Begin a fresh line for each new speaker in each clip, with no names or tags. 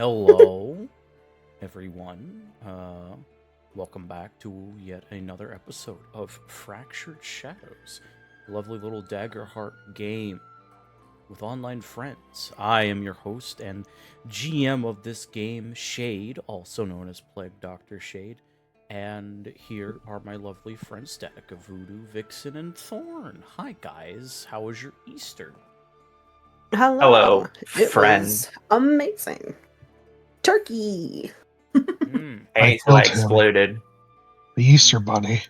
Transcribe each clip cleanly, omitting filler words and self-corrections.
Hello, everyone. Welcome back to yet another episode of Fractured Shadows, a lovely little Daggerheart game with online friends. I am your host and GM of this game, Shade, also known as PlagueDoctorShade, and here are my lovely friends, Statica, VoodooVixen, and Thorn. Hi, guys. How was your Easter?
Hello,
It
friend.
was amazing. Turkey.
Hey, so I exploded.
The Easter Bunny.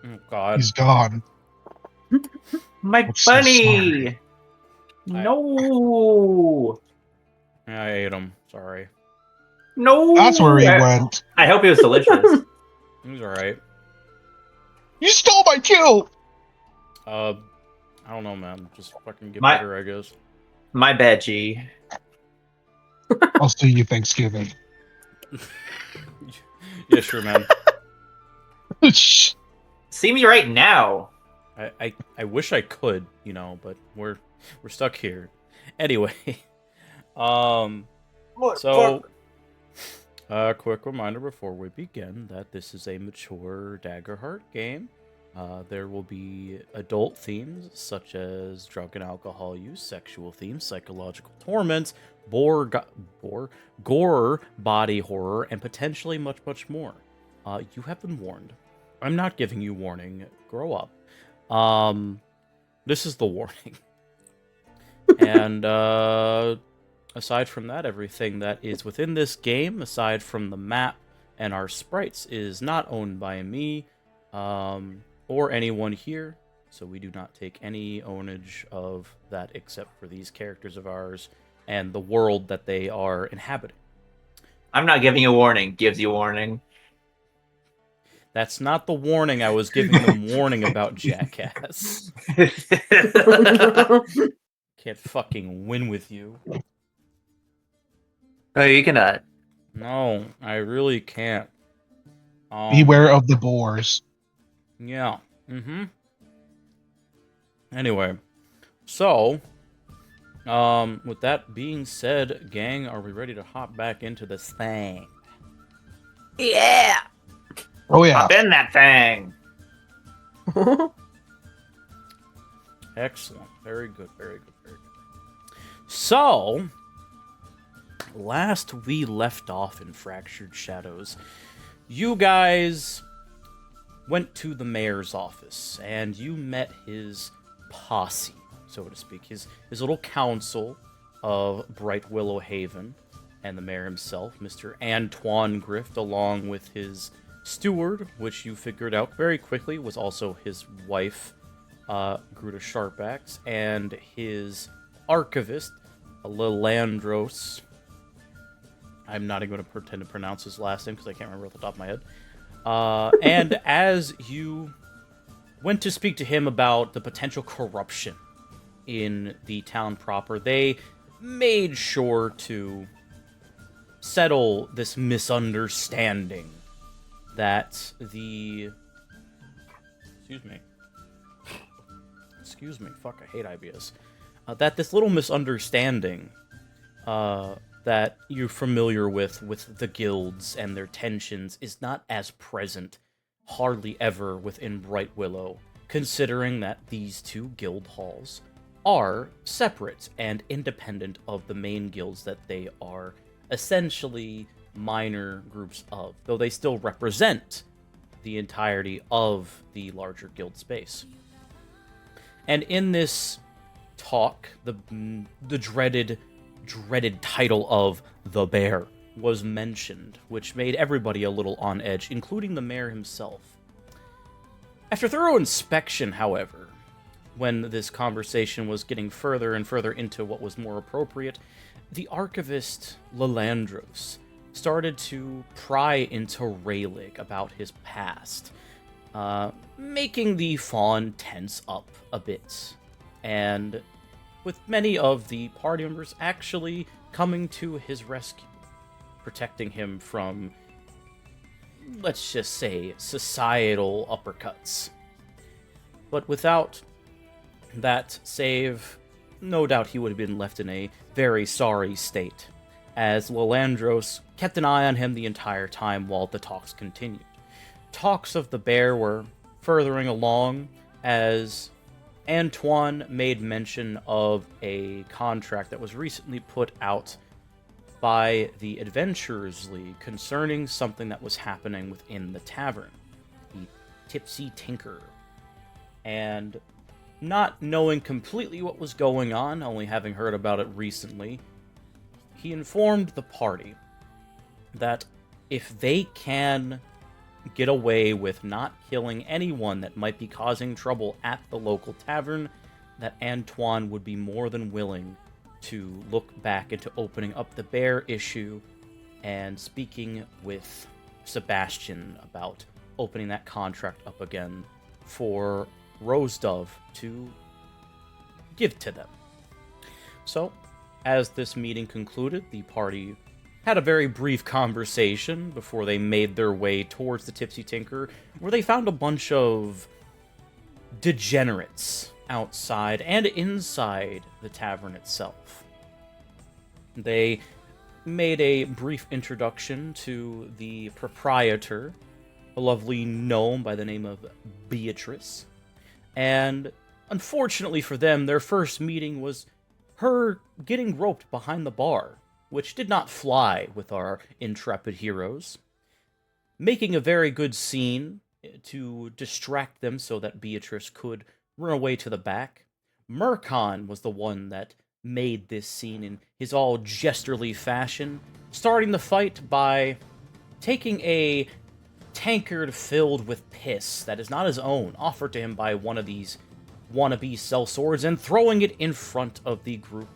Oh, God.
He's gone.
My
I'm so
bunny!
sorry.
No!
I ate him. Sorry.
No!
That's where he went.
I hope it was delicious.
He was alright.
You stole my kill!
I don't know, man. Just fucking get
My-
better, I guess.
My bad, G.
I'll see you Thanksgiving.
Yeah, sure, man.
Shh.
See me right now.
I wish I could, but we're stuck here. Anyway, so quick reminder before we begin that this is a mature Daggerheart game. There will be adult themes such as drug and alcohol use, sexual themes, psychological torment, gore, body horror, and potentially much, much more. You have been warned. I'm not giving you warning. Grow up. This is the warning. And aside from that, everything that is within this game, aside from the map and our sprites, is not owned by me or anyone here. So we do not take any ownage of that except for these characters of ours and the world that they are inhabiting.
I'm not giving you a warning. Gives you a warning.
That's not the warning I was giving them warning about, jackass. Can't fucking win with you.
Oh, you cannot.
No, I really can't.
Beware of the boars.
Yeah. Anyway, so, with that being said, gang, are we ready to hop back into this thing?
Yeah.
Oh yeah.
Hop in that thing.
Excellent. Very good, very good, very good. So, last we left off in Fractured Shadows, you guys went to the mayor's office, and you met his posse, so to speak, his little council of Brightwillow Haven, and the mayor himself, Mr. Antoine Grift, along with his steward, which you figured out very quickly was also his wife, Gruta Sharpaxe, and his archivist, Lilandros. I'm not even going to pretend to pronounce his last name because I can't remember off the top of my head. And as you went to speak to him about the potential corruption in the town proper, they made sure to settle this misunderstanding that the... Excuse me, fuck, I hate IBS. That this little misunderstanding that you're familiar with the guilds and their tensions is not as present, hardly ever, within Brightwillow, considering that these two guild halls are separate and independent of the main guilds that they are essentially minor groups of, though they still represent the entirety of the larger guild space. And in this talk, the dreaded title of the Bear was mentioned, which made everybody a little on edge, including the mayor himself. After thorough inspection, however, when this conversation was getting further and further into what was more appropriate, the archivist Lilandros started to pry into Rayleigh about his past, making the fawn tense up a bit, and with many of the party members actually coming to his rescue, protecting him from, let's just say, societal uppercuts. But without that save, no doubt he would have been left in a very sorry state. as Lalandros kept an eye on him the entire time while the talks continued. Talks of the bear were furthering along as Antoine made mention of a contract that was recently put out by the Adventurers League concerning something that was happening within the tavern, the Tipsy Tinker. And not knowing completely what was going on, only having heard about it recently, he informed the party that if they can get away with not killing anyone that might be causing trouble at the local tavern, that Antoine would be more than willing to look back into opening up the bear issue and speaking with Sebastian about opening that contract up again for Rose Dove to give to them. So, as this meeting concluded, the party had a very brief conversation before they made their way towards the Tipsy Tinker, where they found a bunch of degenerates outside and inside the tavern itself. They made a brief introduction to the proprietor, a lovely gnome by the name of Beatrice, and unfortunately for them, their first meeting was her getting roped behind the bar, which did not fly with our intrepid heroes, making a very good scene to distract them so that Beatrice could run away to the back. Marqui was the one that made this scene in his all jesterly fashion, starting the fight by taking a tankard filled with piss that is not his own, offered to him by one of these wannabe sellswords, and throwing it in front of the group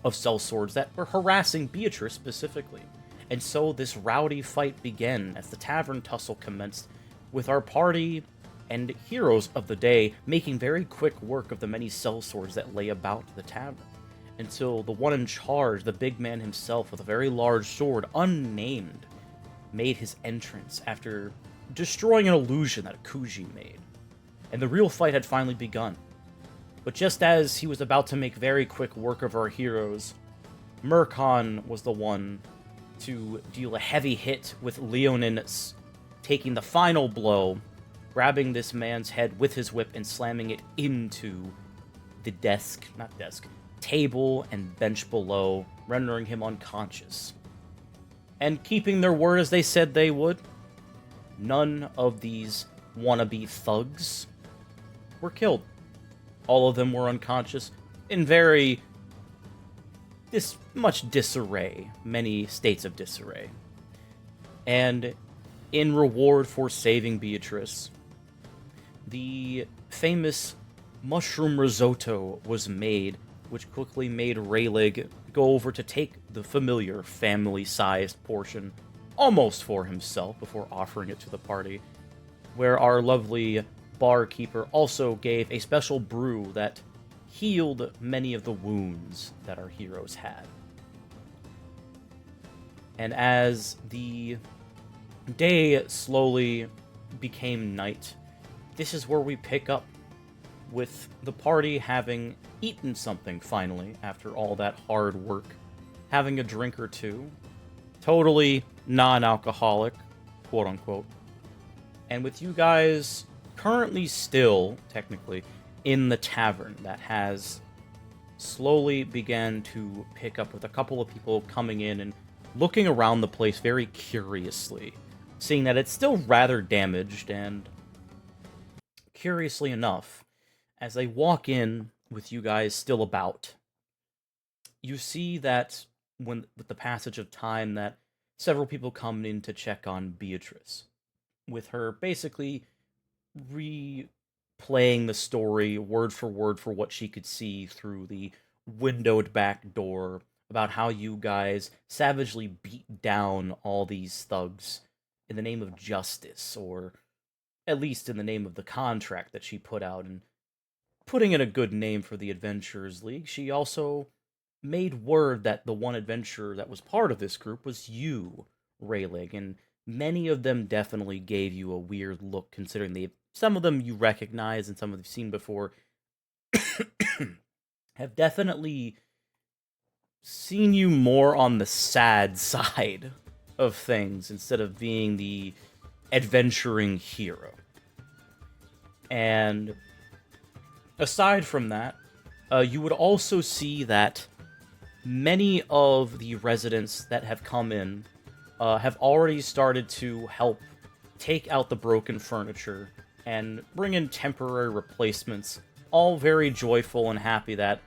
of sellswords that were harassing Beatrice specifically. And so this rowdy fight began as the tavern tussle commenced, with our party and heroes of the day making very quick work of the many sellswords that lay about the tavern, until the one in charge, the big man himself with a very large sword, unnamed, made his entrance after destroying an illusion that Kuji made. And the real fight had finally begun. But just as he was about to make very quick work of our heroes, Marqui was the one to deal a heavy hit with Leonin taking the final blow, grabbing this man's head with his whip and slamming it into the table and bench below, rendering him unconscious. And keeping their word as they said they would, none of these wannabe thugs were killed. All of them were unconscious in very much disarray, many states of disarray. And in reward for saving Beatrice, the famous mushroom risotto was made, which quickly made Rayleigh go over to take the familiar family-sized portion almost for himself before offering it to the party, where our lovely barkeeper also gave a special brew that healed many of the wounds that our heroes had. And as the day slowly became night, this is where we pick up with the party having eaten something finally after all that hard work, having a drink or two, totally non-alcoholic, quote-unquote, and with you guys currently still, technically, in the tavern that has slowly began to pick up with a couple of people coming in and looking around the place very curiously, seeing that it's still rather damaged, and curiously enough, as they walk in with you guys still about, you see that with the passage of time that several people come in to check on Beatrice, with her basically replaying the story word for what she could see through the windowed back door about how you guys savagely beat down all these thugs in the name of justice, or at least in the name of the contract that she put out, and putting in a good name for the Adventurers League. She also made word that the one adventurer that was part of this group was you, Rayleigh, and many of them definitely gave you a weird look, considering some of them you recognize and some of them you've seen before, have definitely seen you more on the sad side of things instead of being the adventuring hero. And aside from that, you would also see that many of the residents that have come in have already started to help take out the broken furniture and bring in temporary replacements, all very joyful and happy that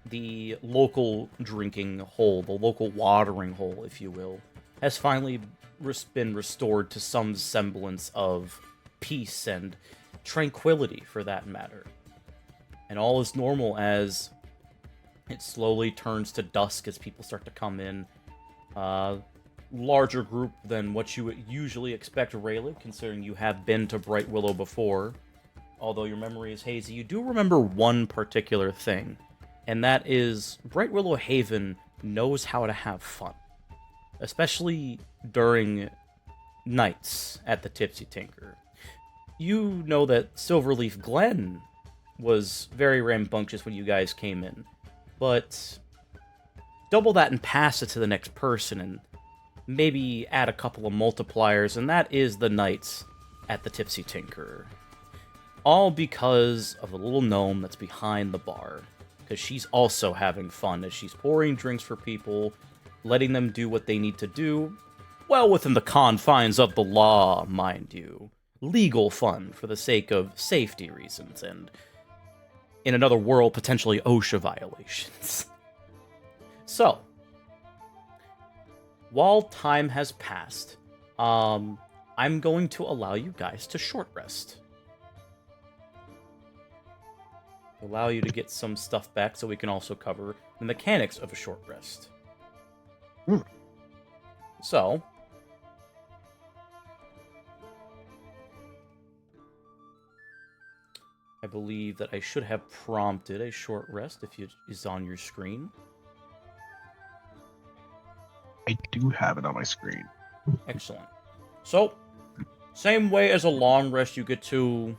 the local drinking hole, the local watering hole, if you will, has finally been restored to some semblance of peace and tranquility, for that matter. And all is normal as it slowly turns to dusk as people start to come in. Larger group than what you would usually expect, Rayleigh, considering you have been to Brightwillow before. Although your memory is hazy, you do remember one particular thing, and that is Brightwillow Haven knows how to have fun. Especially during nights at the Tipsy Tinker. You know that Silverleaf Glen was very rambunctious when you guys came in, but double that and pass it to the next person and maybe add a couple of multipliers, and that is the nights at the Tipsy Tinker. All because of the little gnome that's behind the bar, because she's also having fun as she's pouring drinks for people, letting them do what they need to do, well within the confines of the law, mind you. Legal fun for the sake of safety reasons, and in another world, potentially OSHA violations. So, while time has passed, I'm going to allow you guys to short rest. Allow you to get some stuff back so we can also cover the mechanics of a short rest. So, I believe that I should have prompted a short rest if it is on your screen.
I do have it on my screen.
Excellent. So, same way as a long rest, you get to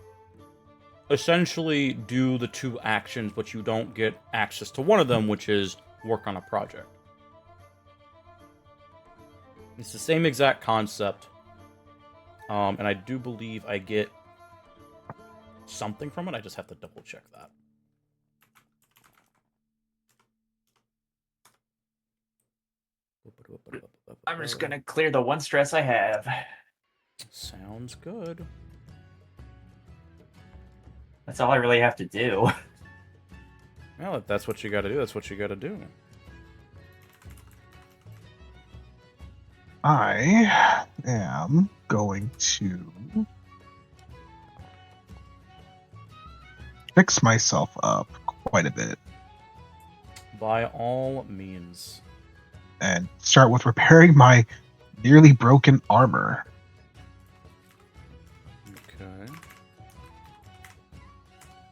essentially do the two actions, but you don't get access to one of them, which is work on a project. It's the same exact concept, and I do believe I get something from it. I just have to double check that.
I'm just gonna clear the one stress I have.
Sounds good.
That's all I really have to do.
Well, if that's what you gotta do, that's what you gotta do.
I am going to fix myself up quite a bit
By all means.
and start with repairing my nearly broken armor.
Okay.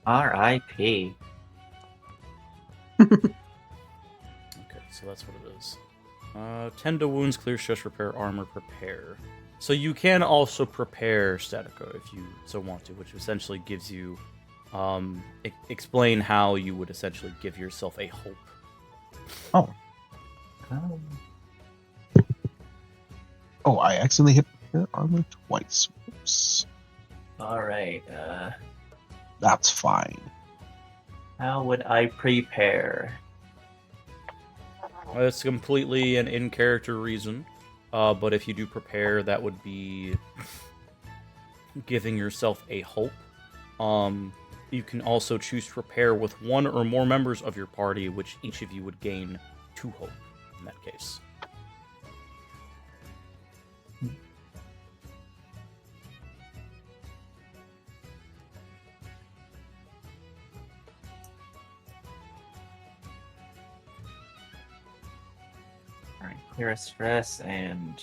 R.I.P.
Okay, so that's what it is. Tend to wounds, clear stress, repair armor, prepare. So you can also prepare Statica if you so want to, which essentially gives you explain how you would essentially give yourself a hope.
Oh. Oh, I accidentally hit repair armor twice. Oops.
Alright,
That's fine.
how would I prepare?
It's completely an in-character reason, but if you do prepare, that would be giving yourself a hope. You can also choose to prepare with one or more members of your party, which each of you would gain 2 hope in that case.
Alright, clear a stress and...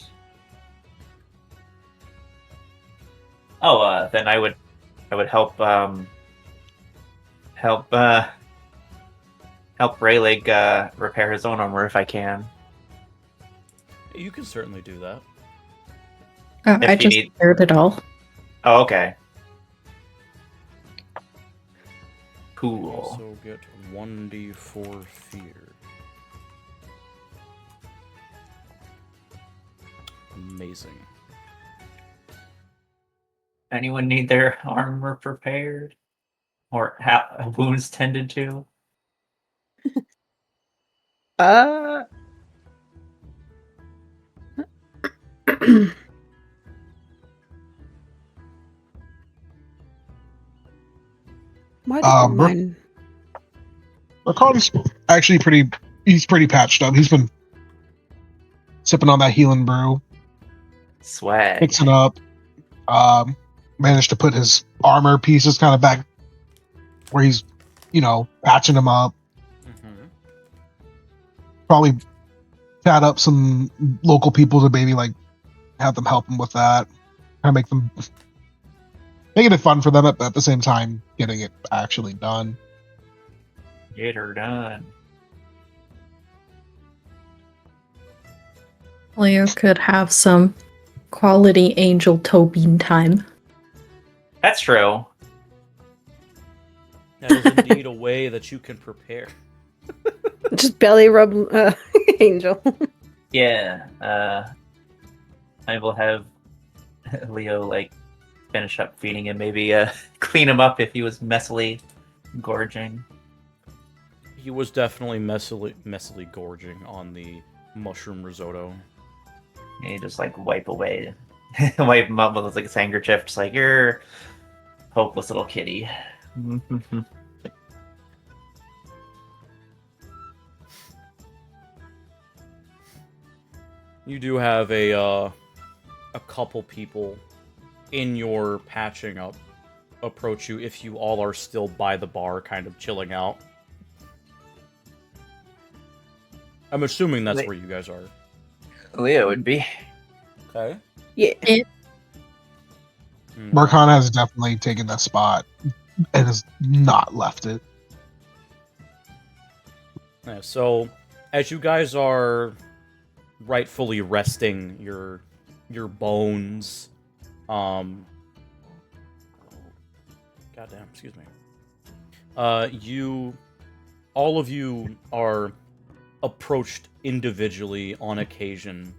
Oh, then I would help, help Rayleigh, repair his own armor if I can.
You can certainly do that.
If
I
you
just
need-
repaired it all.
Oh, okay. Cool.
Also get 1d4 fear. Amazing.
Anyone need their armor prepared? Or wounds tended to?
Uh. Why didn't mine?
Ricardo's actually he's pretty patched up. He's been sipping on that healing brew,
Swag.
fixing up. Managed to put his armor pieces kind of back where he's, patching them up.
Mm-hmm.
Probably chat up some local people to maybe have them help him with that. Kind of making it fun for them, but at the same time getting it actually done.
Get her done.
Leo could have some quality Angel Tobin time.
That's true.
That is indeed a way that you can prepare.
Just belly rub Angel.
Yeah. I will have Leo finish up feeding him, maybe clean him up if he was messily gorging.
He was definitely messily gorging on the mushroom risotto.
And you just wipe away, wipe him up with his handkerchief, just you're hopeless little kitty.
You do have a couple people in your patching up approach you if you all are still by the bar, kind of chilling out. I'm assuming that's where you guys are.
Leo would be.
Okay.
Yeah.
Marqui has definitely taken that spot and has not left it.
Yeah, so, as you guys are rightfully resting your bones, goddamn, excuse me. All of you are approached individually on occasion,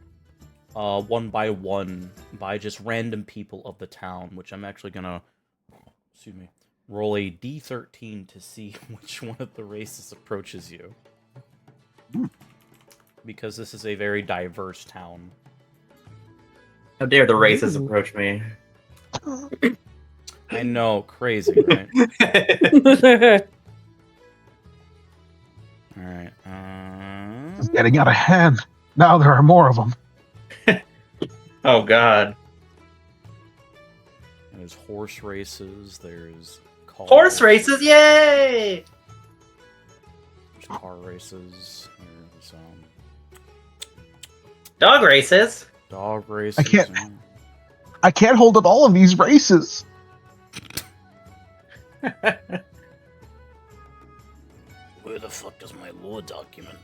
one by one, by just random people of the town, which I'm actually gonna, roll a d13 to see which one of the races approaches you. Because this is a very diverse town.
How dare the races approach me?
I know, crazy, right? Alright,
It's getting out of hand. Now there are more of them.
Oh god.
There's horse races, there's car
Horse races, yay!
There's car races, there's
Dog races?
dog races.
I can't hold up all of these races.
Where the fuck is my lore document?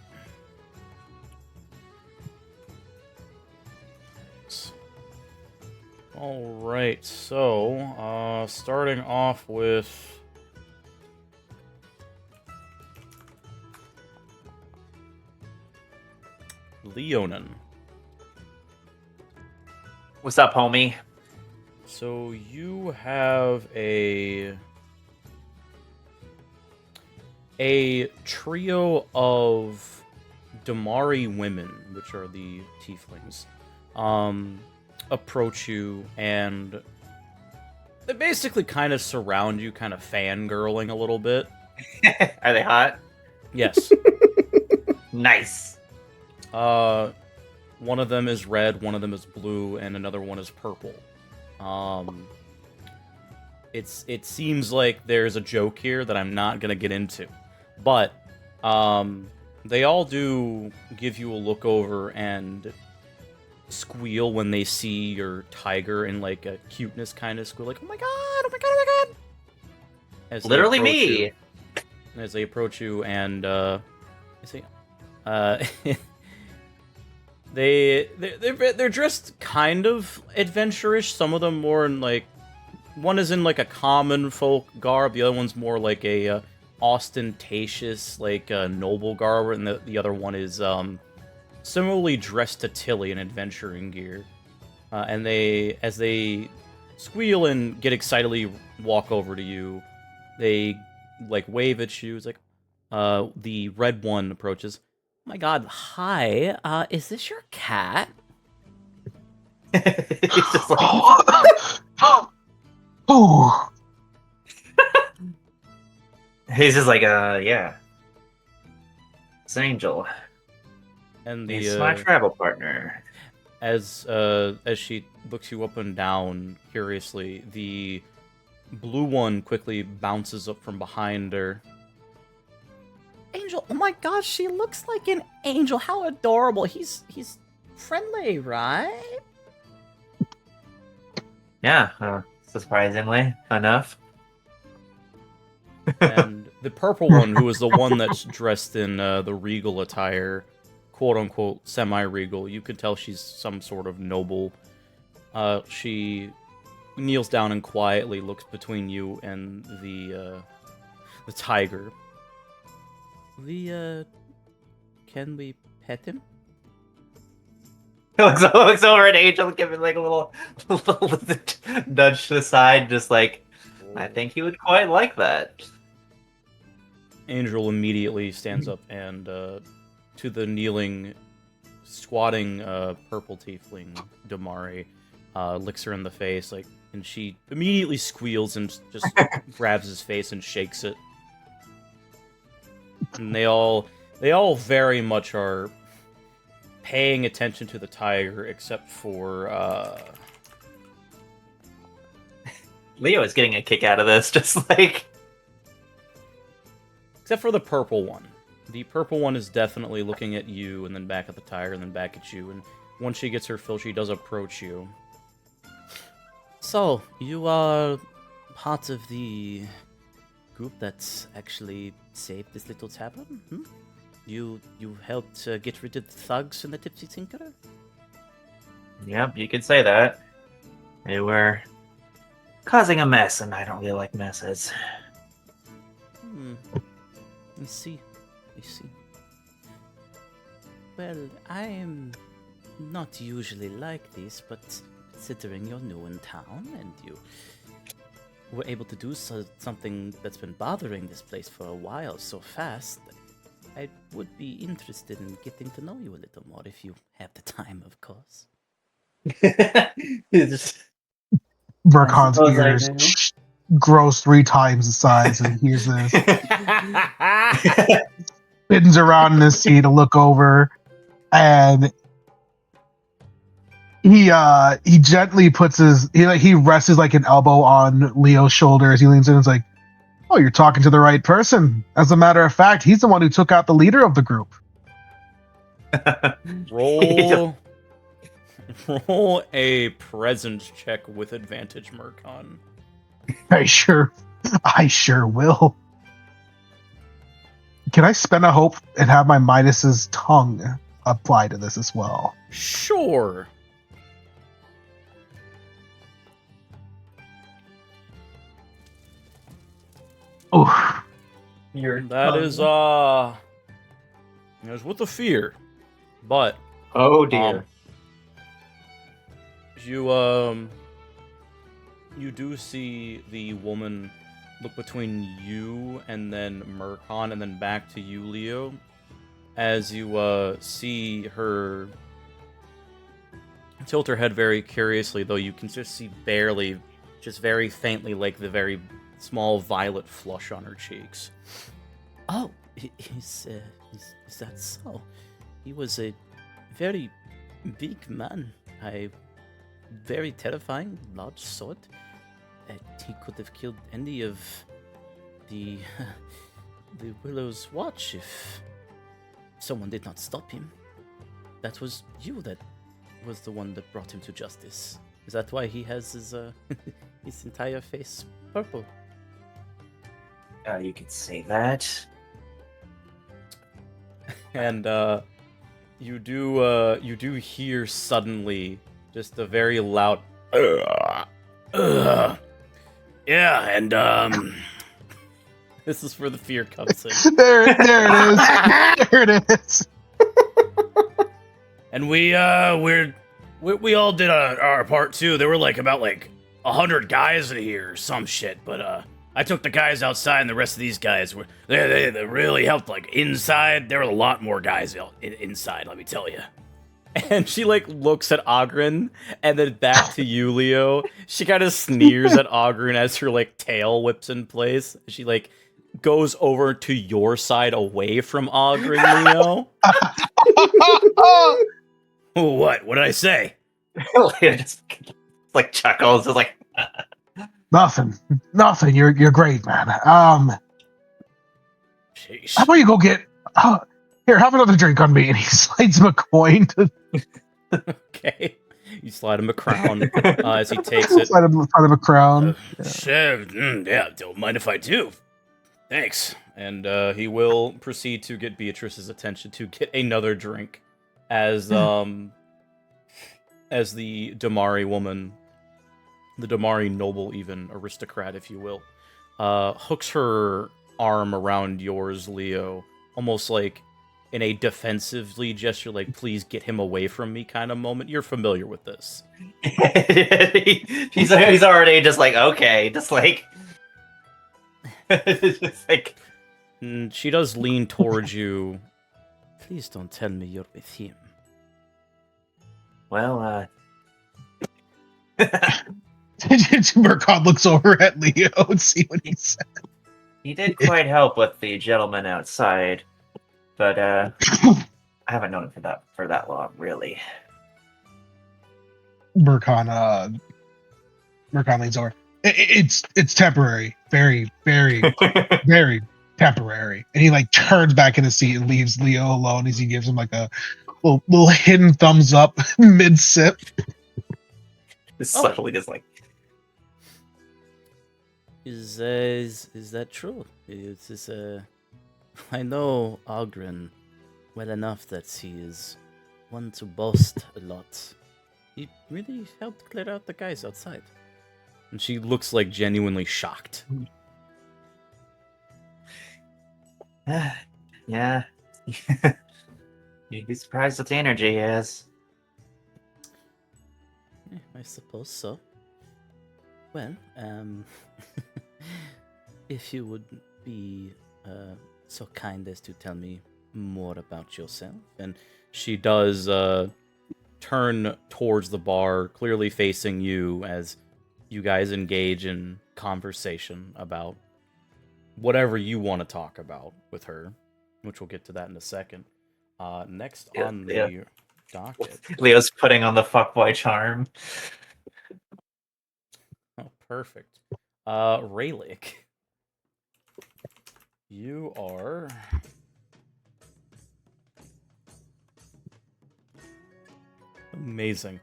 Alright, so, starting off with... Leonin.
What's up, homie?
So you have a trio of Damari women, which are the tieflings, approach you, and they basically kind of surround you, kind of fangirling a little bit.
Are they hot?
Yes.
Nice.
One of them is red, one of them is blue, and another one is purple. It seems like there's a joke here that I'm not gonna get into, but they all do give you a look over and squeal when they see your tiger in like a cuteness kind of squeal, like oh my god, oh my god, oh my god. As they
Literally
approach
me.
you, as they approach you, and they're dressed kind of adventurous. Some of them more in like, one is in like a common folk garb, the other one's more like a ostentatious, like noble garb, and the other one is similarly dressed to Tilly in adventuring gear. and as they squeal and get excitedly walk over to you, they like wave at you. It's like the red one approaches. Oh my god, hi. Is this your cat?
He's just like,
Oh,
he's just like, yeah. It's Angel.
And
He's my travel partner.
as she looks you up and down curiously, the blue one quickly bounces up from behind her. Angel, oh my gosh, she looks like an angel. How adorable. He's friendly, right?
Yeah, surprisingly enough.
And the purple one, who is the one that's dressed in the regal attire, quote-unquote semi-regal, you could tell she's some sort of noble. She kneels down and quietly looks between you and the tiger. Can we pet him?
looks over at Angel, giving like a little nudge to the side, just like, I think he would quite like that.
Angel immediately stands up and, to the kneeling, squatting, purple tiefling, Damari, licks her in the face, like, and she immediately squeals and just grabs his face and shakes it. And they all very much are paying attention to the tiger, except for,
Leo is getting a kick out of this, just like...
Except for the purple one. The purple one is definitely looking at you, and then back at the tiger, and then back at you, and once she gets her fill, she does approach you. So, you are part of the group that's actually saved this little tavern? Hmm? You helped get rid of the thugs and the Tipsy Tinkerer?
Yep, you could say that. They were causing a mess, and I don't really like messes.
I see. Well, I am not usually like this, but considering you're new in town and you were able to do something that's been bothering this place for a while so fast, I would be interested in getting to know you a little more if you have the time, of course.
Verkon's
suppose I
ears grows 3 times the size, and he hears this. Spins around in his seat to look over, and he gently puts he rests like an elbow on Leo's shoulder as he leans in and is like, "Oh, you're talking to the right person. As a matter of fact, he's the one who took out the leader of the group."
Roll a presence check with advantage, Mercon.
I sure will. Can I spend a hope and have my Midas's tongue apply to this as well?
Sure.
Oh,
That is with the fear, but
Oh dear.
you do see the woman look between you and then Mercon and then back to you, Leo, as you see her tilt her head very curiously, though you can just see barely, just very faintly, like the very small violet flush on her cheeks. Oh, is that so? He was a very big man. Very terrifying, large sword. He could have killed any of the Willow's watch if someone did not stop him. That was you that was the one that brought him to justice. Is that why he has his his entire face purple?
You could say that.
And you do hear suddenly just a very loud yeah, and this is where the fear comes in.
there it is. There it is.
And we're We all did our part too. There were about 100 guys in here or some shit, but I took the guys outside, and the rest of these guys were they really helped. Inside, there were a lot more guys inside. Let me tell you. And she looks at Ogren, and then back to you, Leo. She kind of sneers at Ogren as her tail whips in place. She goes over to your side away from Ogren, Leo. What? What did I say?
Leo just chuckles, just
Nothing. You're great, man.
Sheesh.
How about you go get? Here, have another drink on me. And he slides him a coin.
Okay. You slide him a crown as he takes it.
Slide him a crown.
Sure. Yeah. Don't mind if I do. Thanks. And he will proceed to get Beatrice's attention to get another drink, as the Damari woman, the Damari noble, even aristocrat, if you will, hooks her arm around yours, Leo, almost in a defensively gesture, please get him away from me kind of moment. You're familiar with this.
he's already just okay, just just
And she does lean towards you. Please don't tell me you're with him.
Well,
Murkon looks over at Leo and see what he says.
he did quite help with the gentleman outside, but I haven't known him for that long, really.
Murkon leans over. It's temporary, very, very, very temporary. And he turns back in his seat and leaves Leo alone as he gives him a little hidden thumbs up mid sip.
Subtly just
Is that true? I know Ogren well enough that he is one to boast a lot. He really helped clear out the guys outside. And she looks genuinely shocked.
Yeah. You'd be surprised at the energy he has.
I suppose so. Well, if you would be so kind as to tell me more about yourself. And she does turn towards the bar, clearly facing you as you guys engage in conversation about whatever you want to talk about with her, which we'll get to that in a second. Next on the docket.
Leo's putting on the fuckboy charm.
Oh, perfect. Raylick. You are... Amazing.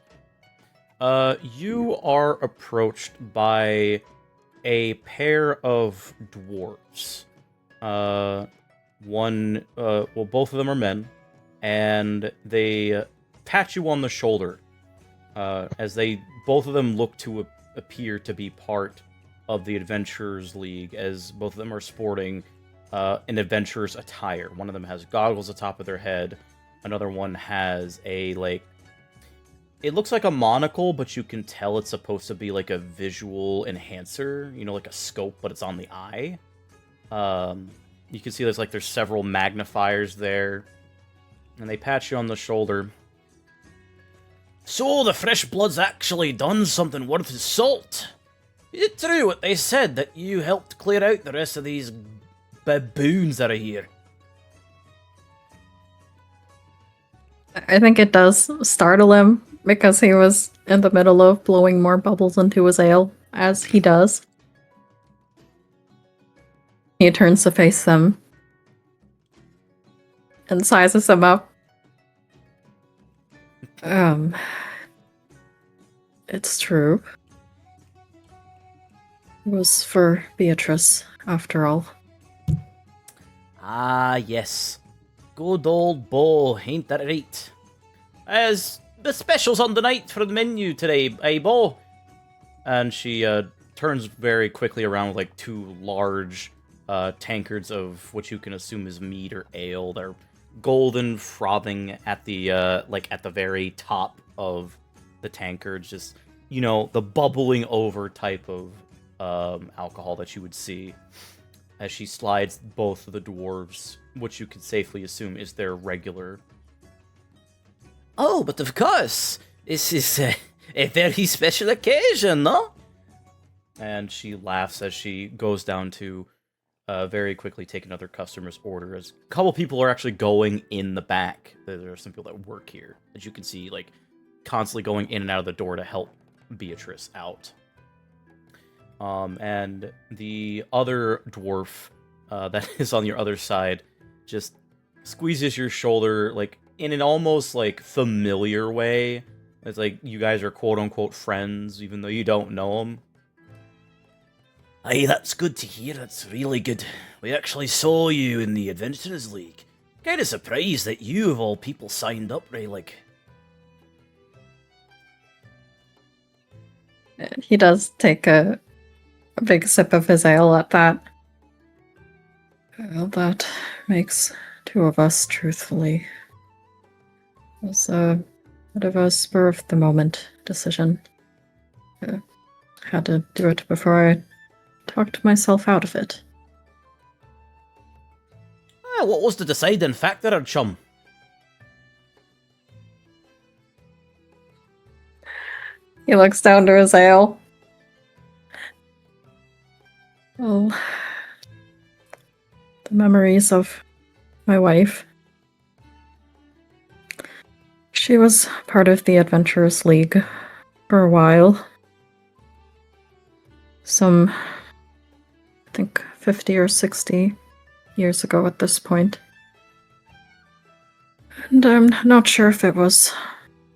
You are approached by a pair of dwarves. Both of them are men, and they pat you on the shoulder as both of them look to appear to be part of the Adventurers League, as both of them are sporting an adventurer's attire. One of them has goggles atop of their head. Another one has it looks like a monocle, but you can tell it's supposed to be a visual enhancer, like a scope, but it's on the eye. You can see there's several magnifiers there, and they pat you on the shoulder. So the fresh blood's actually done something worth his salt. Is it true what they said, that you helped clear out the rest of these baboons that are here?
I think it does startle him, because he was in the middle of blowing more bubbles into his ale, as he does. He turns to face them and sizes them up. It's true. It was for Beatrice, after all.
Ah, yes. Good old Bo, ain't that right? As the specials on the night for the menu today, eh, Bo? And she turns very quickly around with two large tankards of what you can assume is mead or ale. They're golden, frothing at the at the very top of the tankards, just, you know, the bubbling over type of alcohol that you would see as she slides both of the dwarves, which you could safely assume is their regular. Oh, but of course, this is a very special occasion, no? And she laughs as she goes down to very quickly take another customer's order. As a couple people are actually going in the back. There are some people that work here, as you can see, like, constantly going in and out of the door to help Beatrice out. And the other dwarf that is on your other side just squeezes your shoulder, like, in an almost, like, familiar way. It's like you guys are quote-unquote friends, even though you don't know them. Aye, that's good to hear. That's really good. We actually saw you in the Adventurers League. Kind of surprised that you, of all people, signed up, right? Like,
He does take a big sip of his ale at that. Well, that makes two of us, truthfully. It was a bit of a spur of the moment decision. Had to do it before I talked myself out of it.
what was the deciding factor, chum?
He looks down to his ale. Well, the memories of my wife. She was part of the Adventurers League for a while. Some, I think, 50 or 60 years ago at this point. And I'm not sure if it was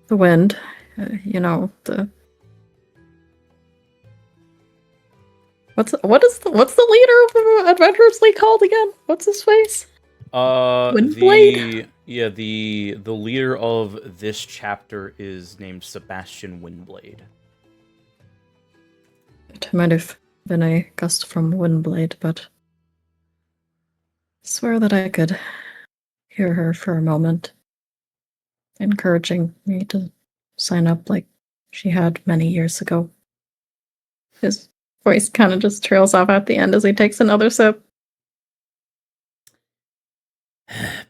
the wind, the... What's the leader of the Adventurers League called again? What's his face? Windblade?
The leader of this chapter is named Sebastian Windblade.
It might have been a gust from Windblade, but I swear that I could hear her for a moment, encouraging me to sign up like she had many years ago. His voice kind of just trails off at the end as he takes another sip.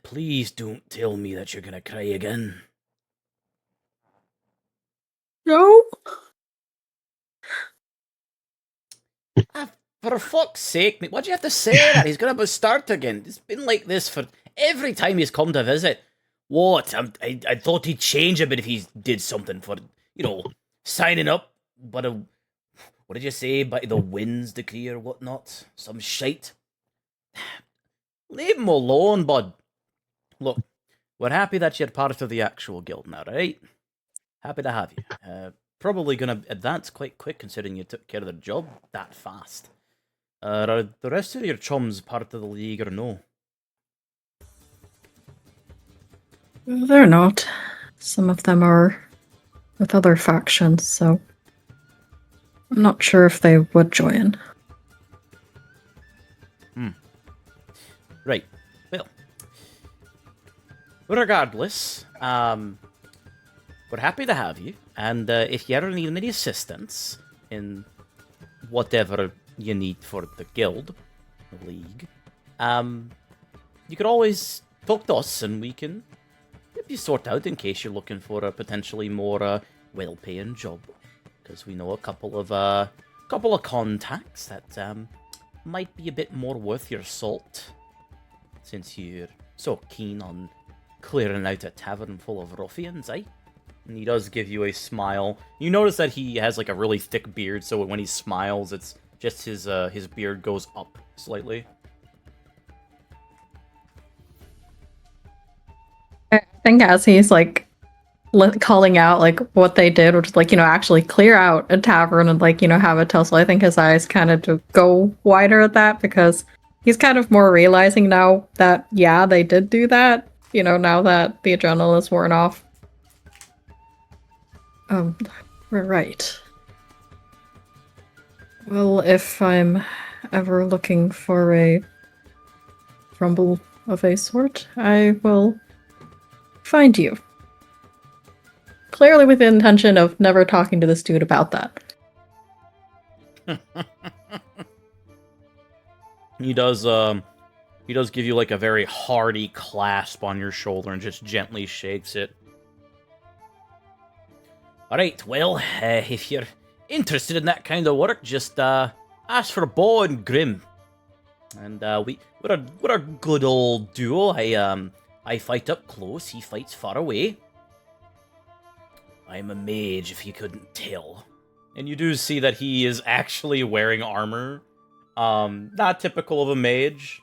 Please don't tell me that you're gonna cry again.
No.
For fuck's sake, mate, why'd you have to say that? He's gonna start again. It's been like this for every time he's come to visit. What? I thought he'd change a bit if he did something for, signing up. But what did you say? By the wind's decree or whatnot? Some shite? Leave him alone, bud. Look, we're happy that you're part of the actual guild now, right? Happy to have you. Probably gonna advance quite quick considering you took care of the job that fast. Are the rest of your chums part of the league or no?
They're not. Some of them are with other factions, so I'm not sure if they would join.
Right. Well, regardless, we're happy to have you, and if you ever need any assistance in whatever you need for the guild, the league, you could always talk to us, and we can help you sort out in case you're looking for a potentially more well-paying job, because we know a couple of contacts that might be a bit more worth your salt, since you're so keen on clearing out a tavern full of ruffians, eh? And he does give you a smile. You notice that he has like a really thick beard, so when he smiles, it's just his beard goes up slightly.
I think as he's like calling out like what they did, which is like, actually clear out a tavern and like, have a tussle, I think his eyes kind of go wider at that because he's kind of more realizing now that, yeah, they did do that, now that the adrenaline is worn off. We're right. Well, if I'm ever looking for a rumble of a sort, I will find you. clearly with the intention of never talking to this dude about that.
He does give you like a very hearty clasp on your shoulder and just gently shakes it. Alright, well, if you're interested in that kind of work, just ask for Bo and Grim. And we're a good old duo. I fight up close, he fights far away. I'm a mage, if you couldn't tell. And you do see that he is actually wearing armor. Not typical of a mage.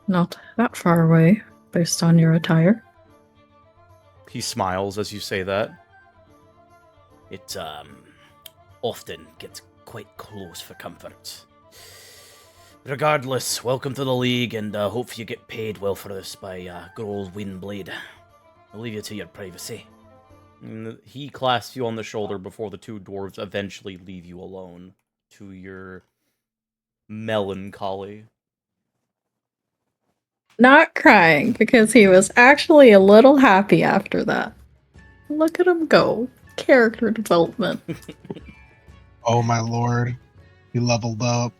Not that far away, based on your attire.
He smiles as you say that. It, often gets quite close for comfort. Regardless, welcome to the League, and hope you get paid well for this by good old Windblade. I'll leave you to your privacy. And he clasps you on the shoulder before the two dwarves eventually leave you alone to your melancholy.
Not crying, because he was actually a little happy after that. Look at him go. Character development.
Oh my lord. He leveled up.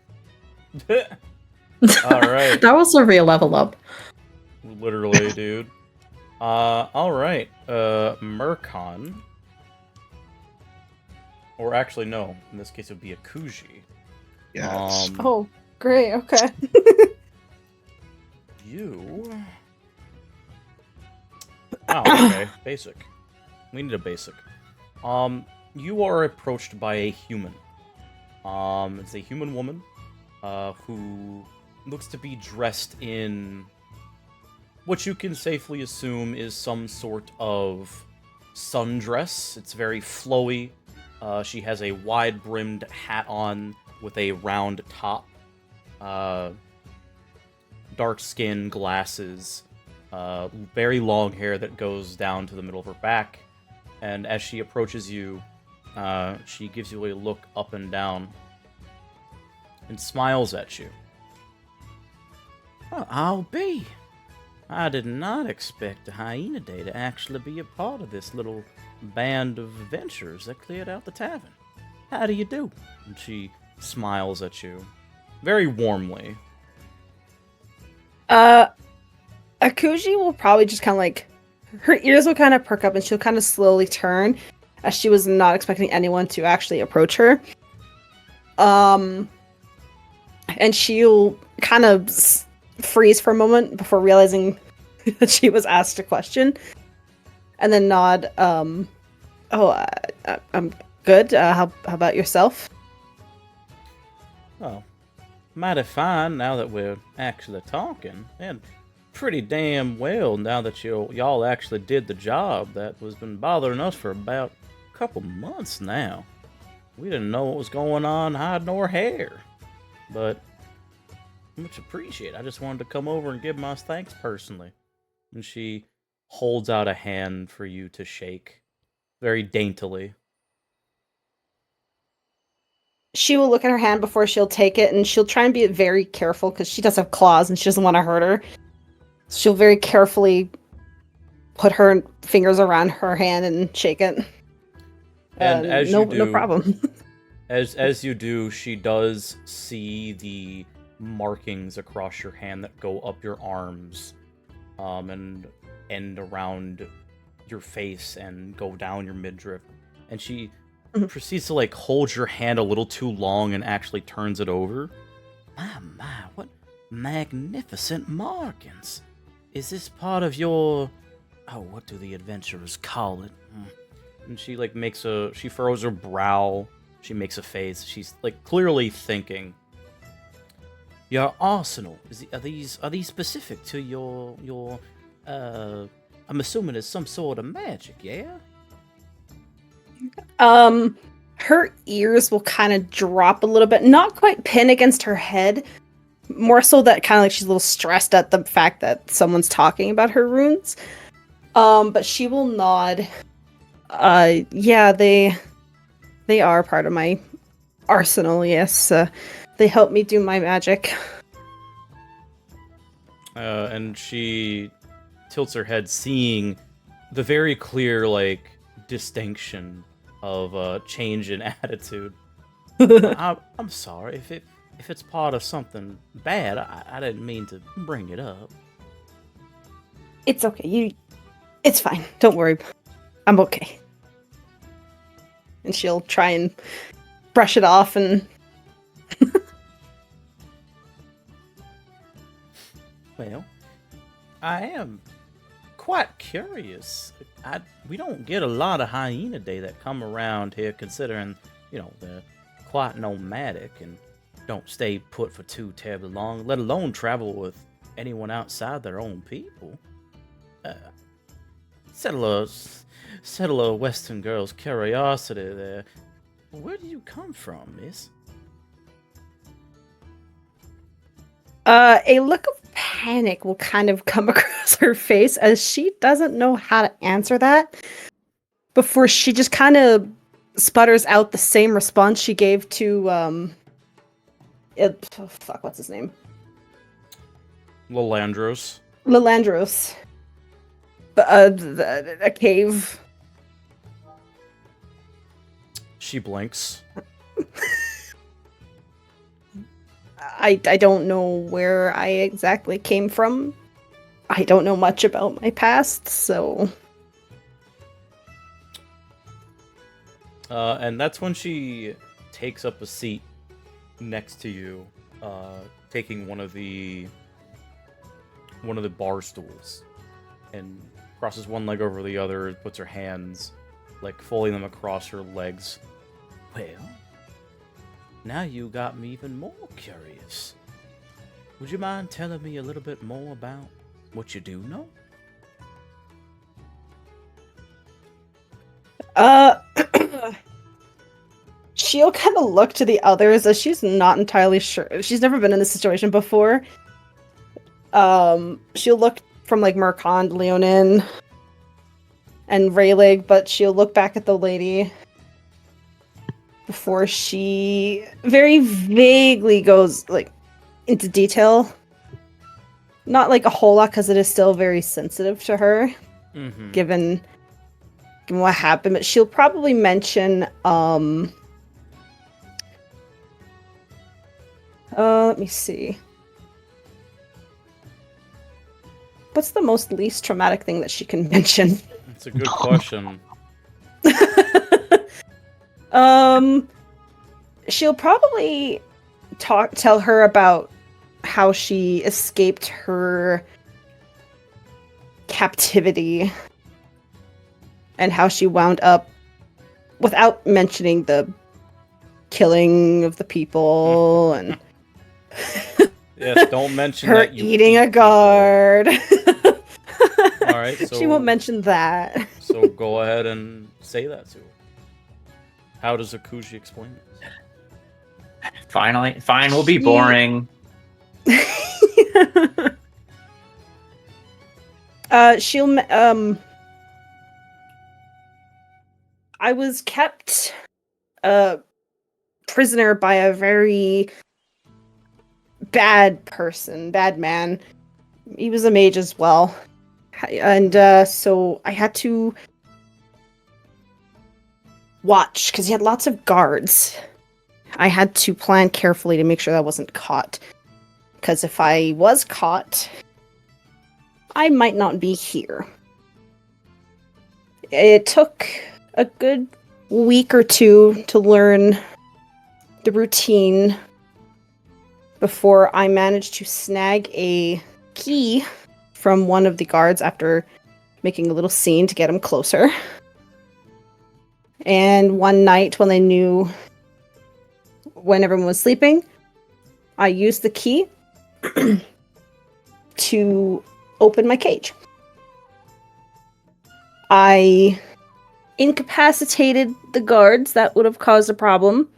Alright.
That was a real level up.
Literally, dude. Alright. Mercon. Or actually, no. In this case, it would be a Kuji.
Yes.
Oh, great. Okay.
You... Oh, okay. Basic. We need a basic. You are approached by a human. It's a human woman, who looks to be dressed in what you can safely assume is some sort of sundress. It's very flowy. She has a wide-brimmed hat on with a round top. Dark skin, glasses, very long hair that goes down to the middle of her back. And as she approaches you, she gives you a look up and down and smiles at you. Oh, I'll be. I did not expect the Hyena Day to actually be a part of this little band of adventurers that cleared out the tavern. How do you do? And she smiles at you very warmly.
Akuji will probably just kind of like, her ears will kind of perk up and she'll kind of slowly turn as she was not expecting anyone to actually approach her. And she'll kind of freeze for a moment before realizing that she was asked a question. And then nod, I'm good. How about yourself?
Oh, mighty fine now that we're actually talking. And pretty damn well now that y'all actually did the job that was been bothering us for about a couple months now. We didn't know what was going on, hide nor hair. But much appreciated. I just wanted to come over and give my thanks personally. And she holds out a hand for you to shake, very daintily.
She will look at her hand before she'll take it, and she'll try and be very careful because she does have claws and she doesn't want to hurt her. She'll very carefully put her fingers around her hand and shake it.
And as you do,
no problem.
as you do, she does see the markings across your hand that go up your arms, and end around your face and go down your midriff. And she proceeds to like hold your hand a little too long and actually turns it over. My, what magnificent markings! Is this part of your... Oh, what do the adventurers call it? And she like she furrows her brow. She makes a face. She's like clearly thinking. Your arsenal, are these specific to your I'm assuming it's some sort of magic, yeah?
Her ears will kind of drop a little bit, not quite pin against her head, more so that kind of like she's a little stressed at the fact that someone's talking about her runes. But she will nod. Yeah, they are part of my arsenal, yes. They help me do my magic.
And she tilts her head, seeing the very clear, like, distinction of change in attitude. I'm sorry if it's part of something bad. I didn't mean to bring it up.
It's okay. It's fine. Don't worry. I'm okay. And she'll try and brush it off and...
Well, I am quite curious. We don't get a lot of hyenidae that come around here, considering, they're quite nomadic and don't stay put for too terribly long, let alone travel with anyone outside their own people. Settle a Western girl's curiosity there. Where do you come from, miss?
A look of panic will kind of come across her face as she doesn't know how to answer that before she just kind of sputters out the same response she gave to, what's his name?
Lilandros.
Lilandros. A cave.
She blinks.
I don't know where I exactly came from. I don't know much about my past, so...
And that's when she takes up a seat next to you, taking one of the bar stools, and crosses one leg over the other, puts her hands, like, folding them across her legs. Well, now you got me even more curious. Would you mind telling me a little bit more about what you do know?
She'll kind of look to the others as she's not entirely sure. She's never been in this situation before. She'll look from, like, Mercond, Leonin, and Rayleigh, but she'll look back at the lady before she very vaguely goes, like, into detail. Not, like, a whole lot, because it is still very sensitive to her, given what happened, but she'll probably mention, let me see. What's the most least traumatic thing that she can mention?
That's a good question.
She'll probably tell her about how she escaped her captivity and how she wound up, without mentioning the killing of the people and
yes, don't mention
her
that you
eating a guard.
All right, so
she won't mention that.
So go ahead and say that to her. How does Akushi explain this?
Finally, fine, we'll be boring.
She'll I was kept prisoner by a very bad man. He was a mage as well. And so I had to watch, because he had lots of guards. I had to plan carefully to make sure that I wasn't caught. Because if I was caught, I might not be here. It took a good week or two to learn the routine before I managed to snag a key from one of the guards after making a little scene to get him closer. And one night when they knew when everyone was sleeping, I used the key to open my cage. I incapacitated the guards. That would have caused a problem.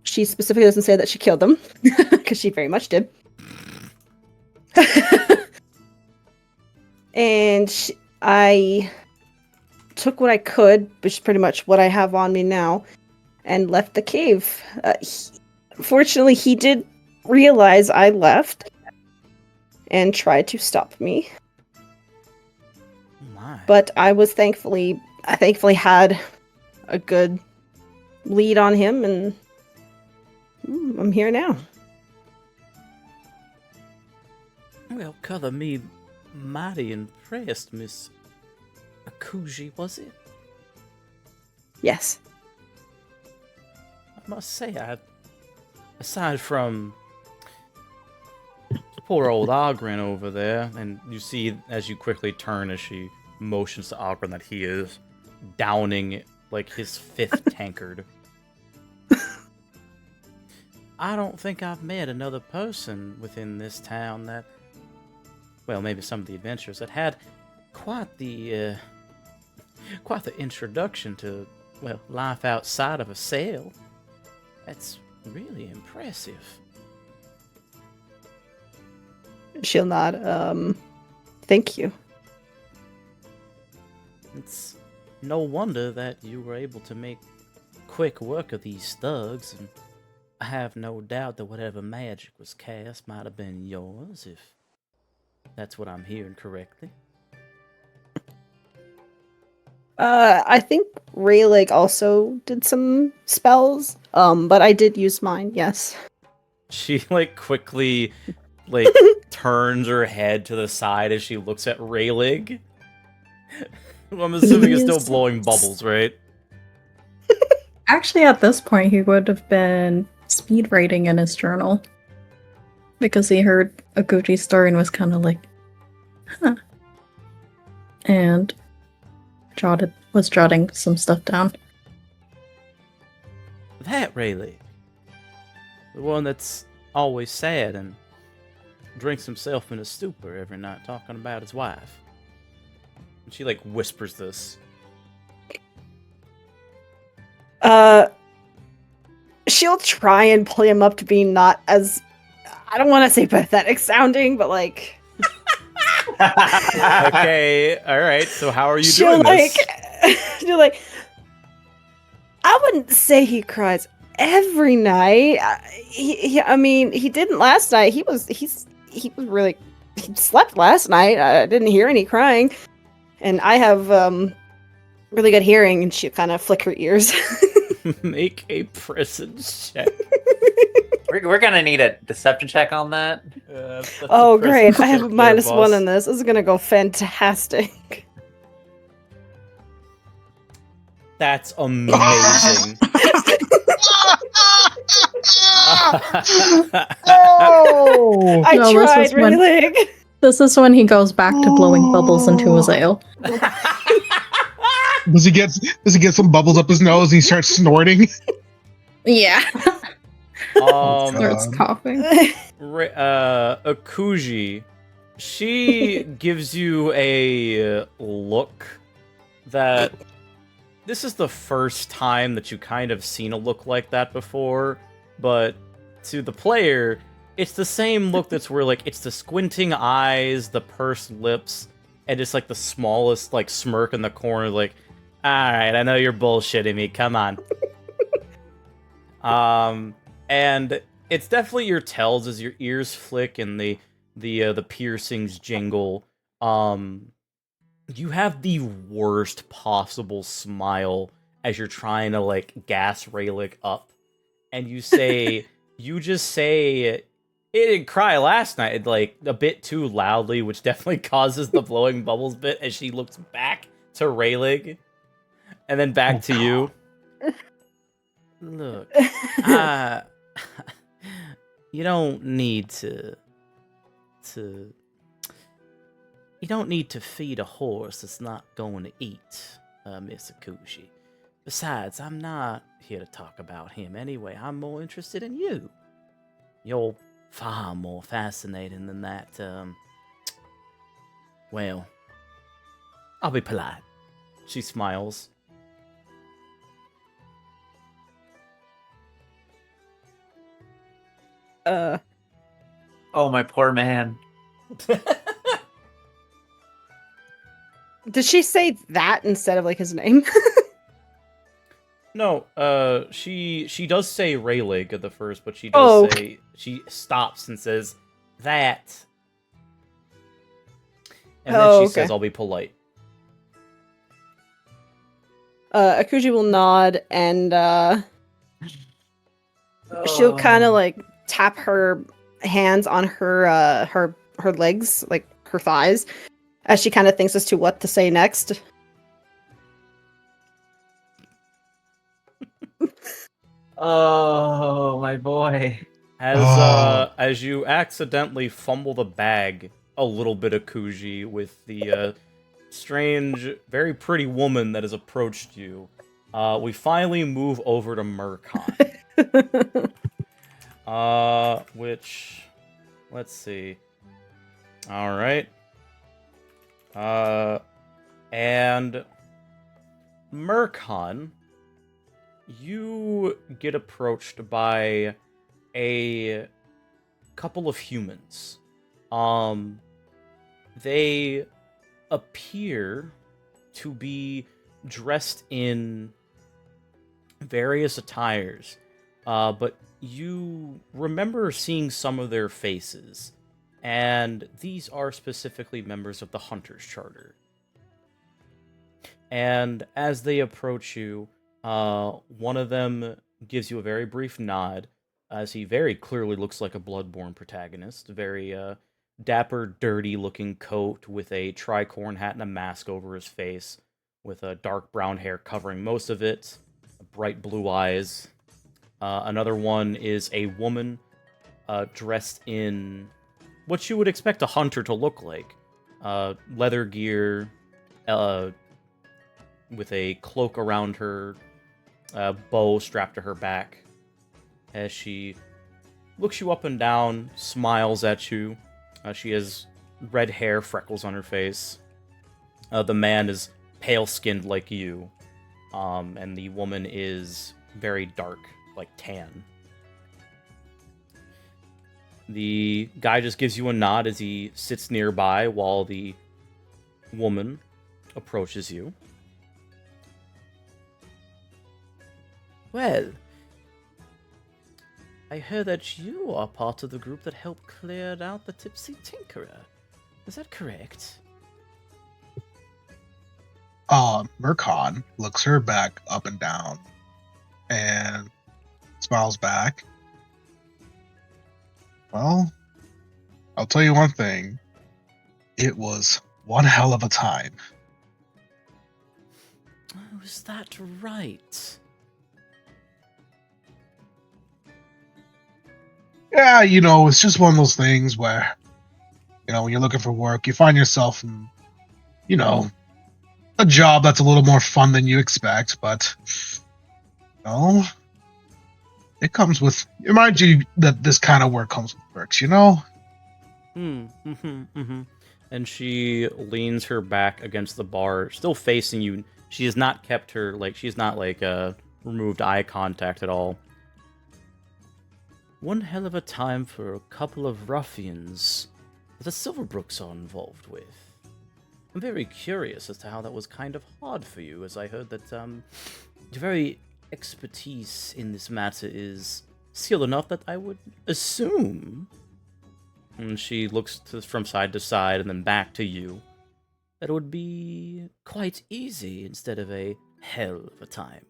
She specifically doesn't say that she killed them, because she very much did. And I took what I could, which is pretty much what I have on me now, and left the cave. Fortunately, he did realize I left, and tried to stop me.
Oh my.
But I thankfully had a good lead on him, and I'm here now.
Well, color me mighty impressed, Miss Akuji, was it?
Yes.
I must say, aside from poor old Ogren over there, and you see as you quickly turn as she motions to Ogren that he is downing like his fifth tankard. I don't think I've met another person within this town that, well, maybe some of the adventurers that had quite the introduction to, well, life outside of a sail. That's really impressive.
She'll nod. Thank you.
It's no wonder that you were able to make quick work of these thugs, and I have no doubt that whatever magic was cast might have been yours, if that's what I'm hearing correctly.
I think Rayleigh also did some spells, but I did use mine, yes.
She, quickly, turns her head to the side as she looks at Rayleigh. I'm assuming it's still blowing bubbles, right?
Actually, at this point, he would have been speed writing in his journal. Because he heard a Gucci story and was kind of like, huh. And was jotting some stuff down.
That Rayleigh. The one that's always sad and drinks himself in a stupor every night talking about his wife. And she, whispers this.
She'll try and play him up to be not as, I don't want to say pathetic sounding, but
Okay, alright, so how are you doing this?
She'll I wouldn't say he cries every night. He didn't last night. He slept last night. I didn't hear any crying. And I have, really good hearing, and she'll kind of flick her ears.
Make a presence check.
We're gonna need a deception check on that.
Oh, great. I have a -1 in this. This is gonna go fantastic.
That's amazing.
Oh!
I
No,
tried really.
This is when he goes back to blowing bubbles into his ale.
Does he get some bubbles up his nose and he starts snorting?
Yeah. Starts
God.
coughing.
Akuji, she gives you a look that this is the first time that you kind of seen a look like that before, but to the player, it's the same look that's where, it's the squinting eyes, the pursed lips, and just, the smallest, smirk in the corner, alright, I know you're bullshitting me, come on. And it's definitely your tells as your ears flick and the piercings jingle. You have the worst possible smile as you're trying to, gas Rayleigh up. And you just say, it didn't cry last night, a bit too loudly, which definitely causes the blowing bubbles bit as she looks back to Rayleigh. And then back to you. Look, you don't need to feed a horse that's not going to eat, Miss Akuji. Besides, I'm not here to talk about him anyway. I'm more interested in you. You're far more fascinating than that, well, I'll be polite. She smiles.
Oh, my poor man.
Did she say that instead of his name?
No, she does say Rayleigh at the first, but she does say, she stops and says, that And then
Oh,
she
okay.
says, I'll be polite.
Akuji will nod and she'll kind of like tap her hands on her legs, like her thighs, as she kind of thinks as to what to say next.
Oh, my boy.
As you accidentally fumble the bag a little bit, Akuji, with the strange, very pretty woman that has approached you, we finally move over to Murkon. Which, let's see. All right. And Murkon, you get approached by a couple of humans. They appear to be dressed in various attires, but you remember seeing some of their faces, and these are specifically members of the Hunter's Charter. And as they approach you, one of them gives you a very brief nod, as he very clearly looks like a Bloodborne protagonist. Very dapper, dirty-looking coat with a tricorn hat and a mask over his face, with a dark brown hair covering most of it, bright blue eyes. Another one is a woman dressed in what you would expect a hunter to look like. Leather gear, with a cloak around her, bow strapped to her back, as she looks you up and down, smiles at you. She has red hair, freckles on her face. The man is pale-skinned like you, and the woman is very dark, like tan. The guy just gives you a nod as he sits nearby while the woman approaches you. Well, I heard that you are part of the group that helped clear out the Tipsy Tinkerer. Is that correct?
Murkon looks her back up and down and smiles back. Well, I'll tell you one thing. It was one hell of a time.
Oh, is that right?
Yeah, it's just one of those things where, when you're looking for work, you find yourself in, a job that's a little more fun than you expect, but, it comes with, it reminds you that this kind of work comes with perks,
And she leans her back against the bar, still facing you. She has not kept her, she's not, removed eye contact at all. One hell of a time for a couple of ruffians that the Silverbrooks are involved with. I'm very curious as to how that was kind of hard for you, as I heard that, your very expertise in this matter is skilled enough that I would assume, and she looks from side to side and then back to you, that it would be quite easy instead of a hell of a time.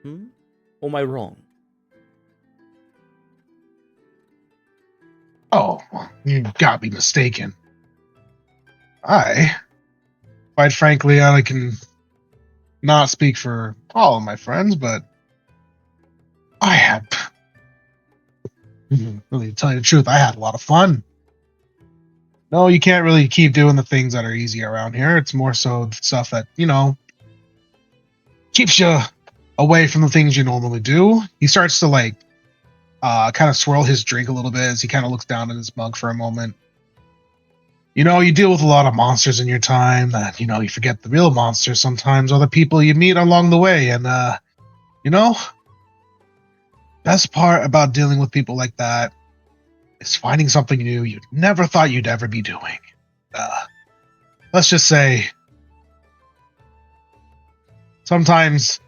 Or am I wrong?
Oh, you got me mistaken. Quite frankly, I can not speak for all of my friends, but I had, really to tell you the truth, I had a lot of fun. No, you can't really keep doing the things that are easy around here. It's more so stuff that, keeps you away from the things you normally do. He starts to kind of swirl his drink a little bit as he kind of looks down at his mug for a moment. You deal with a lot of monsters in your time that, you forget the real monsters sometimes, or the people you meet along the way. And, best part about dealing with people like that is finding something new you never thought you'd ever be doing. Let's just say, sometimes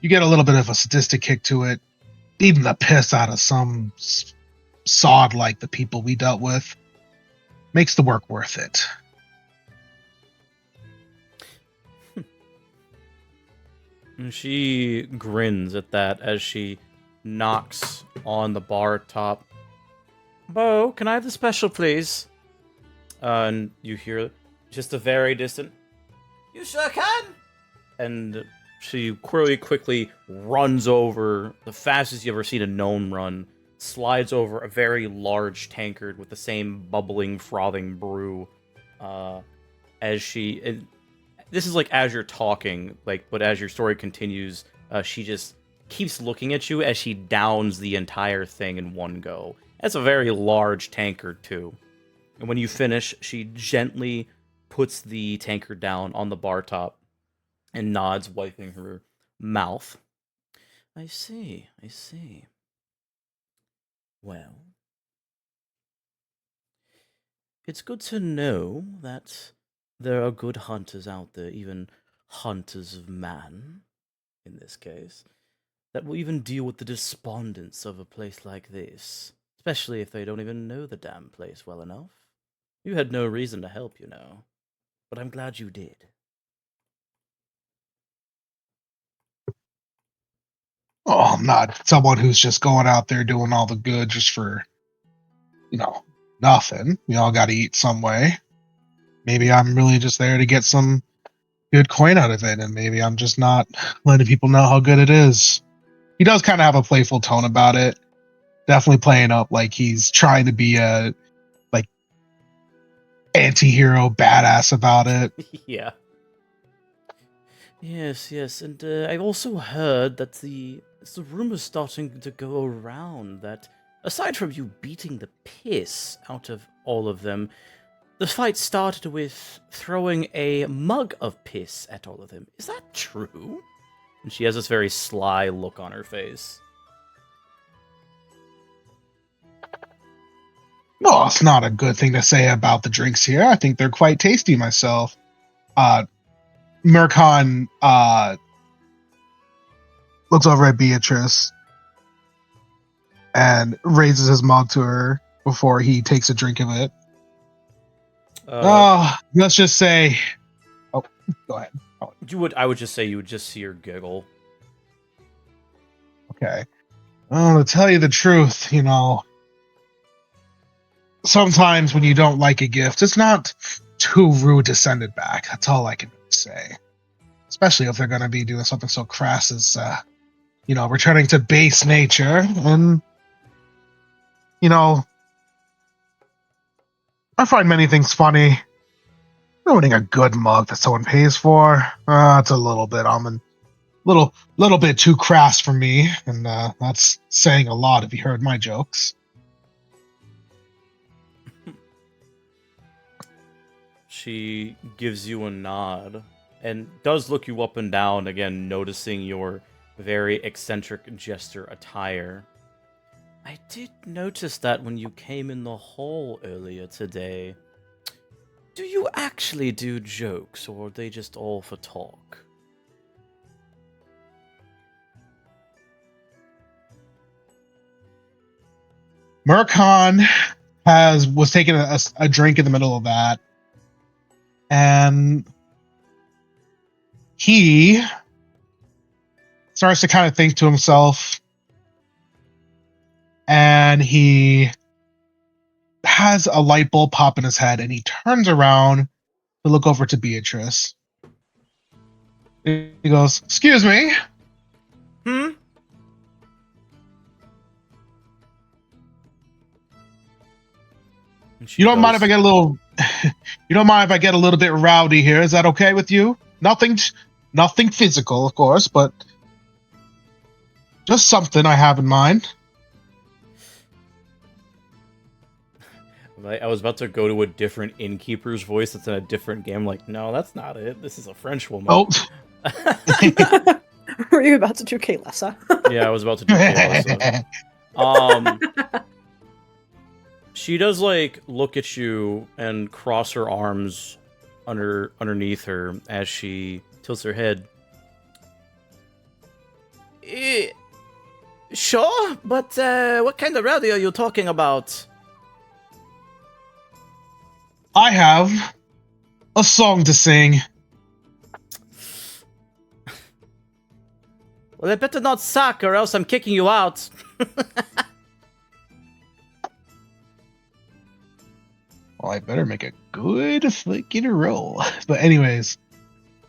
you get a little bit of a sadistic kick to it, beating the piss out of some sod like the people we dealt with makes the work worth it.
And she grins at that as she knocks on the bar top. Bo, can I have the special, please? And you hear just a very distant, "You sure can!" And she really quickly runs over, the fastest you've ever seen a gnome run, slides over a very large tankard with the same bubbling, frothing brew. As she... And this is like as you're talking, but as your story continues, she just keeps looking at you as she downs the entire thing in one go. That's a very large tankard, too. And when you finish, she gently puts the tankard down on the bar top and nods, wiping her mouth. I see. Well, it's good to know that there are good hunters out there, even hunters of man, in this case, that will even deal with the despondence of a place like this, especially if they don't even know the damn place well enough. You had no reason to help, but I'm glad you did.
Oh, I'm not someone who's just going out there doing all the good just for, nothing. We all got to eat some way. Maybe I'm really just there to get some good coin out of it, and maybe I'm just not letting people know how good it is. He does kind of have a playful tone about it. Definitely playing up like he's trying to be a anti-hero badass about it.
Yeah. Yes, and I've also heard that the rumor's starting to go around that, aside from you beating the piss out of all of them, the fight started with throwing a mug of piss at all of them. Is that true? And she has this very sly look on her face.
No, it's not a good thing to say about the drinks here. I think they're quite tasty myself. Murkon looks over at Beatrice and raises his mug to her before he takes a drink of it. Let's just say... Oh, go ahead.
I would just say you would just see her giggle.
Okay. To tell you the truth, sometimes when you don't like a gift, it's not too rude to send it back. That's all I can say. Especially if they're going to be doing something so crass as, returning to base nature. And, I find many things funny. Ruining a good mug that someone pays for, it's a little bit, little bit too crass for me. And that's saying a lot if you heard my jokes.
She gives you a nod and does look you up and down, again, noticing your very eccentric jester attire. I did notice that when you came in the hall earlier today. Do you actually do jokes, or are they just all for talk?
Murkon was taking a drink in the middle of that, and he starts to kind of think to himself, and he has a light bulb pop in his head, and he turns around to look over to Beatrice. He goes, "Excuse me."
Hmm?
You don't mind if I get a little you don't mind if I get a little bit rowdy here? Is that okay with you? Nothing physical, of course, but just something I have in mind.
I was about to go to a different innkeeper's voice that's in a different game. Like, no, that's not it. This is a French woman.
Oh.
Were you about to do Kaylessa?
Yeah, I was about to do Kaylessa. She does, look at you and cross her arms underneath her as she tilts her head. Sure, but what kind of rowdy are you talking about?
I have a song to sing.
Well, they better not suck, or else I'm kicking you out.
Well, I better make a good fucking roll. But anyways,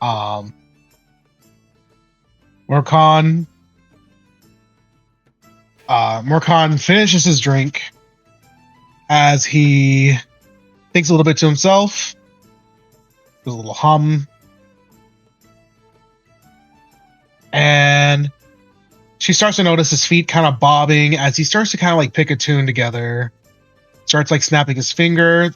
Morkan finishes his drink as he thinks a little bit to himself, does a little hum, and she starts to notice his feet kind of bobbing as he starts to kind of like pick a tune together, starts like snapping his finger,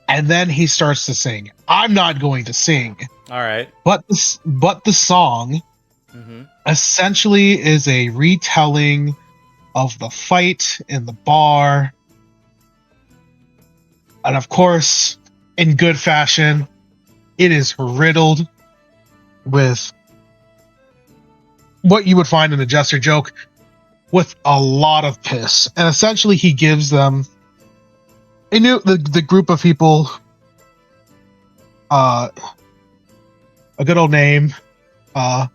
and then he starts to sing. I'm not going to sing.
All right.
But the song
Mm-hmm.
essentially is a retelling of the fight in the bar. And of course, in good fashion, it is riddled with what you would find in a jester joke, with a lot of piss. And essentially he gives them the group of people a good old name, the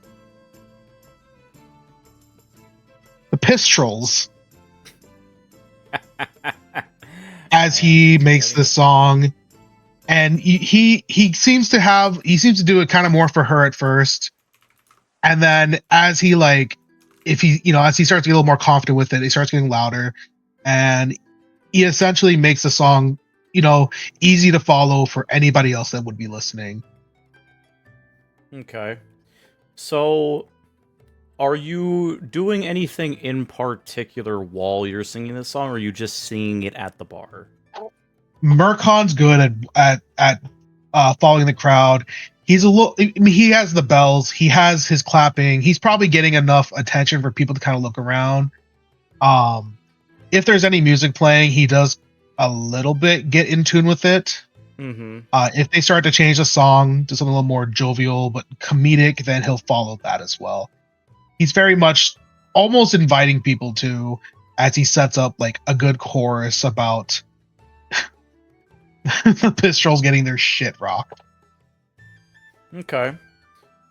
Piss Trolls, as he makes the song. And he seems to do it kind of more for her at first, and then as he as he starts to get a little more confident with it, he starts getting louder, and he essentially makes the song easy to follow for anybody else that would be listening.
Okay. So, are you doing anything in particular while you're singing this song, or are you just singing it at the bar?
Murkon's good at following the crowd. He's he has the bells, he has his clapping, he's probably getting enough attention for people to kind of look around. If there's any music playing, he does a little bit get in tune with it.
Mm-hmm.
If they start to change the song to something a little more jovial but comedic, then he'll follow that as well. He's very much almost inviting people to, as he sets up like a good chorus about the Piss Trolls getting their shit rocked.
Okay.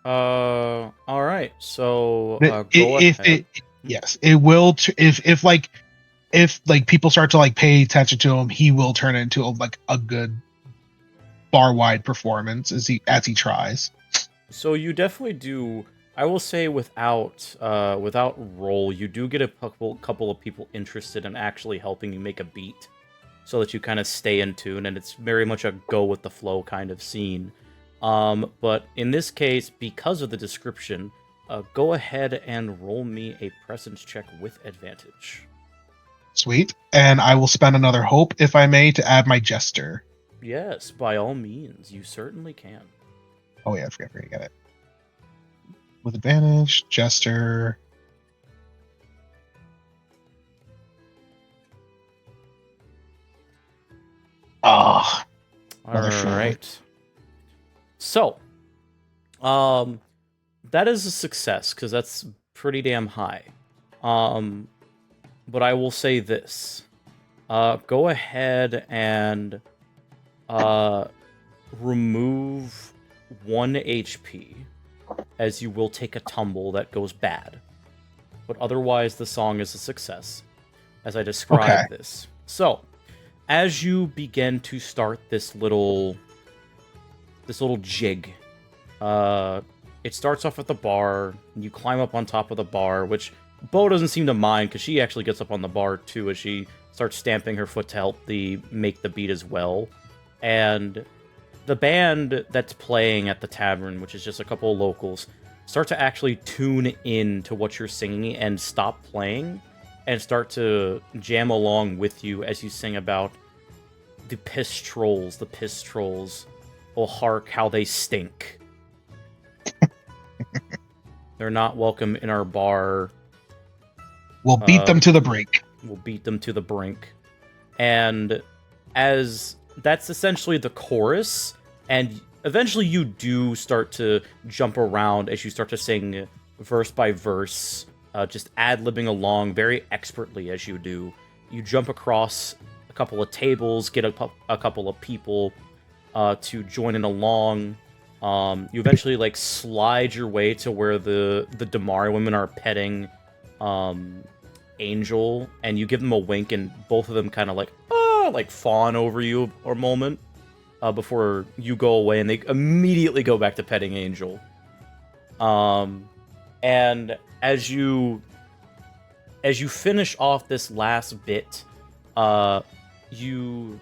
All right. So go
if
ahead.
yes, it will. If people start to like pay attention to him, he will turn it into a good bar wide performance as he tries.
So you definitely do. I will say without roll, you do get a couple of people interested in actually helping you make a beat, so that you kind of stay in tune, and it's very much a go with the flow kind of scene. But in this case, because of the description, go ahead and roll me a presence check with advantage.
Sweet, and I will spend another hope, if I may, to add my jester.
Yes, by all means, you certainly can.
Oh yeah, I forgot to get it. With advantage, jester. Ah,
All right. So, that is a success because that's pretty damn high. But I will say this: go ahead and remove 1 HP, as you will take a tumble that goes bad. But otherwise, the song is a success, as I describe this. So, as you begin to start this little jig, it starts off at the bar, and you climb up on top of the bar, which Bo doesn't seem to mind, because she actually gets up on the bar too, as she starts stamping her foot to help make the beat as well. And the band that's playing at the tavern, which is just a couple of locals, start to actually tune in to what you're singing and stop playing and start to jam along with you as you sing about the piss trolls. The piss trolls. Oh, hark how they stink. They're not welcome in our bar.
We'll beat them to the brink.
We'll beat them to the brink. And as that's essentially the chorus, and eventually you do start to jump around as you start to sing verse by verse, just ad-libbing along very expertly as you do. You jump across a couple of tables, get a couple of people to join in along, You eventually like slide your way to where the Damari women are petting Angel, and you give them a wink, and both of them kind of like fawn over you for a moment before you go away, and they immediately go back to petting Angel. And as you finish off this last bit, you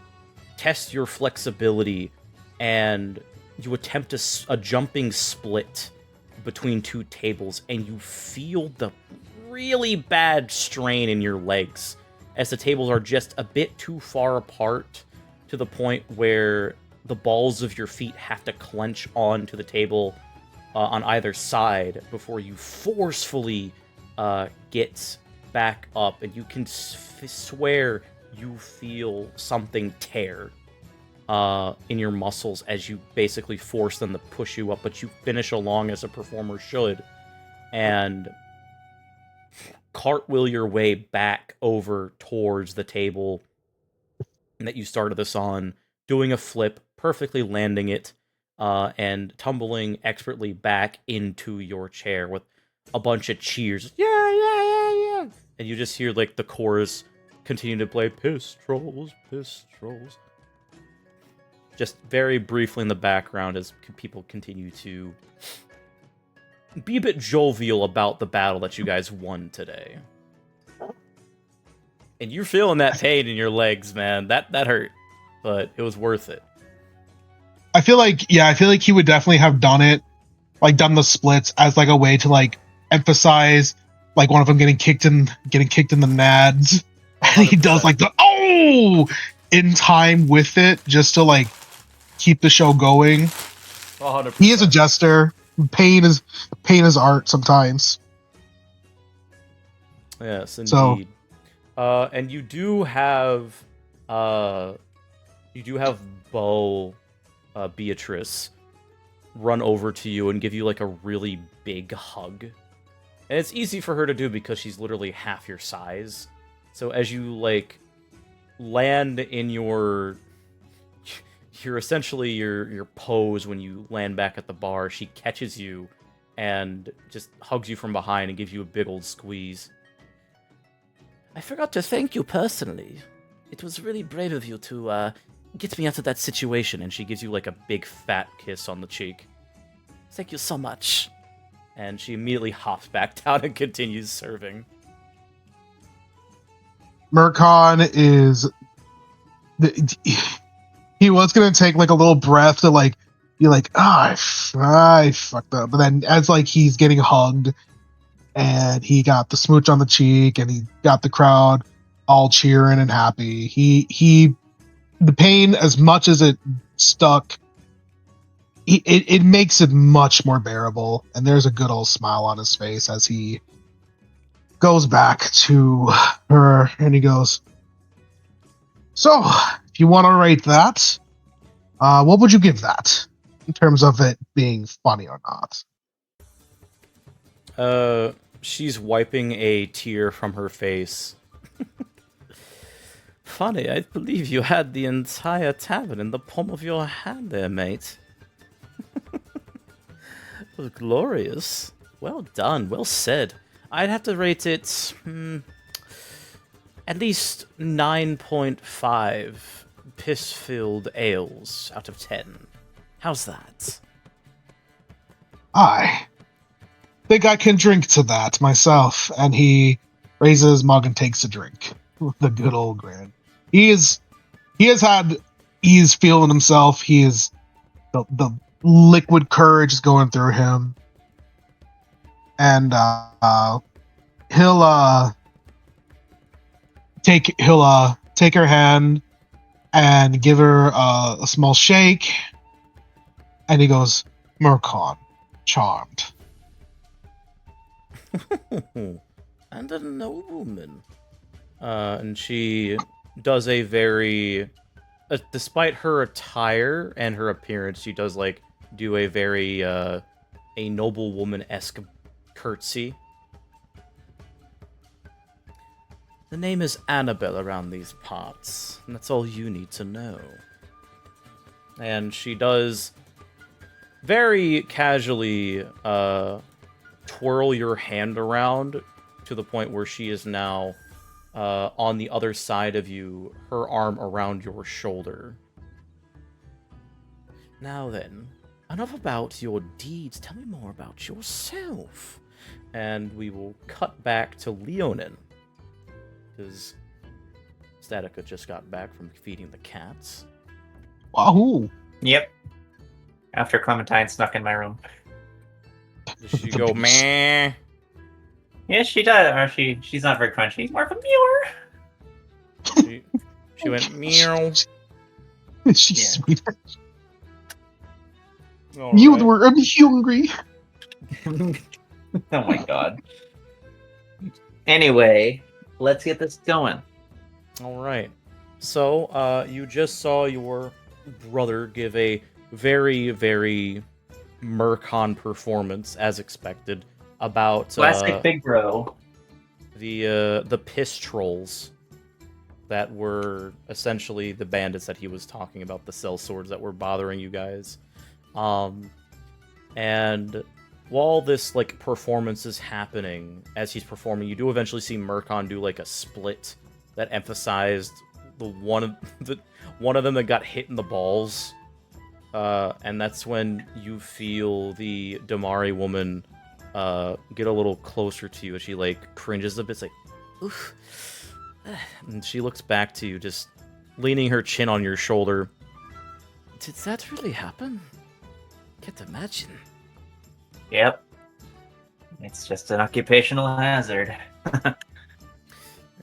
test your flexibility, and you attempt a jumping split between two tables, and you feel the really bad strain in your legs as the tables are just a bit too far apart to the point where the balls of your feet have to clench onto the table on either side before you forcefully get back up, and you can swear you feel something tear in your muscles as you basically force them to push you up, but you finish along as a performer should, and cartwheel your way back over towards the table that you started this on, doing a flip, perfectly landing it, and tumbling expertly back into your chair with a bunch of cheers. Yeah, yeah, yeah, yeah. And you just hear like the chorus continue to play, piss trolls, piss trolls. Just very briefly in the background as people continue to be a bit jovial about the battle that you guys won today. And you're feeling that pain in your legs, man. That hurt, but it was worth it.
I feel like he would definitely have done it, like done the splits as like a way to like emphasize like one of them getting kicked in the nads. And he does like the in time with it just to like keep the show going.
100%.
He is a jester. Pain is art sometimes.
Yes, indeed.
So,
and you do have Beau Beatrice run over to you and give you like a really big hug. And it's easy for her to do because she's literally half your size. So as you like land in your essentially your pose when you land back at the bar, she catches you and just hugs you from behind and gives you a big old squeeze. I forgot to thank you personally. It was really brave of you to get me out of that situation, and she gives you like a big fat kiss on the cheek. Thank you so much. And she immediately hops back down and continues serving.
Murkon is he was gonna take like a little breath to like be like, I fucked up, but then as like he's getting hugged and he got the smooch on the cheek and he got the crowd all cheering and happy, he the pain, as much as it stuck, it makes it much more bearable, and there's a good old smile on his face as he goes back to her and he goes, so if you want to rate that, what would you give that in terms of it being funny or not?
She's wiping a tear from her face. Funny, I believe you had the entire tavern in the palm of your hand there, mate. It was glorious. Well done, well said. I'd have to rate it at least 9.5 piss-filled ales out of 10. How's that?
I think I can drink to that myself. And he raises his mug and takes a drink with the good old grin. He's feeling himself. He is the liquid courage is going through him. And he'll take her hand and give her a small shake, and he goes, Murkon, charmed.
And a nobleman. And she does a very, despite her attire and her appearance, she does like do a very a noblewoman-esque curtsy. The name is Annabelle around these parts, and that's all you need to know. And she does very casually twirl your hand around to the point where she is now on the other side of you, her arm around your shoulder. Now then, enough about your deeds. Tell me more about yourself. And we will cut back to Leonin, because Statica just got back from feeding the cats.
Wahoo!
Yep. After Clementine snuck in my room.
Does she go, meh?
Yes, she does. Or she's not very crunchy. She's more of a mewer.
She went, meow.
She's
Yeah.
sweet.
All
You
right.
were hungry.
Oh my god. Anyway, let's get this going.
All right. So, you just saw your brother give a very, very Murkon performance, as expected, about
Classic big bro.
the piss trolls that were essentially the bandits that he was talking about, the cell swords that were bothering you guys. And while this like performance is happening, as he's performing, you do eventually see Murkon do like a split that emphasized the one of them that got hit in the balls. And that's when you feel the Damari woman get a little closer to you as she like cringes a bit. It's like, oof. And she looks back to you, just leaning her chin on your shoulder. Did that really happen? Can't imagine.
Yep. It's just an occupational hazard.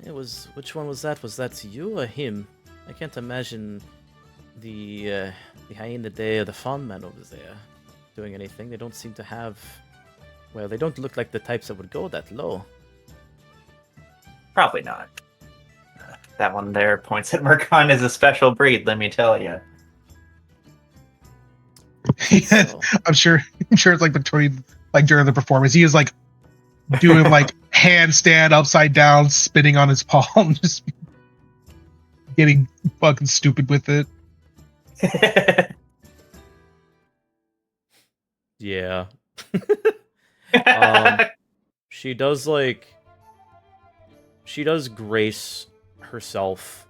It was. Which one was that? Was that you or him? I can't imagine the hyena day or the farm man over there doing anything. They don't seem to have. Well, they don't look like the types that would go that low.
Probably not. That one there points at Murkon as a special breed, let me tell you.
So,
I'm sure it's like between like during the performance, he is like doing like handstand upside down, spinning on his palm, just getting fucking stupid with it.
yeah. She does grace herself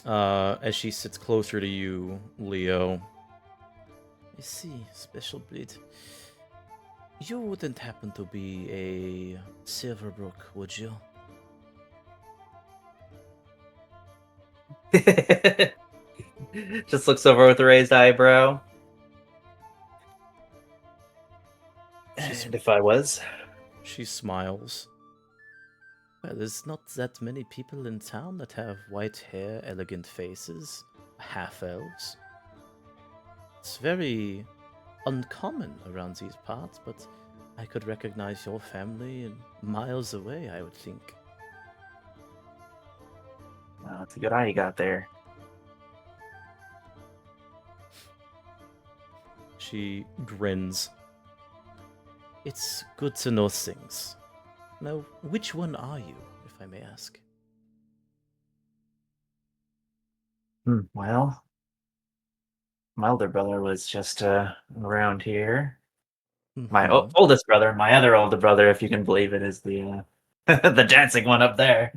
as she sits closer to you, Leo. I see, special breed. You wouldn't happen to be a Silverbrook, would you?
Just looks over with a raised eyebrow.
She's-
And if I was.
She smiles. Well, there's not that many people in town that have white hair, elegant faces, half-elves. It's very uncommon around these parts, but I could recognize your family miles away, I would think.
Well, it's a good eye you got there.
She grins. It's good to know things. Now, which one are you, if I may ask?
Well, my older brother was just around here. My
Mhm.
oldest brother, my other older brother, if you can believe it, is the the dancing one up there.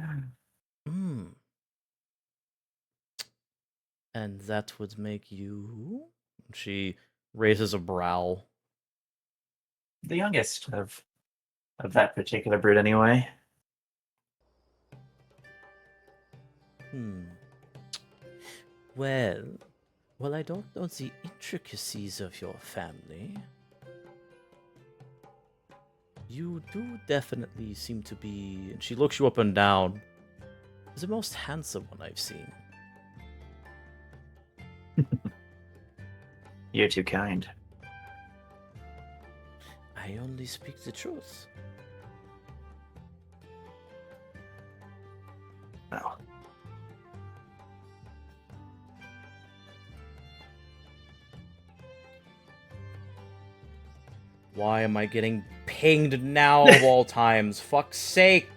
Mm. And that would make you... She raises a brow.
The youngest of that particular brood, anyway.
Well, I don't know the intricacies of your family. You do definitely seem to be... And she looks you up and down. The most handsome one I've seen.
You're too kind.
I only speak the truth.
Well,
Why am I getting pinged now of all times? Fuck's sake!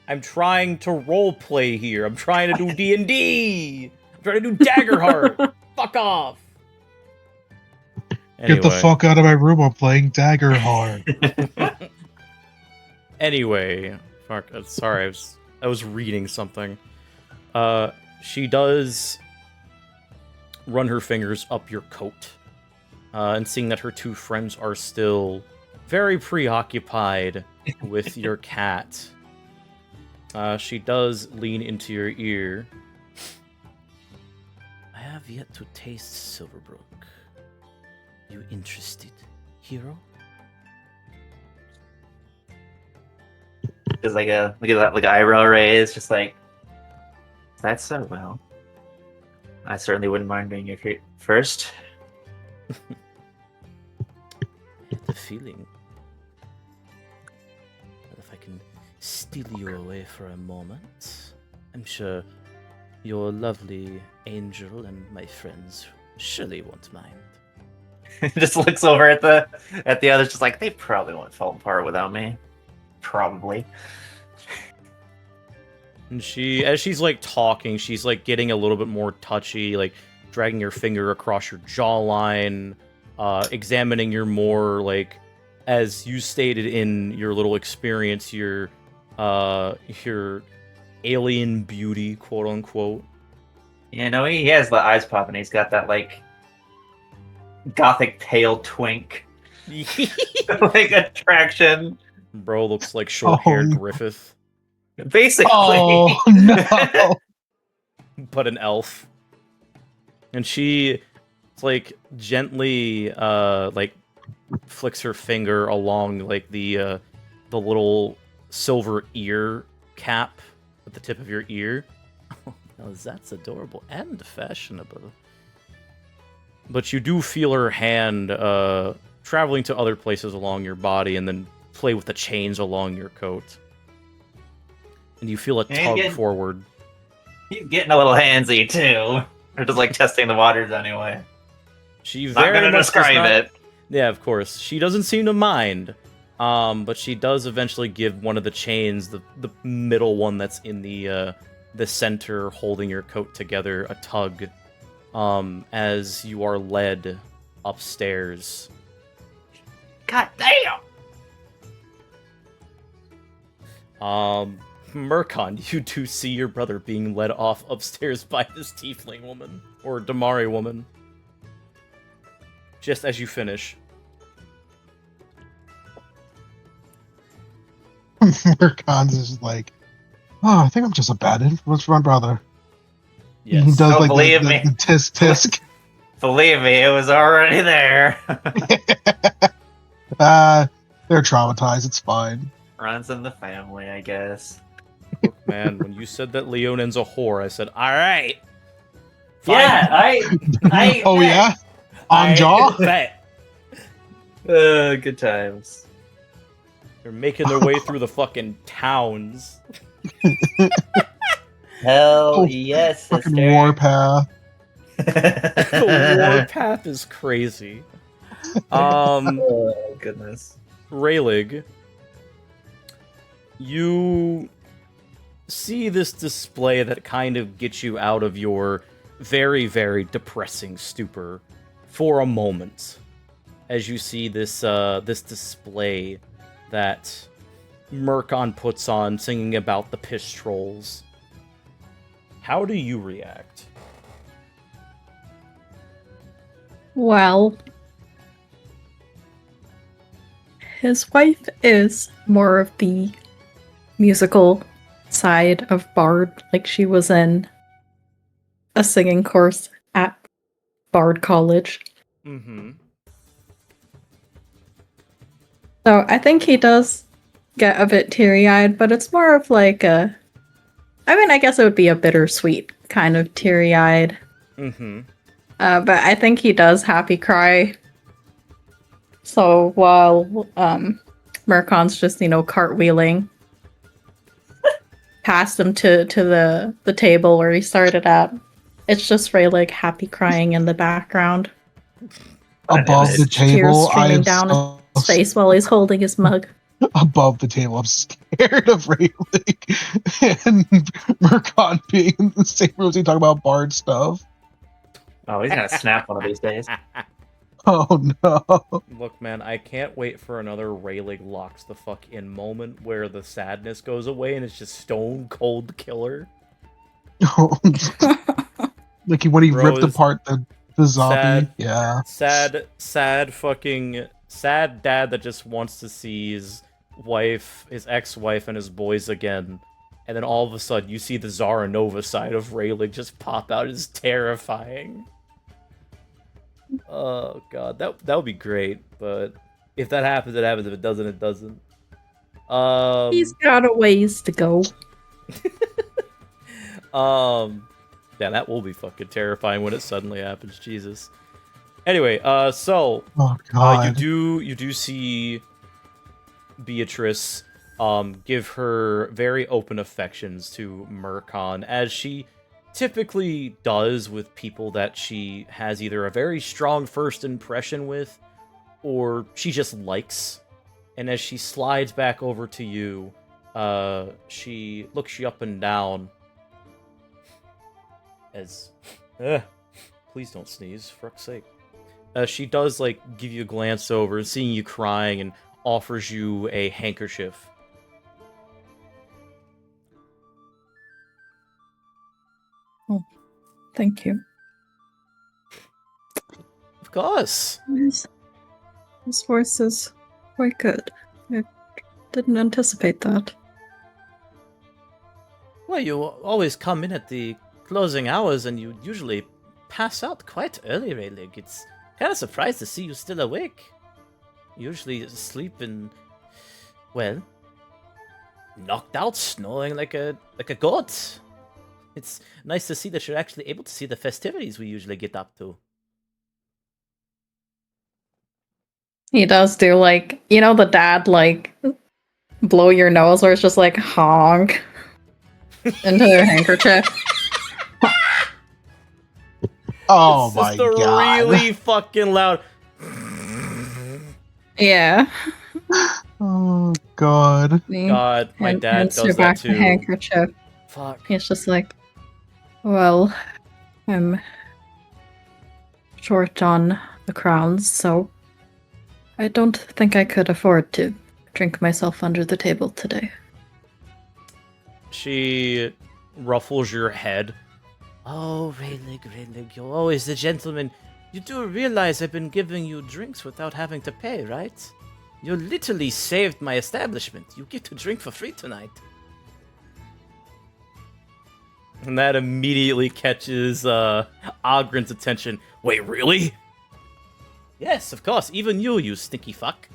I'm trying to roleplay here. I'm trying to do D&D. I'm trying to do Daggerheart. Fuck off.
Get the fuck out of my room! I'm playing Daggerheart.
Anyway, fuck. Sorry, I was reading something. She does run her fingers up your coat, and seeing that her two friends are still very preoccupied with your cat, she does lean into your ear. I have yet to taste Silverbrook. You interested, hero?
Just like a look at that, like eyebrow raise, just like that's so well. I certainly wouldn't mind being your treat first.
The feeling that if I can steal you away for a moment, I'm sure your lovely angel and my friends surely won't mind.
Just looks over at the others, just like they probably won't fall apart without me. Probably.
And as she's like talking, she's like getting a little bit more touchy, like dragging your finger across your jawline, examining your more like, as you stated in your little experience, your alien beauty, quote unquote.
You know, he has the eyes popping. He's got that like gothic pale twink, like attraction.
Bro looks like short-haired
no.
Griffith,
Basically.
Oh no!
but an elf. And she, like, gently, like, flicks her finger along, like, the little silver ear cap at the tip of your ear. Now that's adorable and fashionable. But you do feel her hand traveling to other places along your body and then play with the chains along your coat. And you feel a tug forward.
He's getting a little handsy, too. Or just, like, testing the waters anyway.
She
Not
very
gonna
much
describe it.
Yeah, of course. She doesn't seem to mind. But she does eventually give one of the chains, the middle one that's in the center holding your coat together, a tug, as you are led upstairs.
God damn!
Murkon, you do see your brother being led off upstairs by this tiefling woman, or Damari woman. Just as you finish.
Murkon's is like, oh, I think I'm just a bad influence for my brother.
Yes.
He does like
believe
the
me.
tisk tisk.
Believe me, it was already there.
They're traumatized. It's fine.
Runs in the family, I guess.
Man, when you said that Leonen's a whore, I said, alright.
Yeah, I
Oh yeah, on jaw.
Bet.
Good times.
They're making their way through the fucking towns.
Hell
Oh,
yes,
Fucking
sister.
warpath.
The warpath is crazy.
Oh, goodness.
Raylig, you see this display that kind of gets you out of your very, very depressing stupor for a moment, as you see this this display that Murkon puts on, singing about the piss trolls. How do you react?
Well, his wife is more of the musical side of Bard. Like, she was in a singing course at Bard College.
Mm-hmm.
So I think he does get a bit teary-eyed, but it's more of like a... I mean, I guess it would be a bittersweet kind of teary-eyed.
Mm-hmm.
But I think he does happy cry. So while Murkon's just, cartwheeling past him to the table where he started at, it's just Raylig happy crying in the background.
Above the
Tears
table, I
streaming
am
down
so
his face while he's holding his mug.
above the table. I'm scared of Rayleigh and Murkon being in the same room as he talking about Bard stuff.
Oh, he's gonna snap one of these days.
Oh no.
Look, man, I can't wait for another Rayleigh locks the fuck in moment where the sadness goes away and it's just stone cold killer.
Like when he
Bro
ripped
is
apart the zombie.
sad,
Yeah.
sad dad that just wants to see his wife, his ex-wife, and his boys again. And then all of a sudden, you see the Zara Nova side of Rayleigh just pop out. It's terrifying. Oh god, that would be great. But if that happens, it happens. If it doesn't, it doesn't.
He's got a ways to go.
Yeah, that will be fucking terrifying when it suddenly happens. Jesus. Anyway, so
Oh god.
you do see Beatrice give her very open affections to Murkon, as she typically does with people that she has either a very strong first impression with or she just likes. And as she slides back over to you, she looks you up and down as please don't sneeze, for fuck's sake. She does like give you a glance over, seeing you crying, and offers you a handkerchief.
Thank you.
Of course.
His voice is quite good. I didn't anticipate that.
Well, you always come in at the closing hours, and you usually pass out quite early, Rayleigh. It's kind of surprised to see you still awake. You usually sleep and, well, knocked out, snoring like a goat. It's nice to see that you're actually able to see the festivities we usually get up to.
He does do like, you know, the dad like blow your nose where it's just like honk into their handkerchief.
Oh
It's
my
just a
god.
really fucking loud.
Yeah.
Oh god.
God, my dad
hands
does
her
that
back the
too.
handkerchief.
Fuck.
He's just like, well, I'm short on the crowns, so I don't think I could afford to drink myself under the table today.
She ruffles your head. Oh, Rayleigh, you're always the gentleman. You do realize I've been giving you drinks without having to pay, right? You literally saved my establishment. You get to drink for free tonight. And that immediately catches Ogren's attention. Wait, really? Yes, of course. Even you stinky fuck.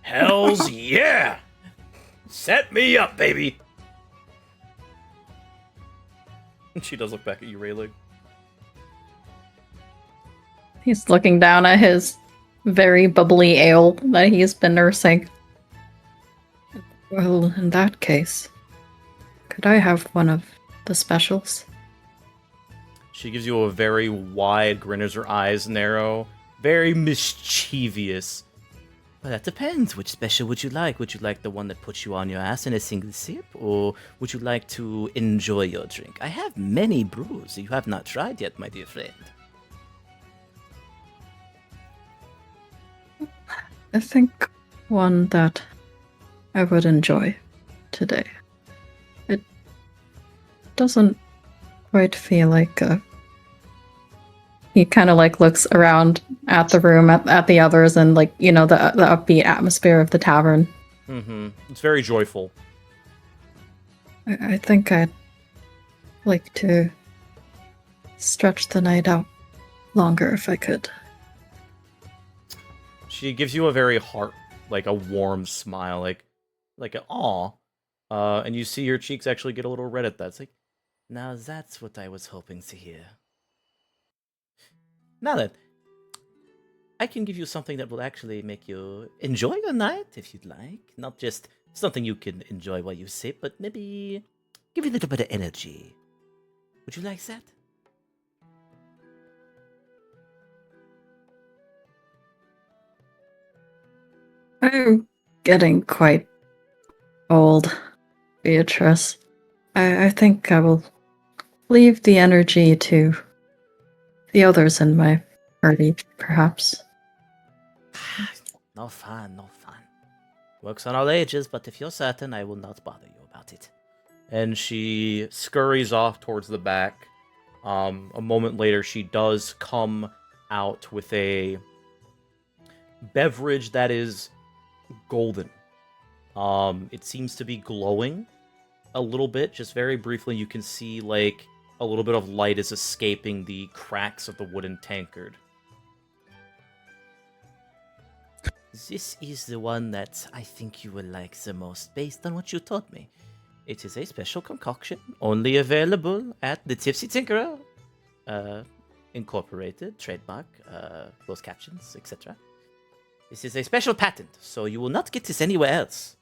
Hells yeah! Set me up, baby! She does look back at you, Rayleigh.
He's looking down at his very bubbly ale that he's been nursing. Well, in that case, could I have one of the specials?
She gives you a very wide grin as her eyes narrow. Very mischievous. Well, that depends. Which special would you like? Would you like the one that puts you on your ass in a single sip? Or would you like to enjoy your drink? I have many brews you have not tried yet, my dear friend.
I think one that I would enjoy today. It doesn't quite feel like he kind of like looks around at the room at the others and like, you know, the upbeat atmosphere of the tavern.
Mm-hmm. It's very joyful.
I think I'd like to stretch the night out longer if I could.
She gives you a very like a warm smile, like an aw. And you see your cheeks actually get a little red at that. It's like, now that's what I was hoping to hear. Now then, I can give you something that will actually make you enjoy the night, if you'd like. Not just something you can enjoy while you sip, but maybe give you a little bit of energy. Would you like that?
I'm getting quite old, Beatrice. I think I will leave the energy to the others in my party, perhaps.
No fun, no fun. Works on all ages, but if you're certain, I will not bother you about it. And she scurries off towards the back. A moment later, she does come out with a beverage that is golden. It seems to be glowing a little bit, just very briefly. You can see like a little bit of light is escaping the cracks of the wooden tankard. This is the one that I think you will like the most, based on what you taught me. It is a special concoction, only available at the Tipsy Tinkerer, Incorporated, trademark, closed captions, etc. This is a special patent, so you will not get this anywhere else.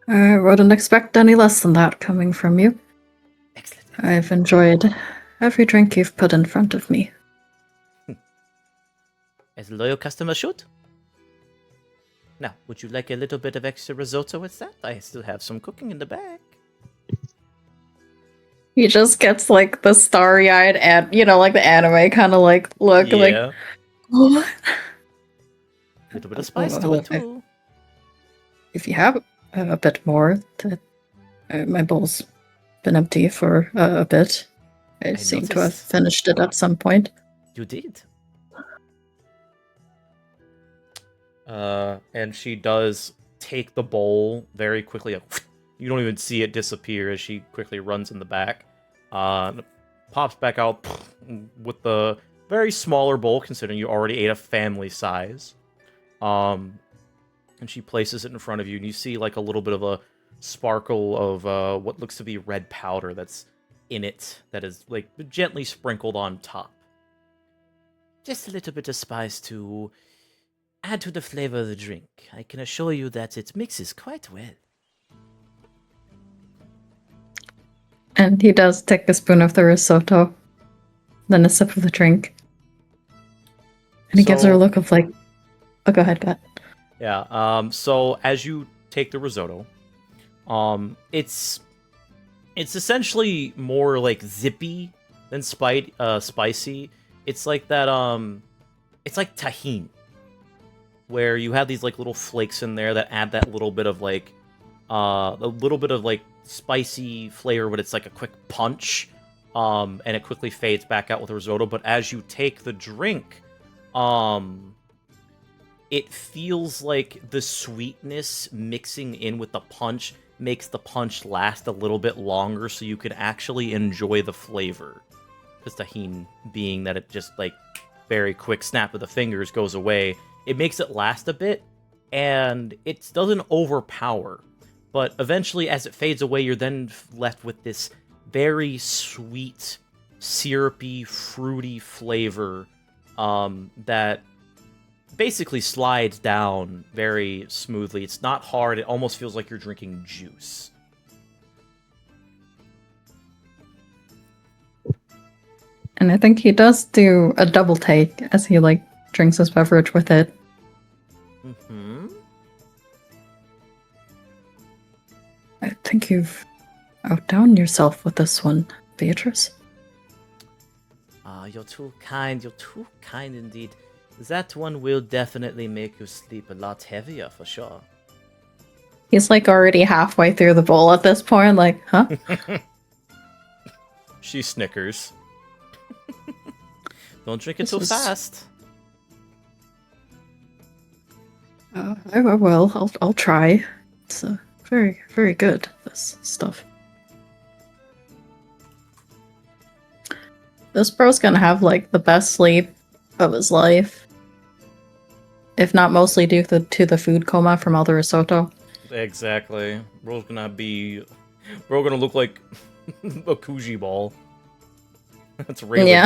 I wouldn't expect any less than that coming from you.
Excellent.
I've enjoyed every drink you've put in front of me.
As a loyal customer should. Now, would you like a little bit of extra risotto with that? I still have some cooking in the bag.
He just gets like the starry-eyed, like the anime kind of like look, like what?
A little bit of spice to it too.
If you have a bit more, my bowl's been empty for a bit. I seem to have finished it at some point.
You did. And she does take the bowl very quickly. You don't even see it disappear as she quickly runs in the back. Pops back out with the very smaller bowl, considering you already ate a family size. And she places it in front of you, and you see like a little bit of a sparkle of what looks to be red powder that's in it, that is like gently sprinkled on top. Just a little bit of spice to add to the flavor of the drink. I can assure you that it mixes quite well.
And he does take a spoon of the risotto, then a sip of the drink. And he gives her a look of like, oh, go ahead.
Yeah, so as you take the risotto, it's essentially more like zippy than spicy. It's like that, it's like tahini, where you have these like little flakes in there that add that little bit of like, a little bit of like spicy flavor, but it's like a quick punch, and it quickly fades back out with the risotto. But as you take the drink, it feels like the sweetness mixing in with the punch makes the punch last a little bit longer, so you can actually enjoy the flavor. Because tahini, being that it just like very quick snap of the fingers goes away, it makes it last a bit, and it doesn't overpower. But eventually, as it fades away, you're then left with this very sweet, syrupy, fruity flavor that basically slides down very smoothly. It's not hard. It almost feels like you're drinking juice.
And I think he does do a double take as he like drinks his beverage with it.
Mm-hmm.
I think you've outdone yourself with this one, Beatrice.
You're too kind. You're too kind indeed. That one will definitely make you sleep a lot heavier, for sure.
He's like already halfway through the bowl at this point, like, huh?
She snickers. Don't drink it too fast.
I will. I'll try. It's very, very good, this stuff. This bro's gonna have, like, the best sleep of his life. If not mostly due to the food coma from all the risotto.
Exactly. Bro's gonna look like a Kuji ball. That's a railing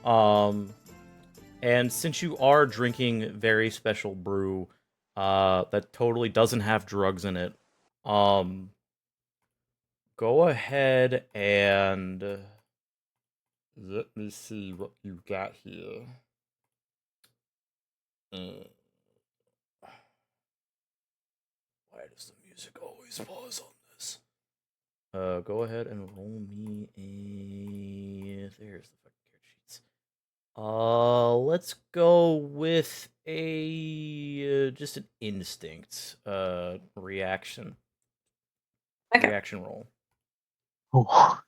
ball. And since you are drinking very special brew, that totally doesn't have drugs in it, go ahead and let me see what you got here. Why does the music always pause on this? Go ahead and roll me a. There's the fucking character sheets. Let's go with a just an instinct reaction.
Okay.
Reaction roll.
Oh,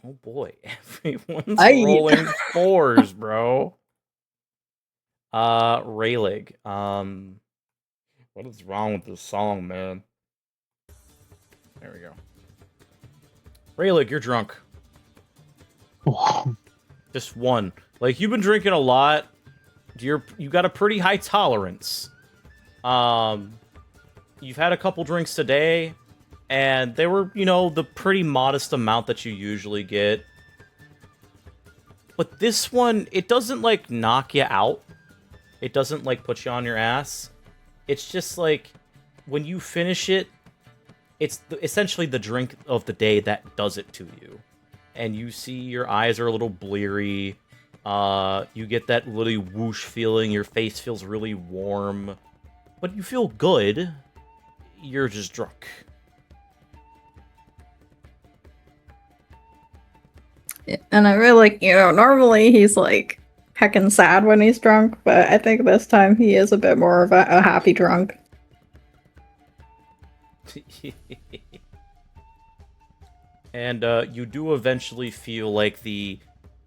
Oh boy, everyone's
Aye.
rolling fours, bro. Raylig. What is wrong with this song, man? There we go. Raylig, you're drunk.
oh.
Just one. Like, you've been drinking a lot. You got a pretty high tolerance. You've had a couple drinks today, and they were, the pretty modest amount that you usually get. But this one, it doesn't, like, knock you out. It doesn't, like, put you on your ass. It's just, like, when you finish it, it's essentially the drink of the day that does it to you. And you see your eyes are a little bleary. You get that really whoosh feeling. Your face feels really warm. But you feel good. You're just drunk.
Yeah, and I really like, normally he's like heckin' sad when he's drunk, but I think this time he is a bit more of a happy drunk.
And you do eventually feel like the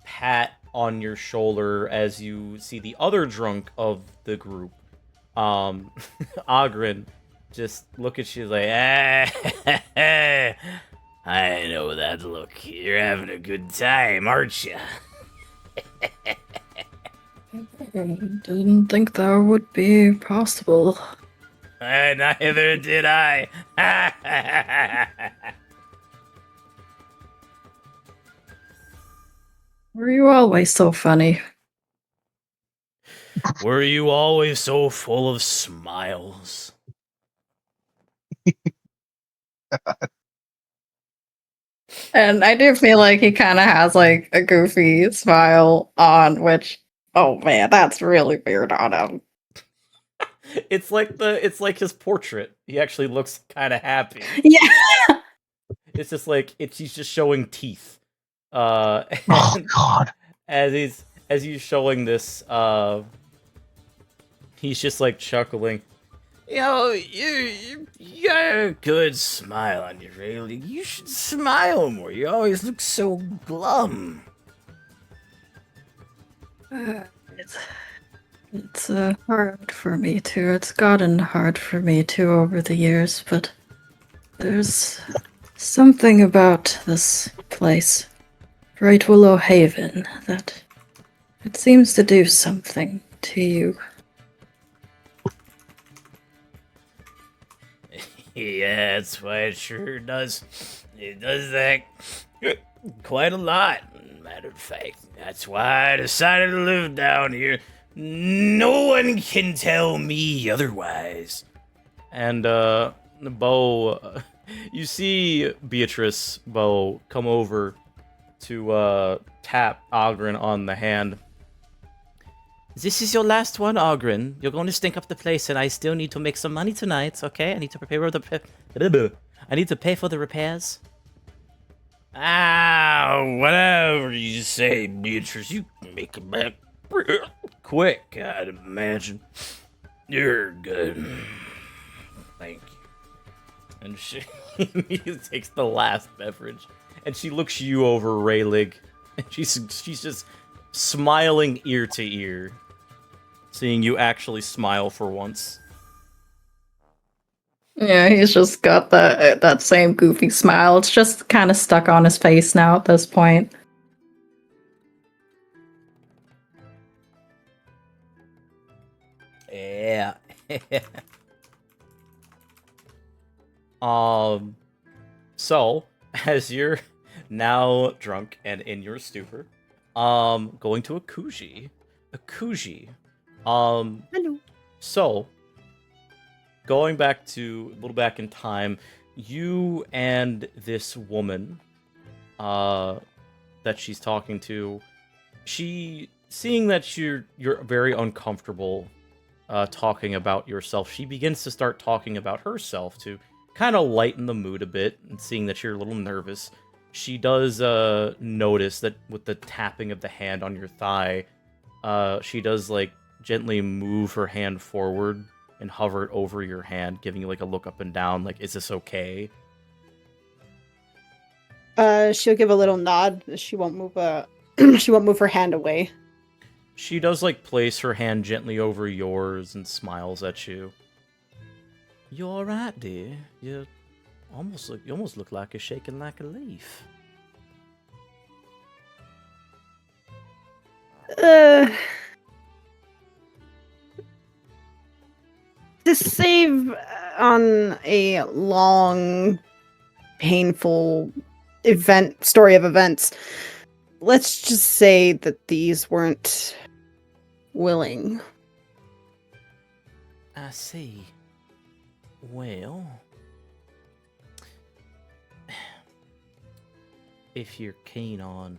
pat on your shoulder as you see the other drunk of the group, Ogren, just look at you like, I know that look. You're having a good time, aren't you?
Didn't think that would be possible.
Neither did I.
Were you always so funny?
Were you always so full of smiles?
And I do feel like he kind of has like a goofy smile on, which, oh man, that's really weird on him.
It's like his portrait. He actually looks kind of happy.
Yeah.
It's just like he's just showing teeth.
Oh
And
God.
as he's showing this, he's just like chuckling. You got a good smile on your face. You should smile more. You always look so glum.
It's hard for me too. It's gotten hard for me too over the years, but there's something about this place, Brightwillow Haven, that it seems to do something to you.
Yeah, that's why it sure does. It does that quite a lot. Matter of fact, that's why I decided to live down here. No one can tell me otherwise. And, Bo, you see Beatrice, Bo, come over to, tap Ogren on the hand. This is your last one, Ogren. You're going to stink up the place, and I still need to make some money tonight, okay? I need to I need to pay for the repairs. Whatever you say, Beatrice. You can make it back quick, I'd imagine. You're good. Thank you. And she takes the last beverage, and she looks you over, Raylig, and she's just smiling ear to ear, seeing you actually smile for once.
Yeah, he's just got that same goofy smile. It's just kind of stuck on his face now at this point.
Yeah. So, as you're now drunk and in your stupor, going to Akuji.
Hello.
So, going back to a little back in time, you and this woman, that she's talking to, seeing that you're very uncomfortable talking about yourself, she begins to start talking about herself to kind of lighten the mood a bit, and seeing that you're a little nervous, she does notice that with the tapping of the hand on your thigh, she does like gently move her hand forward and hover it over your hand, giving you like a look up and down, like, is this okay?
She'll give a little nod. She won't move she won't move her hand away.
She does like place her hand gently over yours and smiles at you. You all right, dear? You almost look like you're shaking like a leaf.
To save on a long, painful story of events, let's just say that these weren't willing.
I see. Well, if you're keen on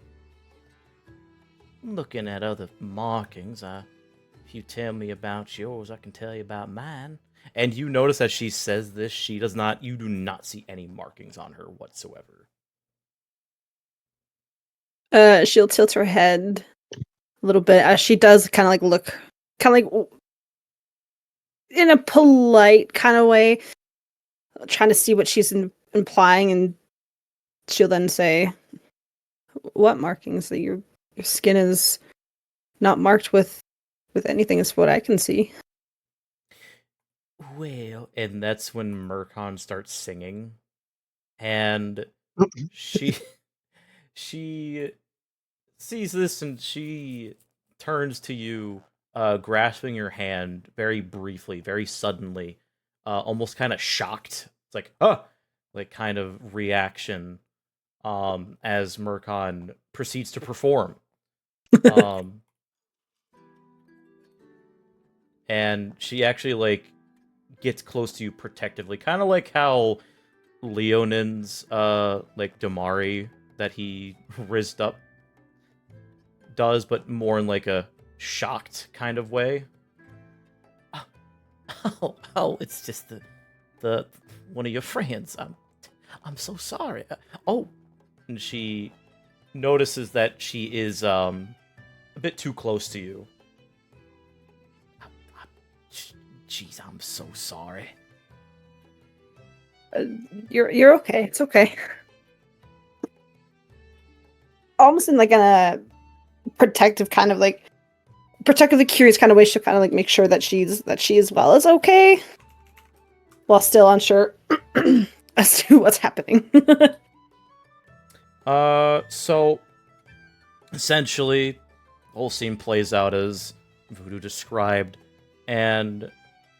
looking at other markings, if you tell me about yours, I can tell you about mine. And you notice as she says this, you do not see any markings on her whatsoever.
She'll tilt her head a little bit as she does kind of like look, kind of like in a polite kind of way, trying to see what she's implying, and she'll then say, "What markings? That your skin is not marked with anything, is what I can see."
Well, and that's when Murkon starts singing, and she sees this and she turns to you, grasping your hand very briefly, very suddenly, almost kind of shocked. It's like, like kind of reaction, as Murkon proceeds to perform. And she actually like gets close to you protectively, kind of like how Leonin's like Damari that he rizzed up does, but more in like a shocked kind of way. Oh, it's just the one of your friends. I'm so sorry. And she notices that she is a bit too close to you. Jeez, I'm so sorry.
You're okay. It's okay. Almost in like a protectively curious kind of way, she'll kind of like make sure that she as well is okay, while still unsure as to what's happening.
So essentially, the whole scene plays out as Voodoo described, and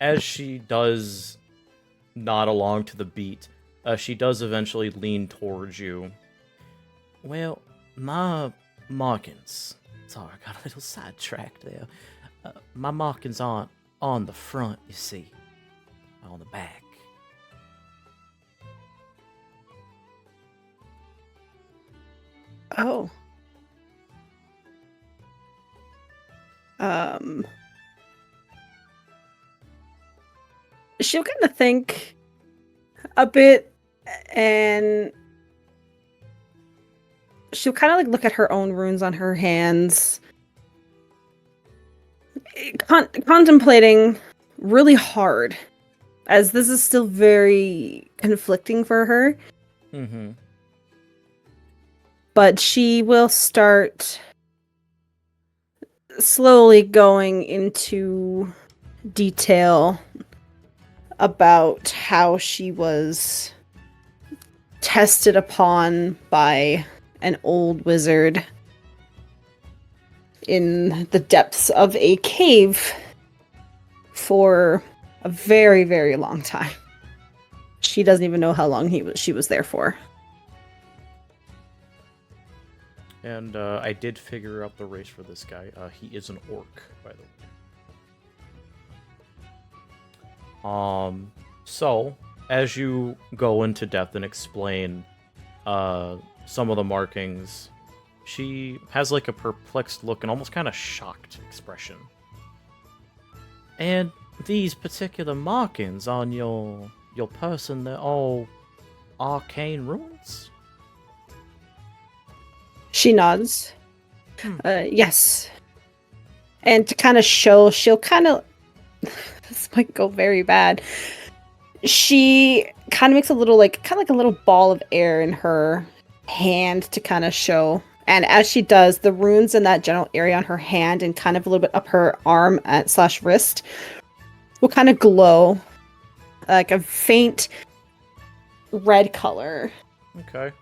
as she does nod along to the beat, she does eventually lean towards you. Well, my markings. Sorry, I got a little sidetracked there. My markings aren't on the front, you see. On the back.
Oh. She'll kind of think a bit, and she'll kind of like look at her own runes on her hands, contemplating really hard, as this is still very conflicting for her.
Mm-hmm.
But she will start slowly going into detail about how she was tested upon by an old wizard in the depths of a cave for a very, very long time. She doesn't even know how long she was there for.
And I did figure out the race for this guy. He is an orc, by the way. So, as you go into depth and explain some of the markings, she has like a perplexed look and almost kind of shocked expression. And these particular markings on your person, they're all arcane runes?
She nods.
Hmm.
Yes. And to kind of show, she'll kind of. This might go very bad. She kind of makes a little, like, kind of like a little ball of air in her hand to kind of show. And as she does, the runes in that general area on her hand and kind of a little bit up her arm / wrist will kind of glow like a faint red color.
Okay.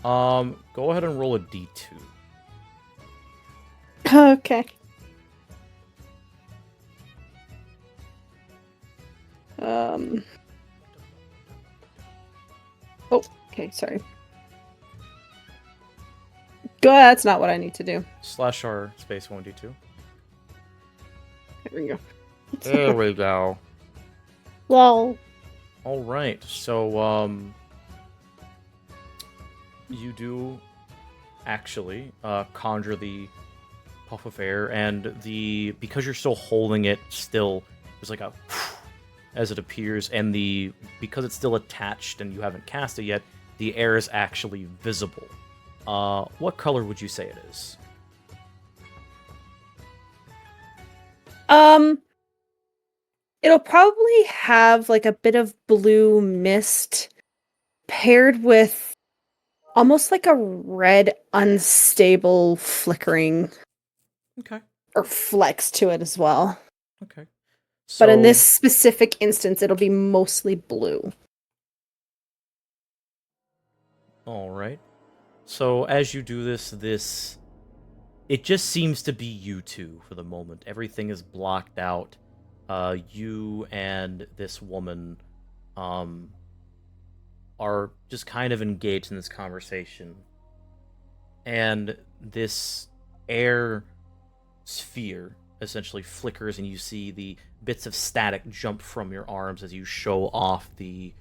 Go ahead and roll a d2.
Okay. Oh, okay, sorry. That's not what I need to do.
/r space 1d2.
There we go.
There we go.
Lol.
All right. So, you do actually conjure the puff of air, and because you're still holding it still, there's like a as it appears, and because it's still attached and you haven't cast it yet, the air is actually visible. What color would you say it is?
It'll probably have like a bit of blue mist paired with almost like a red unstable flickering
Okay.
or flex to it as well.
Okay.
But in
So-
this specific instance, it'll be mostly blue.
All right. So as you do this, it just seems to be you two for the moment. Everything is blocked out. You and this woman are just kind of engaged in this conversation. And this air sphere essentially flickers, and you see the bits of static jump from your arms as you show off the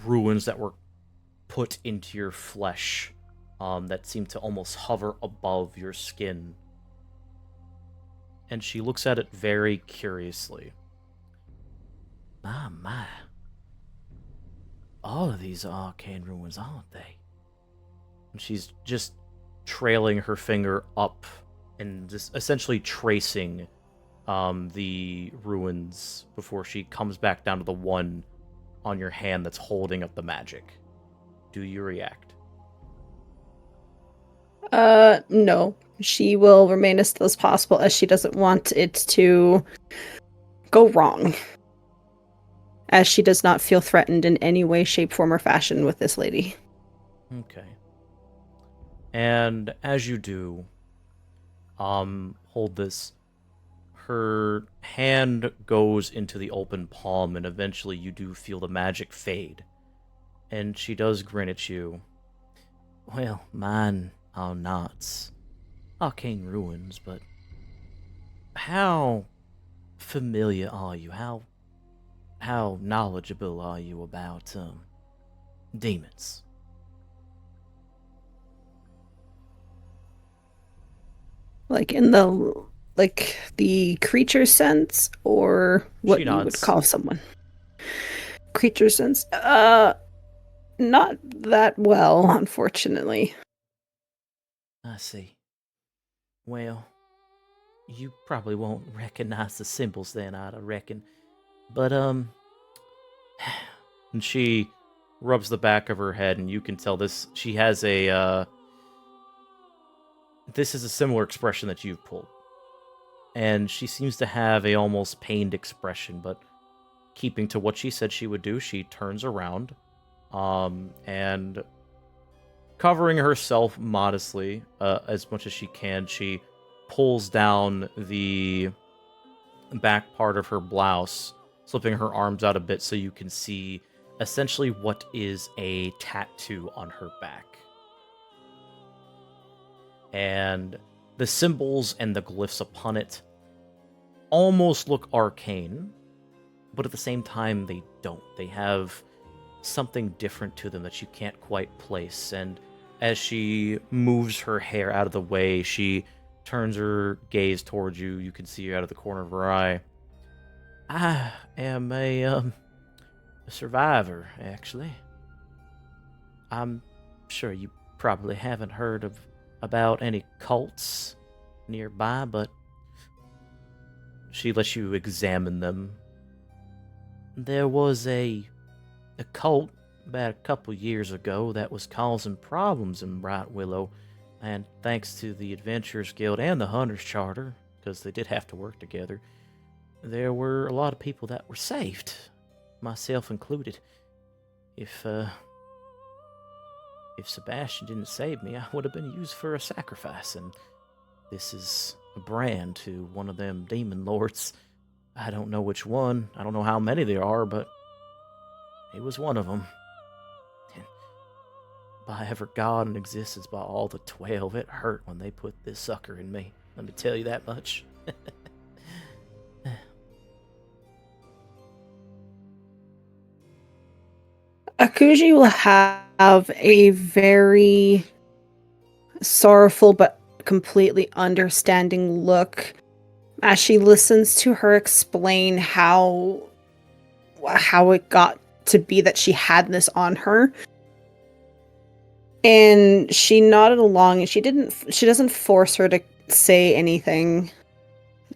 ruins that were put into your flesh that seem to almost hover above your skin. And she looks at it very curiously. My. All of these are arcane ruins, aren't they? And she's just trailing her finger up and just essentially tracing the ruins before she comes back down to the one on your hand that's holding up the magic. Do you react?
No. She will remain as still as possible, as she doesn't want it to go wrong. As she does not feel threatened in any way, shape, form, or fashion with this lady.
Okay. And as you do, hold this. Her hand goes into the open palm, and eventually you do feel the magic fade. And she does grin at you. Well, mine are not arcane ruins, but how familiar are you? How knowledgeable are you about demons?
Like in the creature sense, or what
She
you would
nods.
call someone. Creature sense? Not that well, unfortunately.
I see. Well, you probably won't recognize the symbols then, I reckon. But, and she rubs the back of her head, and you can tell she has this is a similar expression that you've pulled. And she seems to have a almost pained expression, but keeping to what she said she would do, she turns around, and covering herself modestly, as much as she can, she pulls down the back part of her blouse, slipping her arms out a bit so you can see essentially what is a tattoo on her back. And the symbols and the glyphs upon it almost look arcane, but at the same time they don't. They have something different to them that you can't quite place. And as she moves her hair out of the way, she turns her gaze towards you. You can see her out of the corner of her eye. I am a survivor, actually. I'm sure you probably haven't heard about any cults nearby, but she lets you examine them. There was a cult about a couple years ago that was causing problems in Brightwillow, and thanks to the Adventurers Guild and the Hunters Charter, because they did have to work together, there were a lot of people that were saved, myself included. If Sebastian didn't save me, I would have been used for a sacrifice, and this is a brand to one of them demon lords. I don't know which one, I don't know how many there are, but he was one of them. And by ever God in existence, by all the 12, it hurt when they put this sucker in me. Let me tell you that much.
Akuji will have a very sorrowful but completely understanding look as she listens to her explain how it got to be that she had this on her. And she nodded along, and she doesn't force her to say anything,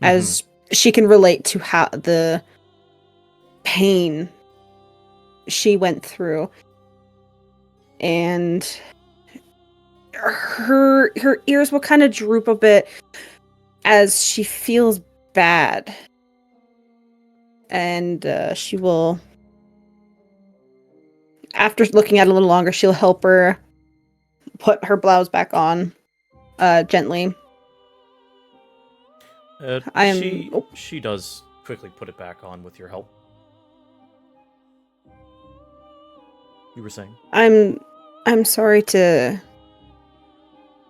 as she can relate to how the pain she went through. And her ears will kind of droop a bit as she feels bad. And she will, after looking at it a little longer, she'll help her put her blouse back on gently.
She does quickly put it back on with your help. You were saying?
I'm sorry to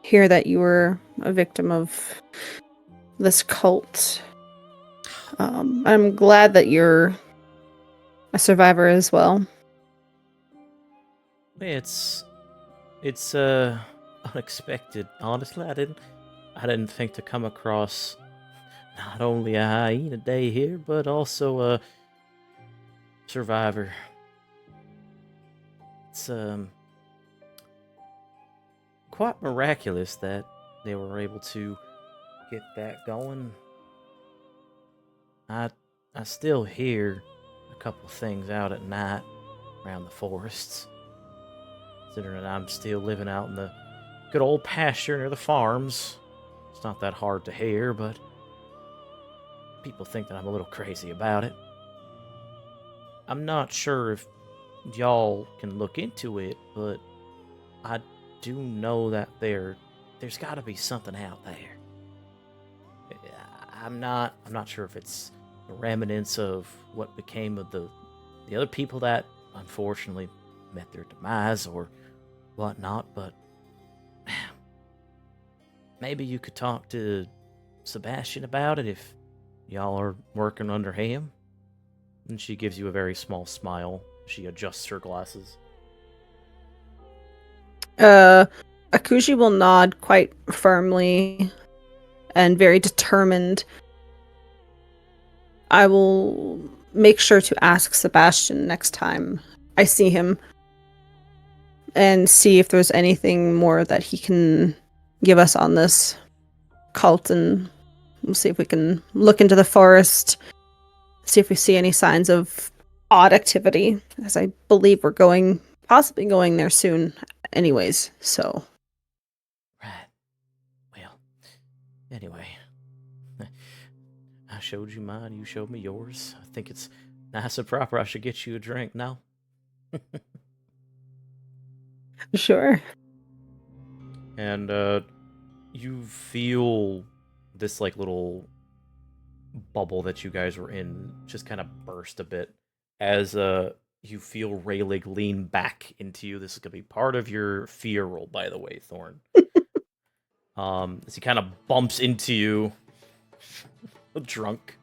hear that you were a victim of this cult. I'm glad that you're a survivor as well.
It's unexpected. Honestly, I didn't think to come across not only a hyena day here, but also a survivor. It's quite miraculous that they were able to get that going. I still hear a couple things out at night around the forests. Considering that I'm still living out in the good old pasture near the farms, it's not that hard to hear, but people think that I'm a little crazy about it. I'm not sure if y'all can look into it, but I do know that there's got to be something out there. I'm not sure if it's the remnants of what became of the other people that unfortunately met their demise or whatnot, but maybe you could talk to Sebastian about it if y'all are working under him. And she gives you a very small smile. She adjusts her glasses.
Akuji will nod quite firmly and very determined. I will make sure to ask Sebastian next time I see him and see if there's anything more that he can give us on this cult, and we'll see if we can look into the forest, see if we see any signs of odd activity, as I believe we're possibly going there soon anyways, so.
Right. Well, anyway, I showed you mine, you showed me yours. I think it's nice and proper I should get you a drink now.
Sure.
And you feel this like little bubble that you guys were in just kind of burst a bit as you feel Rayleigh lean back into you. This is gonna be part of your fear roll, by the way, Thorn. As he kind of bumps into you, drunk.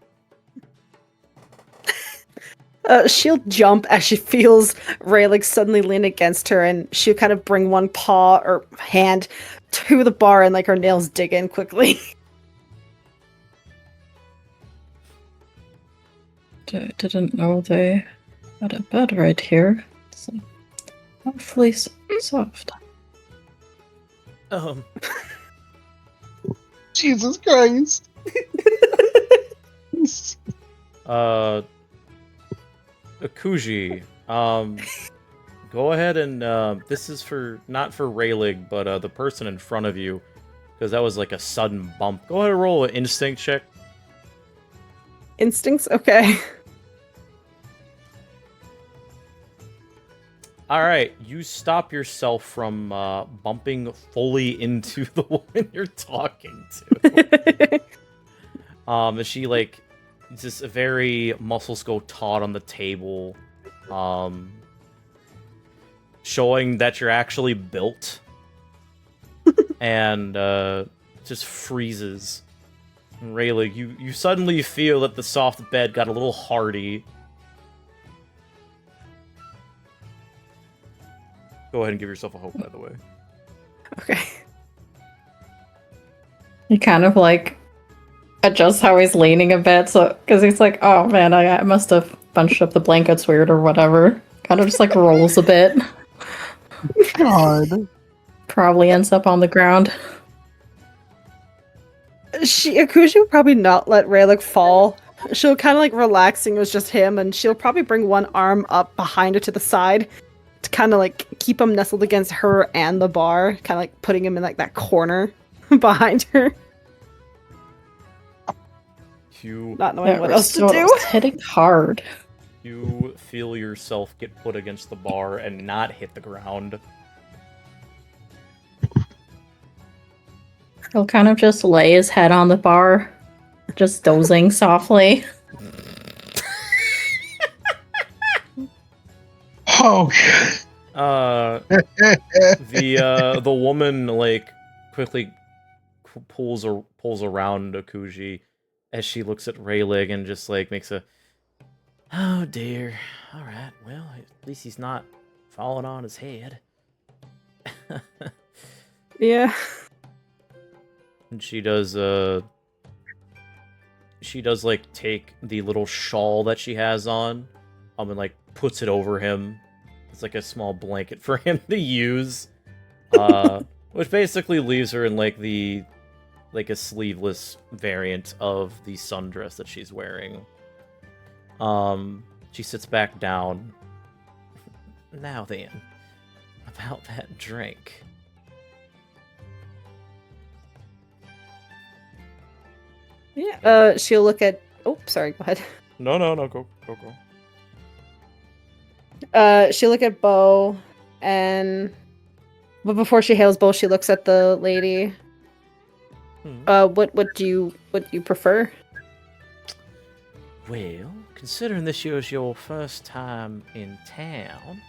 She'll jump as she feels Rayleigh suddenly lean against her, and she'll kind of bring one paw or hand to the bar, and like her nails dig in quickly.
I didn't know they had a bed right here. So hopefully soft.
Jesus Christ.
Akuji, go ahead and, this is not for Raylig, but, the person in front of you, because that was like a sudden bump. Go ahead and roll an instinct check.
Instincts? Okay.
Alright, you stop yourself from, bumping fully into the woman you're talking to. And she, like, just very muscles go taut on the table, showing that you're actually built, and just freezes. And Rayleigh, you suddenly feel that the soft bed got a little hardy. Go ahead and give yourself a hope, by the way.
Okay.
He kind of like adjusts how he's leaning a bit, so because he's like, oh man, I must have bunched up the blankets weird or whatever. Kind of just like rolls a bit.
God.
Probably ends up on the ground.
Akushi will probably not let Rayleigh fall. She'll kind of like relaxing. It was just him, and she'll probably bring one arm up behind her to the side to kind of like keep him nestled against her and the bar, kind of like putting him in like that corner behind her. Not knowing what else to do.
It's hitting hard.
You feel yourself get put against the bar and not hit the ground.
He'll kind of just lay his head on the bar, just dozing softly.
Oh.
The woman like quickly pulls around Akuji as she looks at Rayleigh and just like makes a, oh dear. All right, well at least he's not falling on his head.
Yeah.
And she does like take the little shawl that she has on, and like puts it over him. It's like a small blanket for him to use, which basically leaves her in like a sleeveless variant of the sundress that she's wearing. She sits back down. Now then, about that drink.
Yeah. She'll look at. Oh, sorry. Go ahead.
No, go.
She'll look at Bo, but before she hails Bo, she looks at the lady. What do you prefer?
Well, considering this was your first time in town,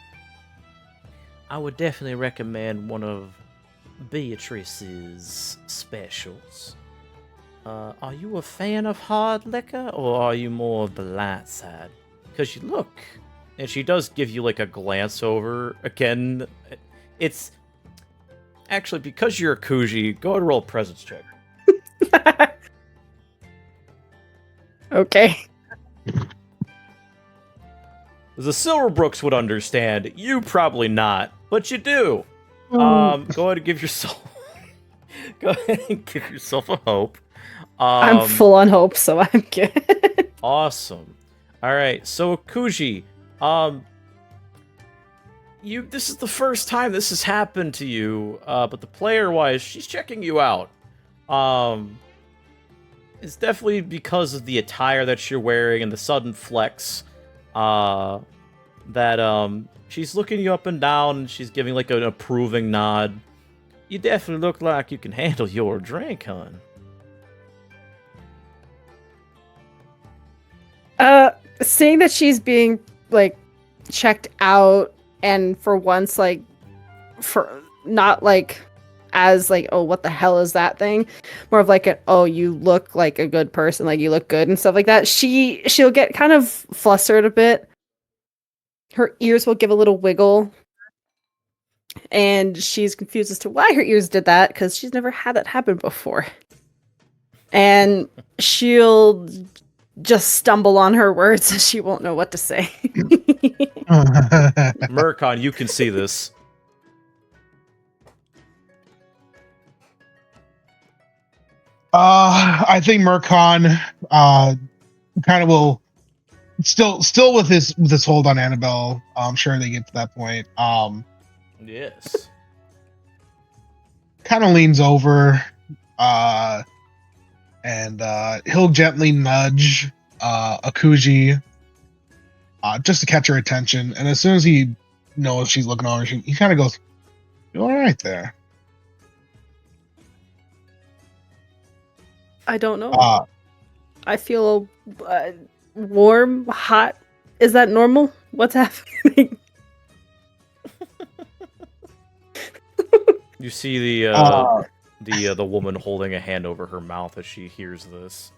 I would definitely recommend one of Beatrice's specials. Are you a fan of hard liquor, or are you more of the light side? Because you look, and she does give you like a glance over again. It's actually because you're a Kuji. Go ahead and roll a presence check.
Okay.
The Silverbrooks would understand. You probably not, but you do. Go ahead and give yourself. Go ahead and give yourself a hope.
I'm full on hope, so I'm good.
Awesome. All right, so Kuji, this is the first time this has happened to you, but the player-wise, she's checking you out. It's definitely because of the attire that you're wearing and the sudden flex, that she's looking you up and down, and she's giving like an approving nod. You definitely look like you can handle your drink, hon.
Seeing that she's being like checked out, and for once, like, for not like as like, oh, what the hell is that thing? More of like oh, you look like a good person, like you look good and stuff like that. She'll get kind of flustered a bit. Her ears will give a little wiggle, and she's confused as to why her ears did that because she's never had that happen before. And she'll just stumble on her words and she won't know what to say.
Murkon, you can see this.
I think Murkon kind of will still with his hold on Annabelle. I'm sure they get to that point.
Yes.
Kind of leans over, and he'll gently nudge Akuji, just to catch her attention. And as soon as he knows she's looking over, he kind of goes, "You all right there?"
I don't know. I feel warm, hot. Is that normal? What's happening?
You see the woman holding a hand over her mouth as she hears this.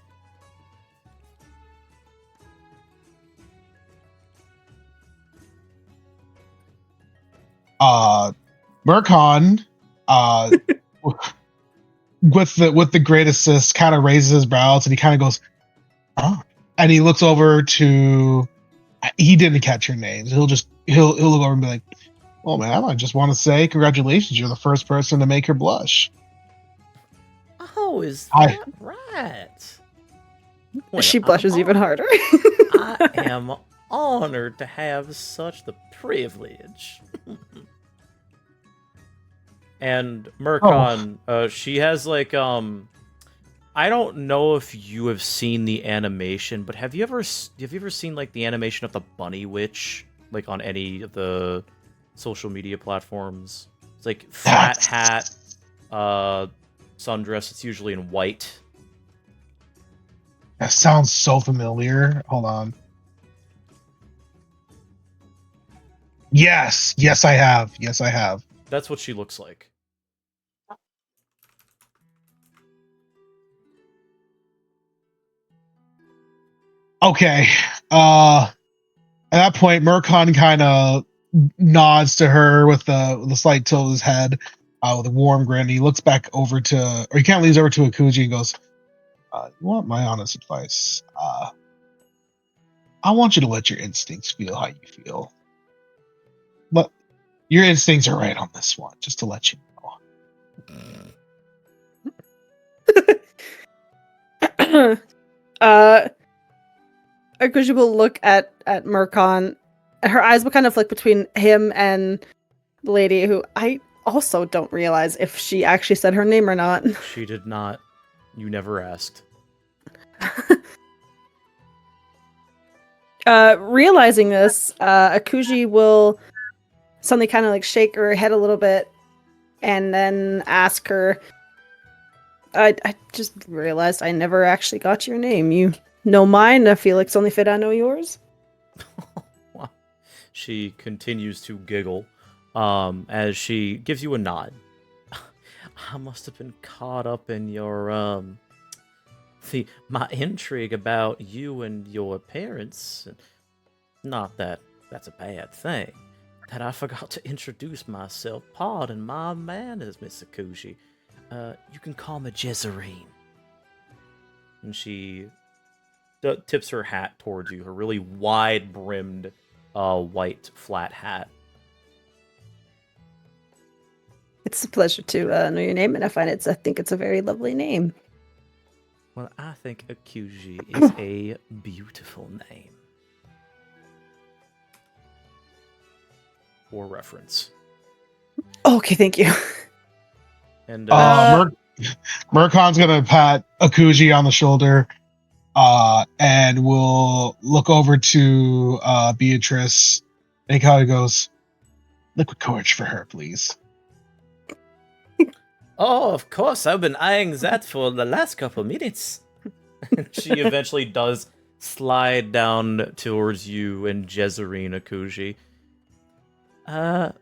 Murkon, with the great assist, kind of raises his brows and he kind of goes, "Oh," and he looks over to. He didn't catch her name. He'll look over and be like, "Oh man, I just want to say congratulations. You're the first person to make her blush."
Oh, is that right? Well,
She blushes even harder.
I am honored to have such the privilege. And Murkon, she has like I don't know if you have seen the animation, but have you ever seen like the animation of the Bunny Witch like on any of the social media platforms? It's like flat hat, sundress. It's usually in white.
That sounds so familiar. Hold on. Yes, I have. Yes, I have.
That's what she looks like.
Okay. At that point, Murkon kind of nods to her with a slight tilt of his head, with a warm grin. He looks back over to, or he kind of leans over to Akuji and goes, "You want my honest advice? I want you to let your instincts feel how you feel. But your instincts are right on this one, just to let you know."
Akuji will look at Murkon. Her eyes will kind of flick between him and the lady, who I also don't realize if she actually said her name or not.
She did not. You never asked.
Realizing this, Akuji will suddenly kind of like shake her head a little bit and then ask her, I just realized I never actually got your name. You know mine? I feel like it's only fit I know yours.
She continues to giggle as she gives you a nod. I must have been caught up in your my intrigue about you and your parents. Not that that's a bad thing. That I forgot to introduce myself. Pardon my manners, Miss Akuji. You can call me Jezerine. And she tips her hat towards you, her really wide-brimmed white flat hat.
It's a pleasure to know your name, and I think it's a very lovely name.
Well, I think Akuji is a beautiful name. For reference.
Okay, thank you.
And
Murkon's gonna pat Akuji on the shoulder, and will look over to Beatrice, and kind of goes, "Liquid courage for her, please."
Oh, of course, I've been eyeing that for the last couple minutes. She eventually does slide down towards you and Jezerine Akuji.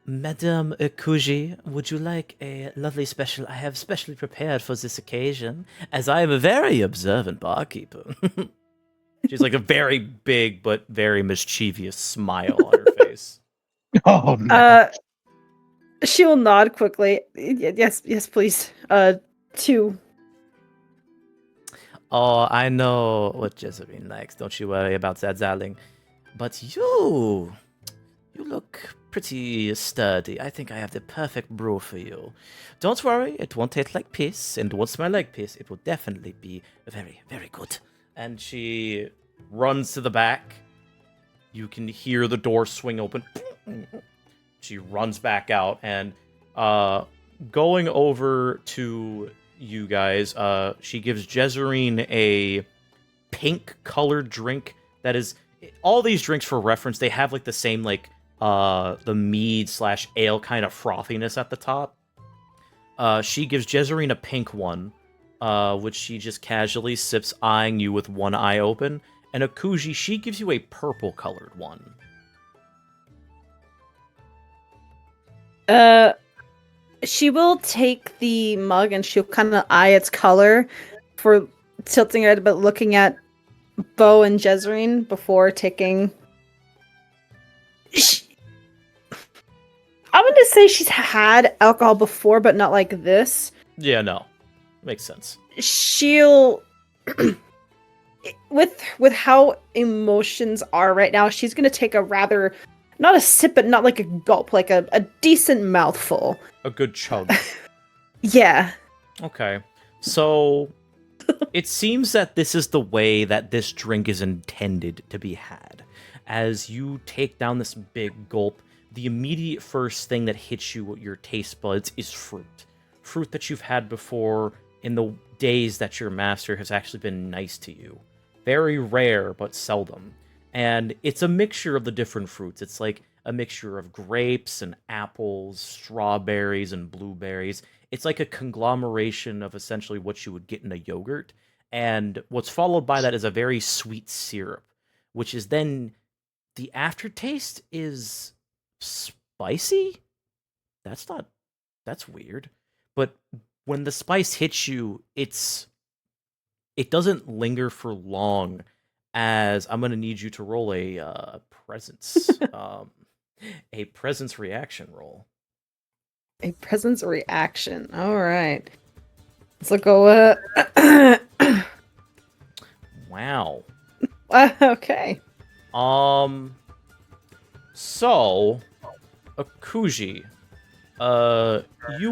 Madame Akuji, would you like a lovely special I have specially prepared for this occasion, as I am a very observant barkeeper? She's like a very big but very mischievous smile on her face.
Oh no.
She'll nod quickly. Yes, please. Two.
Oh, I know what Jezebel likes. Don't you worry about that, darling. But you look pretty sturdy. I think I have the perfect brew for you. Don't worry, it won't taste like piss, and won't smell like piss. It will definitely be very, very good. And she runs to the back. You can hear the door swing open. She runs back out, and going over to you guys, she gives Jezerine a pink-colored drink that is... All these drinks, for reference, they have, like, the same, like, the mead/ale kind of frothiness at the top. She gives Jezerine a pink one, which she just casually sips, eyeing you with one eye open. And Akuji, she gives you a purple-colored one.
She will take the mug and she'll kind of eye its color for tilting it, but looking at Bo and Jezerine before taking. I'm gonna say she's had alcohol before, but not like this.
Yeah, no. Makes sense.
She'll with how emotions are right now, she's gonna take a rather, not a sip, but not like a gulp, like a decent mouthful.
A good chug.
Yeah.
Okay. So, it seems that this is the way that this drink is intended to be had. As you take down this big gulp, the immediate first thing that hits you with your taste buds is fruit. Fruit that you've had before in the days that your master has actually been nice to you. Very rare, but seldom. And it's a mixture of the different fruits. It's like a mixture of grapes and apples, strawberries and blueberries. It's like a conglomeration of essentially what you would get in a yogurt. And what's followed by that is a very sweet syrup, which is then the aftertaste is spicy? That's weird. But when the spice hits you, it doesn't linger for long, as I'm going to need you to roll a presence. A presence reaction roll.
A presence reaction. All right. Let's go.
Wow.
Okay.
So, Akuji, you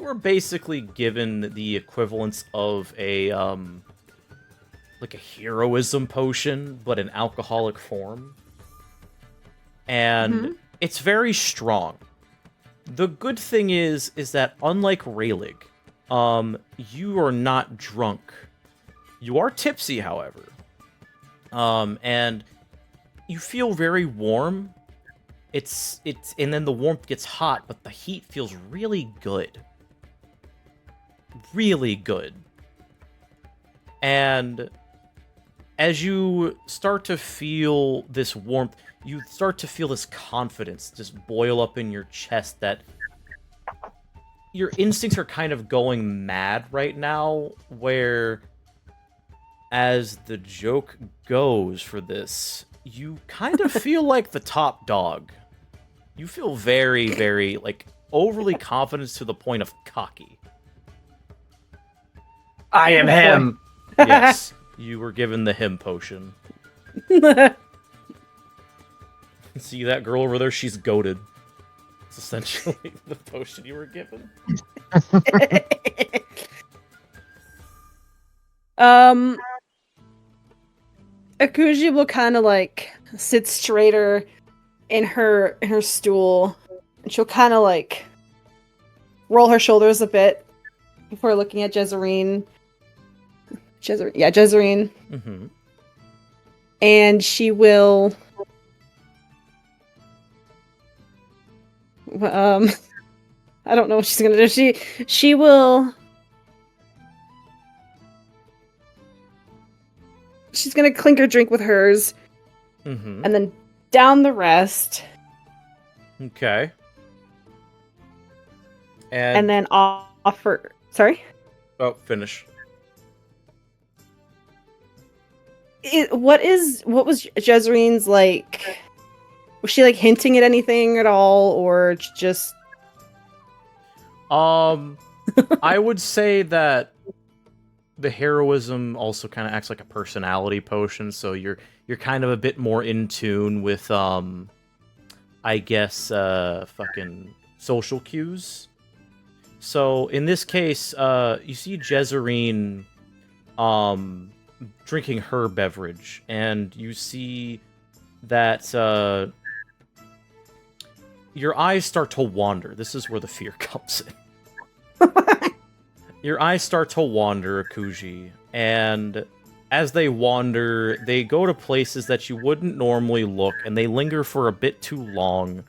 were basically given the equivalence of a like a heroism potion, but in alcoholic form. And it's very strong. The good thing is that unlike Raylig, you are not drunk. You are tipsy, however. And you feel very warm. And then the warmth gets hot, but the heat feels really good. Really good. And as you start to feel this warmth, you start to feel this confidence just boil up in your chest that your instincts are kind of going mad right now, where, as the joke goes for this, you kind of feel like the top dog. You feel very, very, like, overly confident to the point of cocky.
I am him.
Yes, you were given the him potion. See that girl over there? She's goated. It's essentially the potion you were given.
Akuji will kind of like sit straighter in her stool, and she'll kind of like roll her shoulders a bit before looking at Jezerine. Jezerine.
Mm-hmm.
And she will I don't know what she's gonna do. She will. She's gonna clink her drink with hers, and then down the rest.
Okay.
And then offer. Sorry.
Oh, finish.
What was Jezerine's like? Was she like hinting at anything at all, or just?
I would say that the heroism also kind of acts like a personality potion, so you're kind of a bit more in tune with I guess fucking social cues. So in this case, you see Jezerine drinking her beverage, and you see that your eyes start to wander. This is where the fear comes in. Your eyes start to wander, Akuji, and as they wander, they go to places that you wouldn't normally look, and they linger for a bit too long,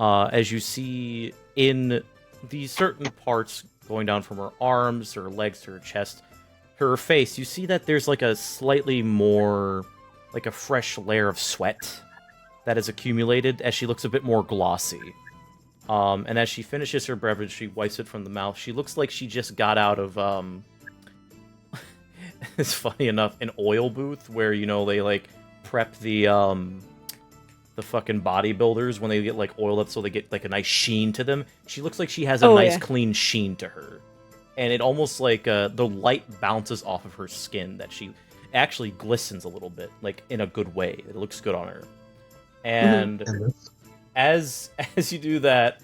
as you see in these certain parts going down from her arms, her legs to her chest, her face, you see that there's like a slightly more, like a fresh layer of sweat that has accumulated as she looks a bit more glossy. And as she finishes her beverage, she wipes it from the mouth. She looks like she just got out of, it's funny enough, an oil booth where, you know, they, like, prep the fucking bodybuilders when they get, like, oiled up so they get, like, a nice sheen to them. She looks like she has a nice, clean sheen to her. And it almost, like, the light bounces off of her skin that she actually glistens a little bit, like, in a good way. It looks good on her. And as you do that,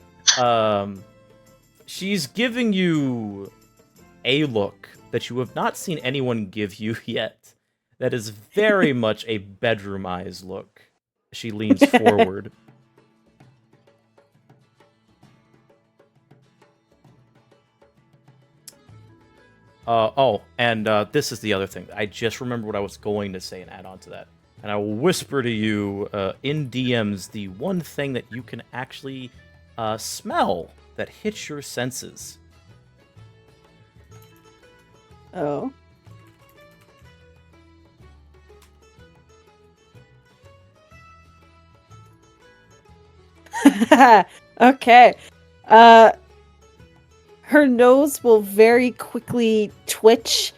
she's giving you a look that you have not seen anyone give you yet. That is very much a bedroom eyes look. She leans forward. And this is the other thing. I just remembered what I was going to say and add on to that. And I will whisper to you in DMs the one thing that you can actually smell that hits your senses.
Oh. Okay. Her nose will very quickly twitch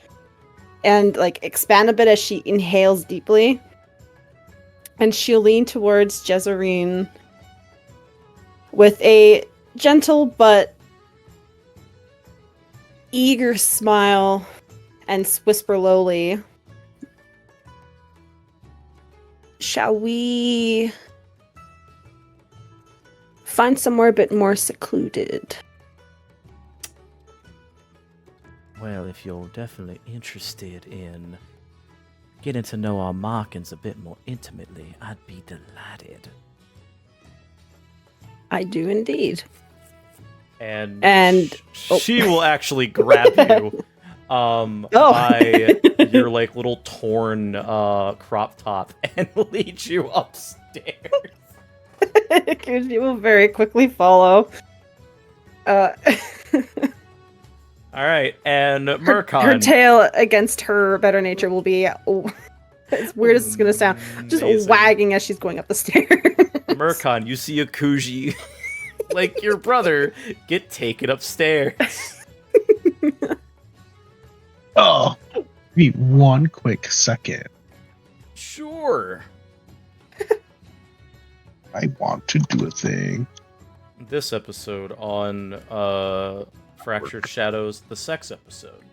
and like expand a bit as she inhales deeply. And she'll lean towards Jezerine with a gentle but eager smile and whisper lowly, "Shall we find somewhere a bit more secluded?"
Well, if you're definitely interested in getting to know our Markins a bit more intimately, I'd be delighted.
I do indeed.
And she will actually grab you by your like little torn crop top and lead you upstairs.
She will very quickly follow.
All right, and Mercon.
Her tail against her better nature will be, as weird as it's going to sound, just
Amazing.
wagging as she's going up the stairs.
Mercon, you see Akuji, like your brother, get taken upstairs.
Oh, be one quick second.
Sure.
I want to do a thing.
This episode on Fractured Shadows, the sex episode.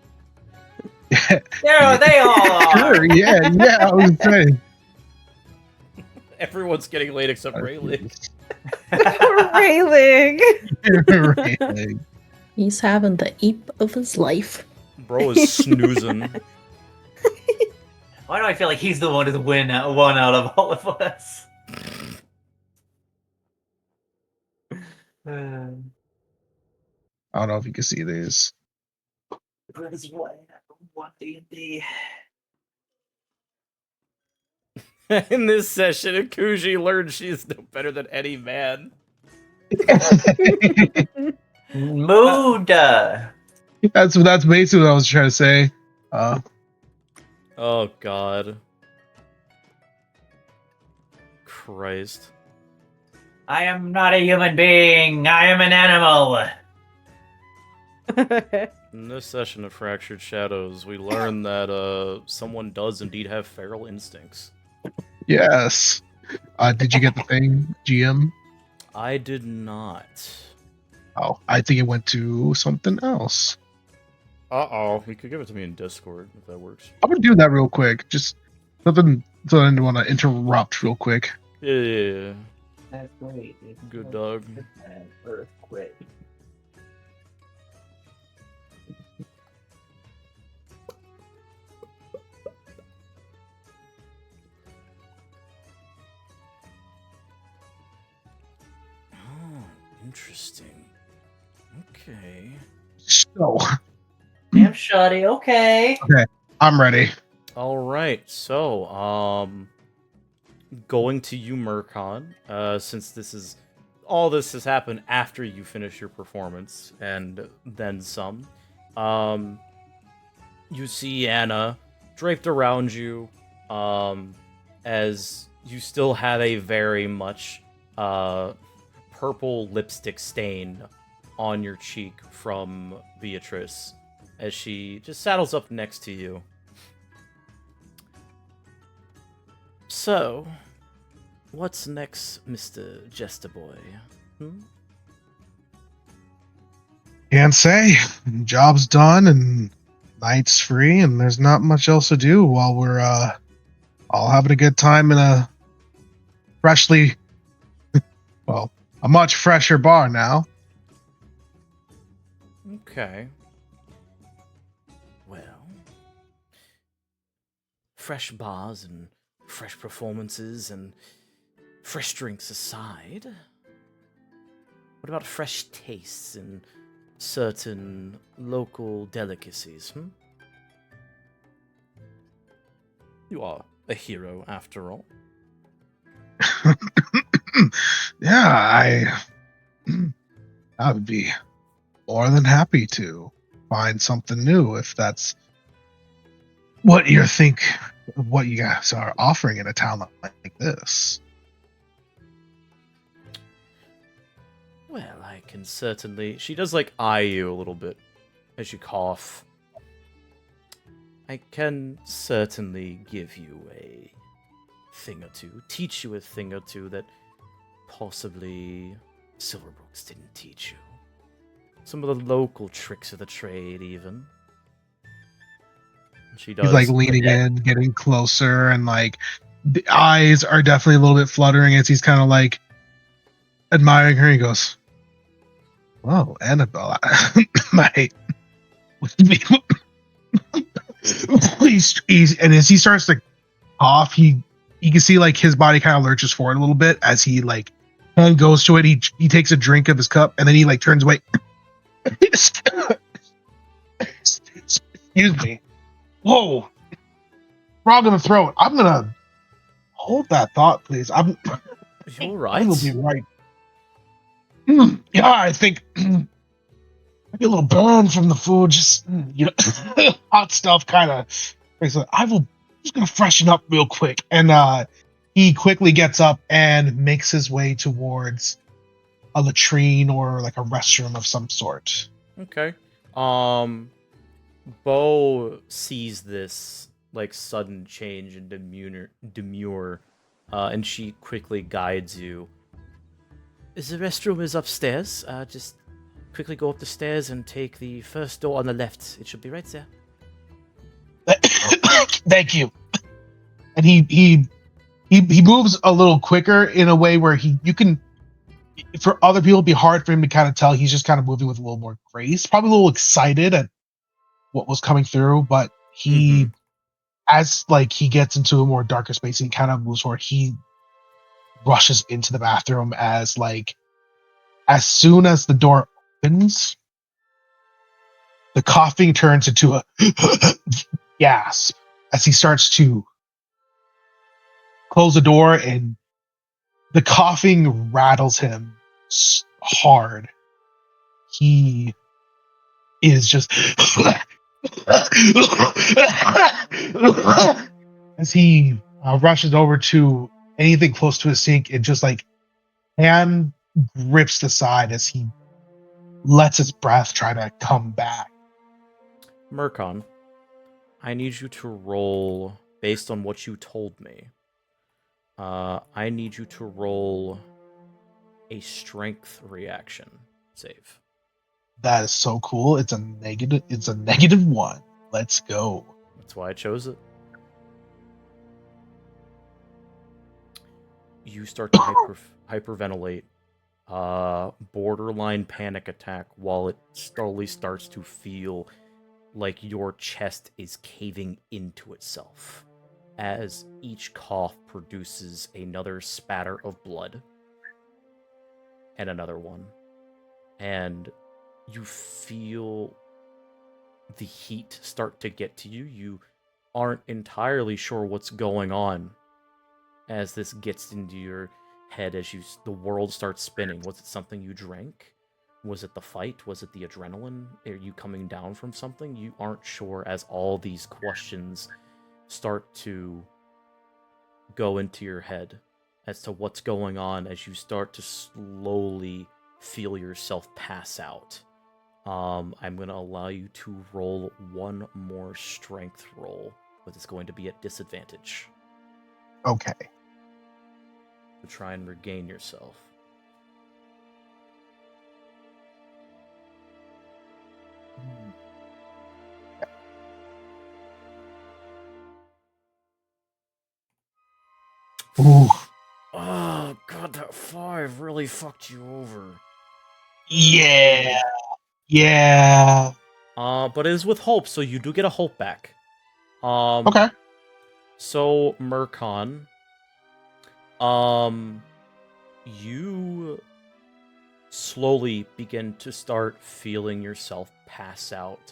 There they all are.
Sure, yeah, I was saying.
Everyone's getting laid except Rayleigh.
Railing.
Really.
He's having the eep of his life.
Bro is snoozing.
Why do I feel like he's the one to win one out of all of us?
I don't know if you can see these.
One D&D.
In this session, Akuji learns she's no better than any man.
Mood.
That's basically what I was trying to say.
Oh god. Christ.
I am not a human being. I am an animal.
In this session of Fractured Shadows, we learn that someone does indeed have feral instincts.
Yes. Did you get the thing, GM?
I did not.
Oh, I think it went to something else.
Uh-oh. You could give it to me in Discord, if that works.
I'm gonna do that real quick. Just something so I didn't want to interrupt real quick.
Yeah.
That's great. It's
Good dog.
an earthquake.
Oh, interesting. Okay.
So,
Damn shoddy, okay.
I'm ready.
All right. So, going to you, Murkon, since all this has happened after you finish your performance and then some. You see Anna draped around you, as you still have a very much purple lipstick stain on your cheek from Beatrice, as she just saddles up next to you. So, what's next, Mr. Jester Boy?
Can't say. Job's done and night's free, and there's not much else to do while we're all having a good time in a a much fresher bar now.
Okay. Well, fresh bars and fresh performances and fresh drinks aside, what about fresh tastes and certain local delicacies, You are a hero, after all.
Yeah, I would be more than happy to find something new if that's what you guys are offering in a town like this.
Well, I can certainly... She does, eye you a little bit as you cough. I can certainly give you a thing or two, teach you a thing or two that possibly Silverbrooks didn't teach you. Some of the local tricks of the trade, even. She does.
He's leaning in, getting closer, and the eyes are definitely a little bit fluttering as he's kind of admiring her. He goes, "Whoa, Annabelle, mate." And as he starts to cough, you can see his body kind of lurches forward a little bit as he hand goes to it. He takes a drink of his cup and then he turns away. Excuse me. Whoa, frog in the throat. I'm gonna hold that thought, please.
You're right.
I will be right. Yeah, I think maybe a little burn from the food. Just hot stuff, kind of. Just gonna freshen up real quick, and he quickly gets up and makes his way towards a latrine or a restroom of some sort.
Okay. Bo sees this sudden change in demure, and she quickly guides you. The restroom is upstairs. Just quickly go up the stairs and take the first door on the left. It should be right there.
Thank you. And he moves a little quicker in a way where you can. For other people, it'd be hard for him to kind of tell. He's just kind of moving with a little more grace, probably a little excited at what was coming through. But as he gets into a more darker space, he kind of moves forward. He rushes into the bathroom as soon as the door opens, the coughing turns into a gasp as he starts to close the door, and the coughing rattles him hard. He is just as he rushes over to anything close to his sink and just hand grips the side as he lets his breath try to come back.
Murkon, I need you to roll based on what you told me. I need you to roll a strength reaction save.
That is so cool. It's a negative. It's a -1. Let's go.
That's why I chose it. You start to hyperventilate, borderline panic attack, while it slowly starts to feel like your chest is caving into itself as each cough produces another spatter of blood and another one. And you feel the heat start to get to you. You aren't entirely sure what's going on as this gets into your head as the world starts spinning. Was it something you drank? Was it the fight? Was it the adrenaline? Are you coming down from something? You aren't sure as all these questions start to go into your head as to what's going on as you start to slowly feel yourself pass out. I'm going to allow you to roll one more strength roll, but it's going to be at disadvantage
Okay.
to try and regain yourself.
Ooh.
Oh, God, that 5 really fucked you over.
Yeah. Yeah.
But it is with hope, so you do get a hope back.
Okay.
So, Murkon, you slowly begin to start feeling yourself pass out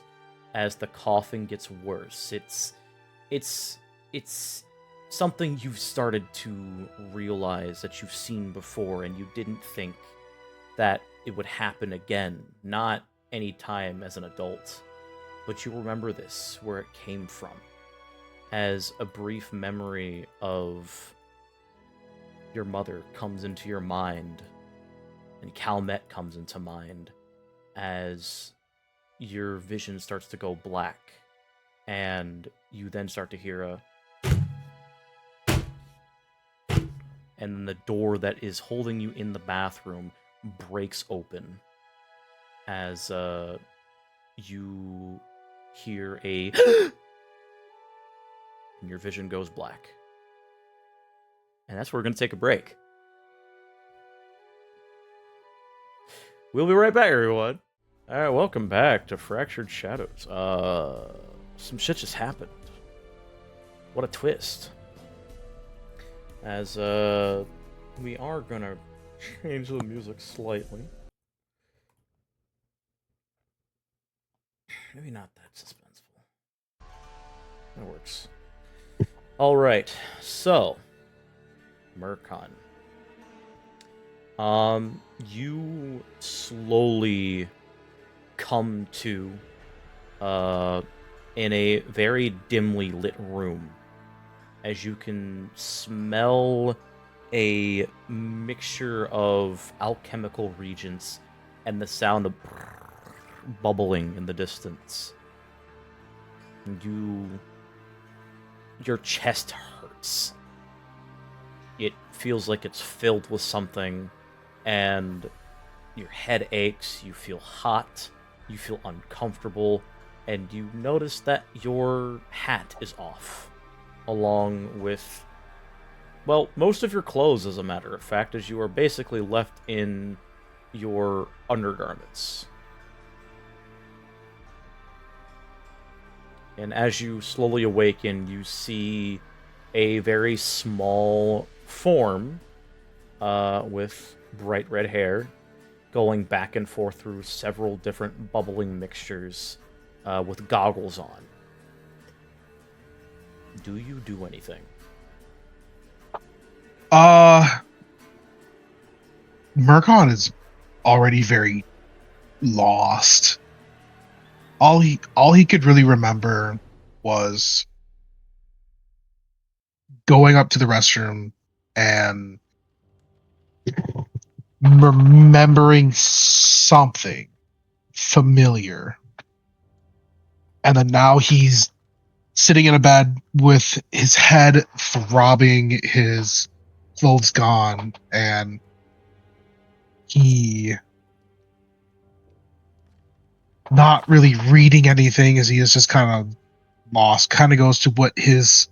as the coughing gets worse. It's something you've started to realize that you've seen before, and you didn't think that it would happen again. Not any time as an adult, but you remember this, where it came from, as a brief memory of your mother comes into your mind, and Calmet comes into mind, as your vision starts to go black, and you then start to hear a... and then the door that is holding you in the bathroom breaks open, as you hear a... and your vision goes black. And that's where we're going to take a break. We'll be right back, everyone. Alright, welcome back to Fractured Shadows. Some shit just happened. What a twist. As, we are gonna change the music slightly. Maybe not that suspenseful. That works. Alright, so... Murkon. You slowly come to, in a very dimly lit room, as you can smell a mixture of alchemical reagents and the sound of bubbling in the distance. Your chest hurts. It feels like it's filled with something, and your head aches, you feel hot, you feel uncomfortable, and you notice that your hat is off, along with, well, most of your clothes, as a matter of fact, as you are basically left in your undergarments. And as you slowly awaken, you see a very small form with bright red hair going back and forth through several different bubbling mixtures with goggles on. Do you do anything?
Murkon is already very lost. All he could really remember was going up to the restroom and remembering something familiar. And then now he's sitting in a bed with his head throbbing, his clothes gone, and he not really reading anything as he is just kind of lost, kind of goes to what his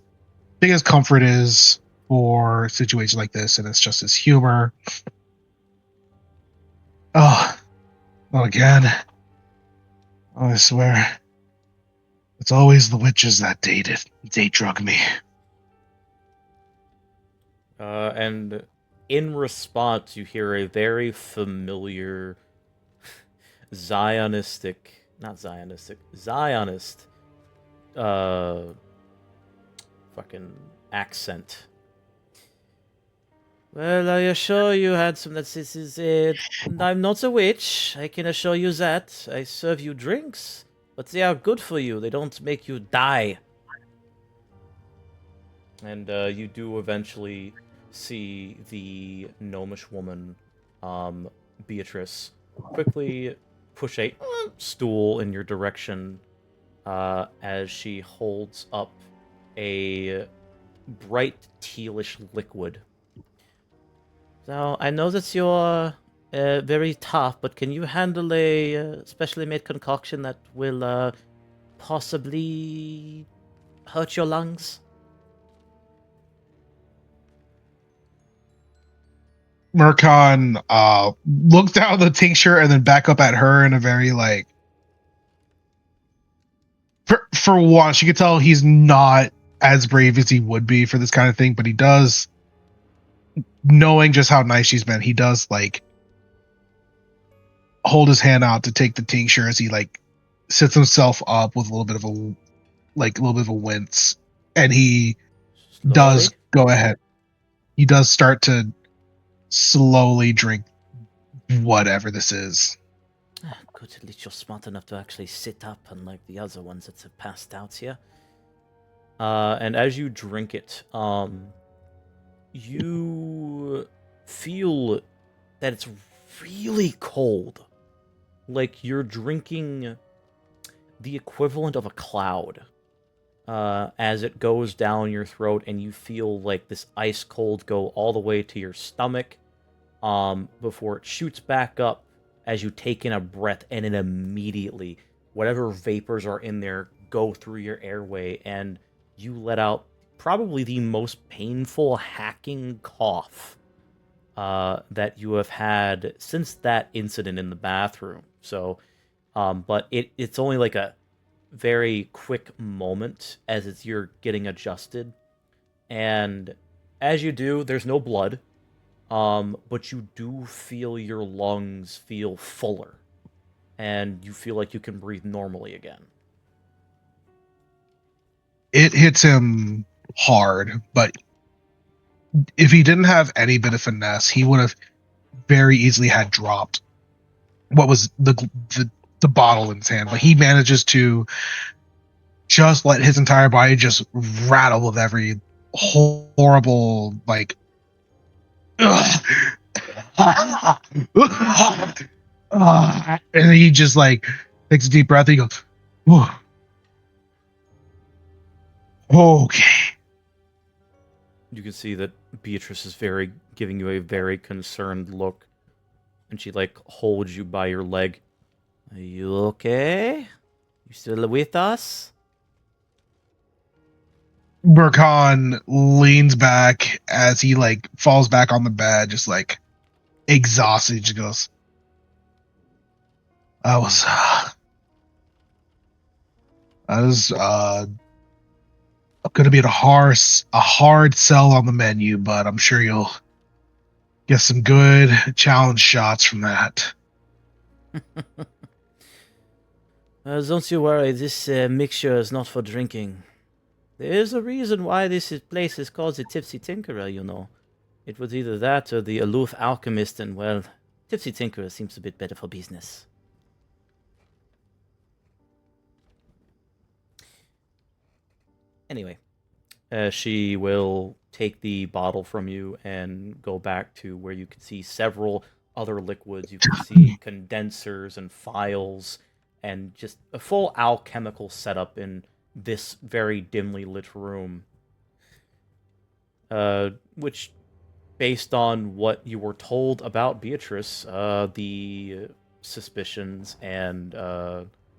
biggest comfort is for situations like this, and it's just his humor. Oh, not again. Oh, I swear. It's always the witches that date drug me.
And in response, you hear a very familiar Zionist, fucking accent. Well, I assure you, handsome, that this is I'm not a witch. I can assure you that. I serve you drinks, but they are good for you. They don't make you die. And you do eventually see the gnomish woman, Beatrice, quickly push a stool in your direction as she holds up a bright tealish liquid. Now, I know that you're very tough, but can you handle a specially made concoction that will possibly hurt your lungs?
Murkon looked down at the tincture and then back up at her in a very like. For once, you could tell he's not as brave as he would be for this kind of thing, but he does, knowing just how nice she's been, he does like hold his hand out to take the tincture as he like sits himself up with a little bit of a wince, and he does
Slowly?
go ahead. He does start to slowly drink whatever this is.
Good, at least you're smart enough to actually sit up, unlike the other ones that have passed out here. And as you drink it, you feel that it's really cold. Like you're drinking the equivalent of a cloud. As it goes down your throat, and you feel like this ice cold go all the way to your stomach, before it shoots back up as you take in a breath, and then immediately whatever vapors are in there go through your airway, and you let out probably the most painful hacking cough that you have had since that incident in the bathroom. So, but it's only like a very quick moment as you're getting adjusted, and as you do, there's no blood. But you do feel your lungs feel fuller, and you feel like you can breathe normally again.
It hits him hard, but if he didn't have any bit of finesse, he would have very easily had dropped what was the bottle in his hand. But he manages to just let his entire body just rattle with every horrible like and he just like takes a deep breath. And he goes, "Whew. Okay."
You can see that Beatrice is giving you a very concerned look, and she like holds you by your leg. Are you okay? You still with us?
Burkhan leans back as he like falls back on the bed, just like exhausted. He just goes, I was going to be at a hard sell on the menu, but I'm sure you'll get some good challenge shots from that.
Don't you worry, this mixture is not for drinking. There is a reason why place is called the Tipsy Tinkerer, you know. It was either that or the Aloof Alchemist, and well, Tipsy Tinkerer seems a bit better for business. Anyway, she will take the bottle from you and go back to where you can see several other liquids. You can see condensers and phials and just a full alchemical setup in this very dimly lit room. Which, based on what you were told about Beatrice, the suspicions and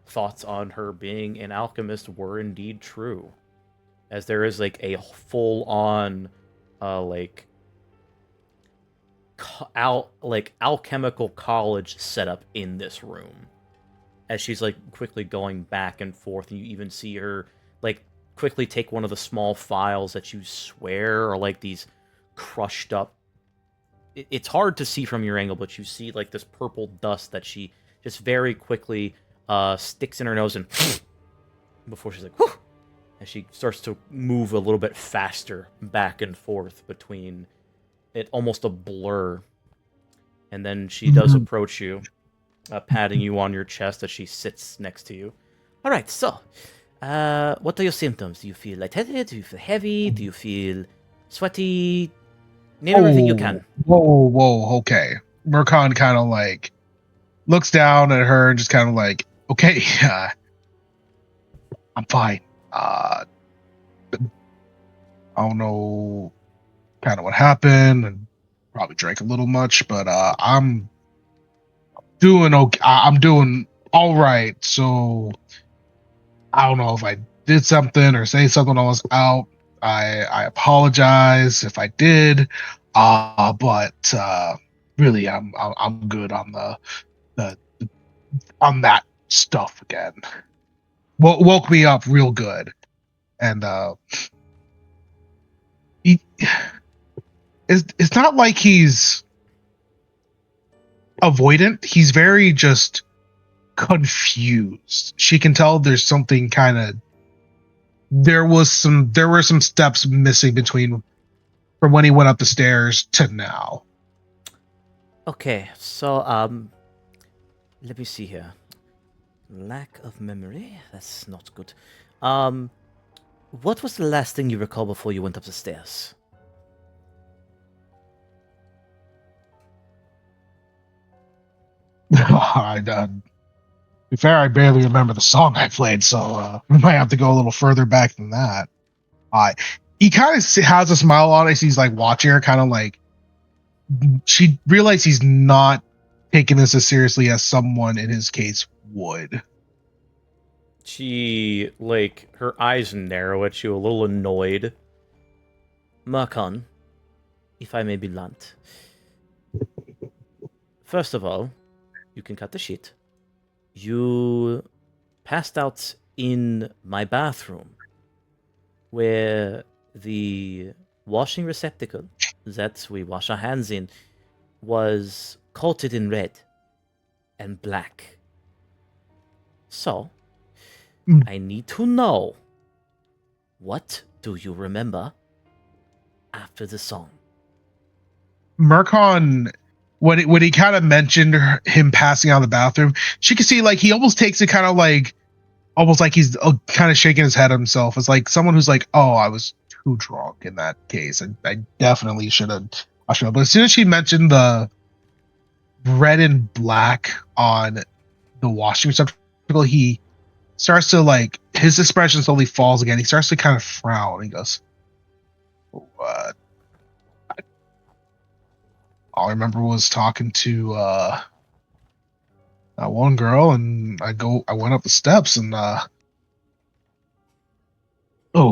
thoughts on her being an alchemist were indeed true, as there is like a full-on, like alchemical college setup in this room. As she's like quickly going back and forth, and you even see her like quickly take one of the small files that you swear are like these crushed up. It's hard to see from your angle, but you see like this purple dust that she just very quickly sticks in her nose and before she's like, whew, and she starts to move a little bit faster back and forth between it, almost a blur. And then she does approach you, patting you on your chest as she sits next to you. All right, so, what are your symptoms? Do you feel lightheaded? Do you feel heavy? Do you feel sweaty? Name everything you can.
Whoa, okay. Murkon kind of like looks down at her and just kind of like, okay, I'm fine. I don't know kind of what happened, and probably drank a little much, but I'm doing okay. I'm doing all right. So I don't know if I did something or say something while I was out. I apologize if I did, but really, I'm good on the on that stuff again. Woke me up real good, and it's not like he's avoidant. He's very just confused. She can tell there's something kind of. There were some steps missing between from when he went up the stairs to now.
Okay, so let me see here. Lack of memory. That's not good. What was the last thing you recall before you went up the stairs?
To be fair, I barely remember the song I played, so we might have to go a little further back than that. He kind of has a smile on it as he's like watching her, kind of like she realized he's not taking this as seriously as someone in his case would.
She, like, her eyes narrow at you, a little annoyed. Marqui, if I may be blunt. First of all, you can cut the shit. You passed out in my bathroom, where the washing receptacle that we wash our hands in was coated in red and black. So, I need to know, what do you remember after the song?
Murkon, when he kind of mentioned him passing out of the bathroom, she could see like he almost takes it kind of like almost like he's kind of shaking his head himself. It's like someone who's like, oh, I was too drunk in that case. I definitely should have. But as soon as she mentioned the red and black on the washing receptacle, he starts to like, his expression slowly falls again. He starts to kind of frown. He goes, what? All I remember was talking to that one girl, and I went up the steps, and oh,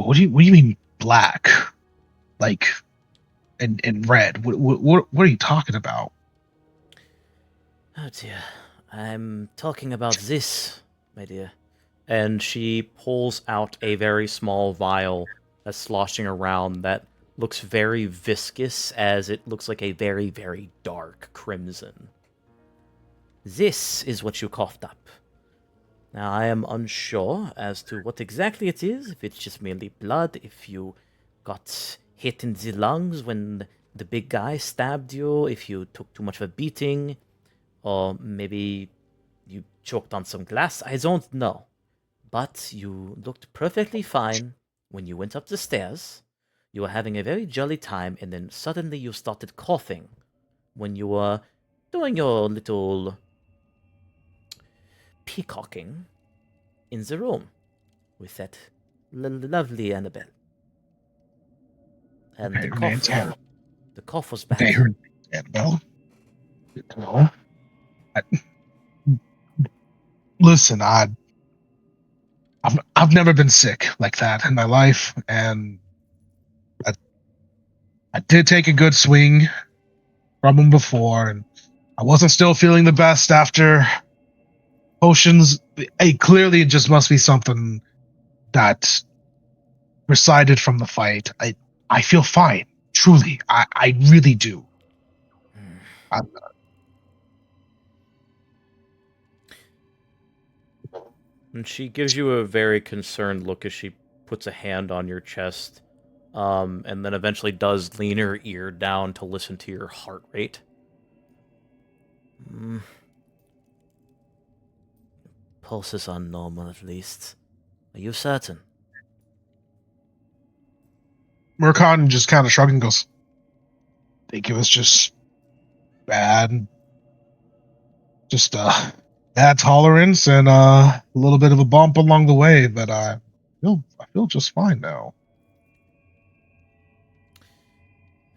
what do you mean black, like, and red? What are you talking about?
Oh dear, I'm talking about this, my dear. And she pulls out a very small vial that's sloshing around that looks very viscous, as it looks like a very, very dark crimson. This is what you coughed up. Now, I am unsure as to what exactly it is, if it's just merely blood, if you got hit in the lungs when the big guy stabbed you, if you took too much of a beating, or maybe you choked on some glass. I don't know. But you looked perfectly fine when you went up the stairs. You were having a very jolly time, and then suddenly you started coughing when you were doing your little peacocking in the room with that lovely Annabelle. And the cough was bad.
They heard Annabelle. No. Listen, I've never been sick like that in my life, and I did take a good swing from him before, and I wasn't still feeling the best after potions. Clearly, it just must be something that resided from the fight. I feel fine. Truly, I really do. I,
And she gives you a very concerned look as she puts a hand on your chest, and then eventually does lean her ear down to listen to your heart rate. Mm. Pulses are normal, at least. Are you certain?
Murkon just kind of shrugging, goes, "Think it was just bad, just bad tolerance and a little bit of a bump along the way, but I feel just fine now."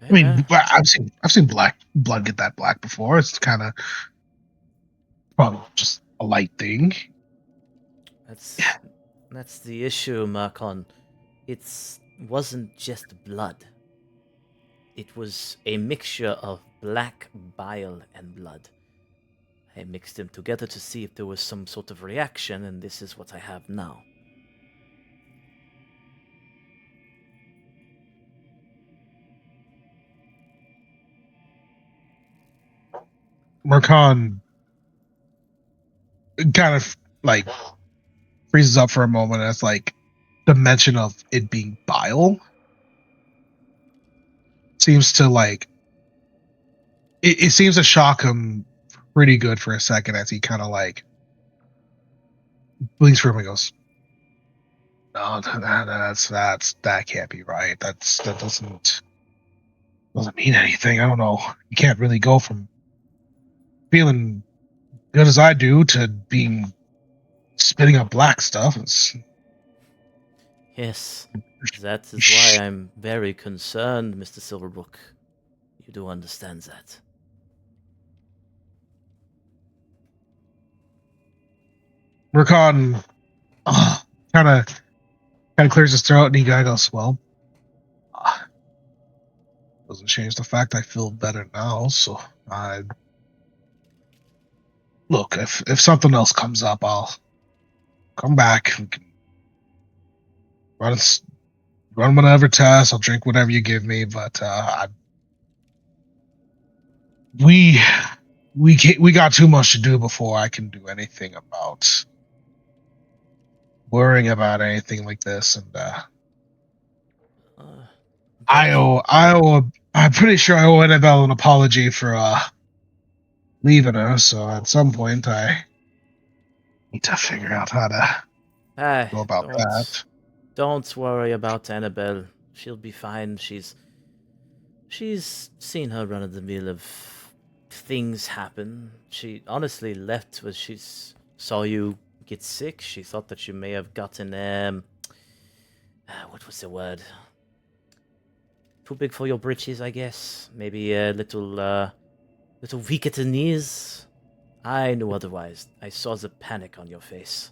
I mean, I've seen black blood get that black before. It's kind of probably just a light thing.
That's the issue, Marcon. It wasn't just blood. It was a mixture of black bile and blood. I mixed them together to see if there was some sort of reaction, and this is what I have now.
Murkon kind of like freezes up for a moment as like the mention of it being bile seems to like it seems to shock him pretty good for a second as he kind of like blinks for him and goes, "No, that can't be right. That doesn't mean anything. I don't know. You can't really go from feeling good as I do to being spitting up black stuff."
Yes, that is why I'm very concerned, Mr. Silverbrook. You do understand that.
Murkon kind of clears his throat and he goes, "Well, doesn't change the fact I feel better now. So I look, if something else comes up, I'll come back. We can run run whatever test. I'll drink whatever you give me. But we we got too much to do before I can do anything about worrying about anything like this. And I'm pretty sure I owe Annabelle an apology for leaving her. So at some point, I need to figure out how to go about that."
Don't worry about Annabelle. She'll be fine. She's seen her run of the mill of things happen. She honestly left when she saw you get sick. She thought that you may have gotten what was the word? Too big for your britches, I guess. Maybe a little weak at the knees. I knew otherwise. I saw the panic on your face.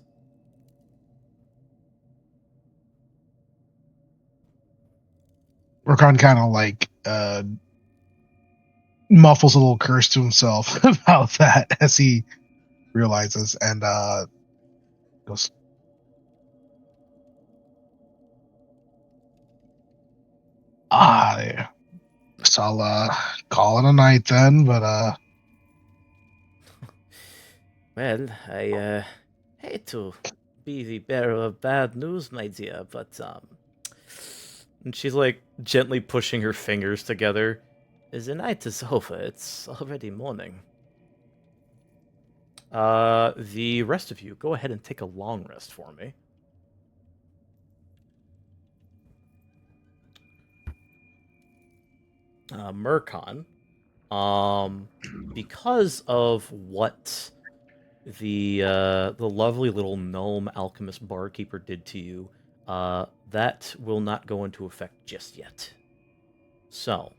Rakan kind of like muffles a little curse to himself about that as he realizes and goes, yeah. So I'll call it a night then, but
Well, I hate to be the bearer of bad news, my dear, but and she's like gently pushing her fingers together. The night is over. It's already morning. The rest of you, go ahead and take a long rest for me. Murkon, because of what the lovely little gnome alchemist barkeeper did to you, that will not go into effect just yet. So,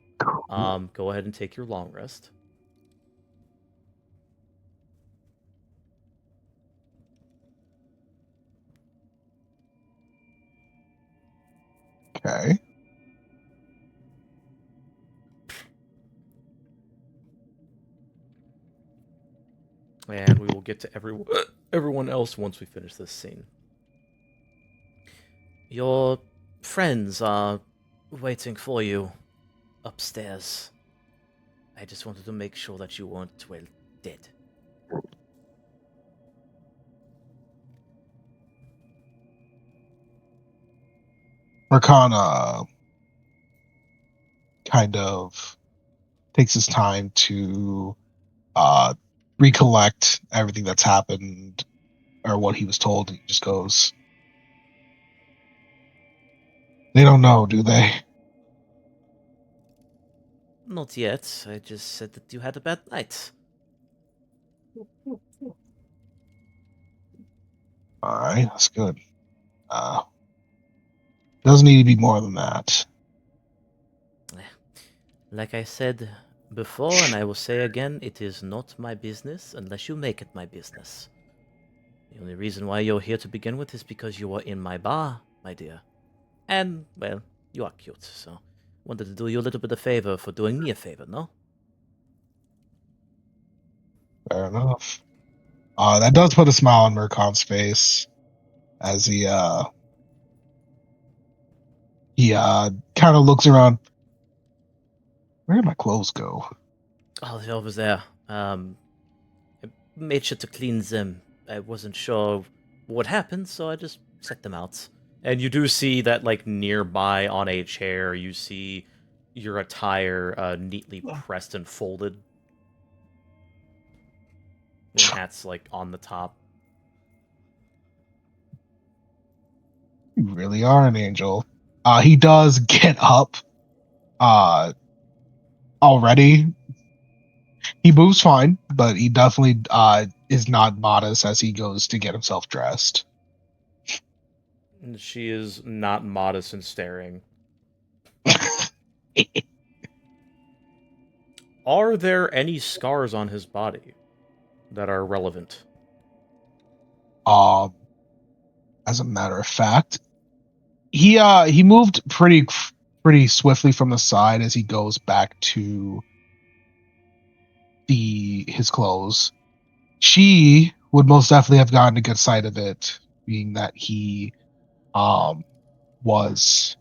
go ahead and take your long rest.
Okay.
And we will get to everyone else once we finish this scene. Your friends are waiting for you upstairs. I just wanted to make sure that you weren't, well, dead.
Mercana kind of takes his time to recollect everything that's happened or what he was told. And he just goes, they don't know, do they?
Not yet. I just said that you had a bad night.
Alright, that's good. Doesn't need to be more than that.
Like I said before, and I will say again, it is not my business unless you make it my business. The only reason why you're here to begin with is because you are in my bar, my dear. And, well, you are cute, so wanted to do you a little bit of favor for doing me a favor, no?
Fair enough. That does put a smile on Mercon's face as he kind of looks around. Where did my clothes go?
Oh, they're over there. I made sure to clean them. I wasn't sure what happened, so I just set them out. And you do see that, like, nearby on a chair, you see your attire neatly pressed and folded. Your hat's, like, on the top.
You really are an angel. He does get up. Already. He moves fine, but he definitely is not modest as he goes to get himself dressed.
She is not modest and staring. Are there any scars on his body that are relevant?
As a matter of fact, he moved pretty swiftly from the side as he goes back to his clothes. She would most definitely have gotten a good sight of it, being that he was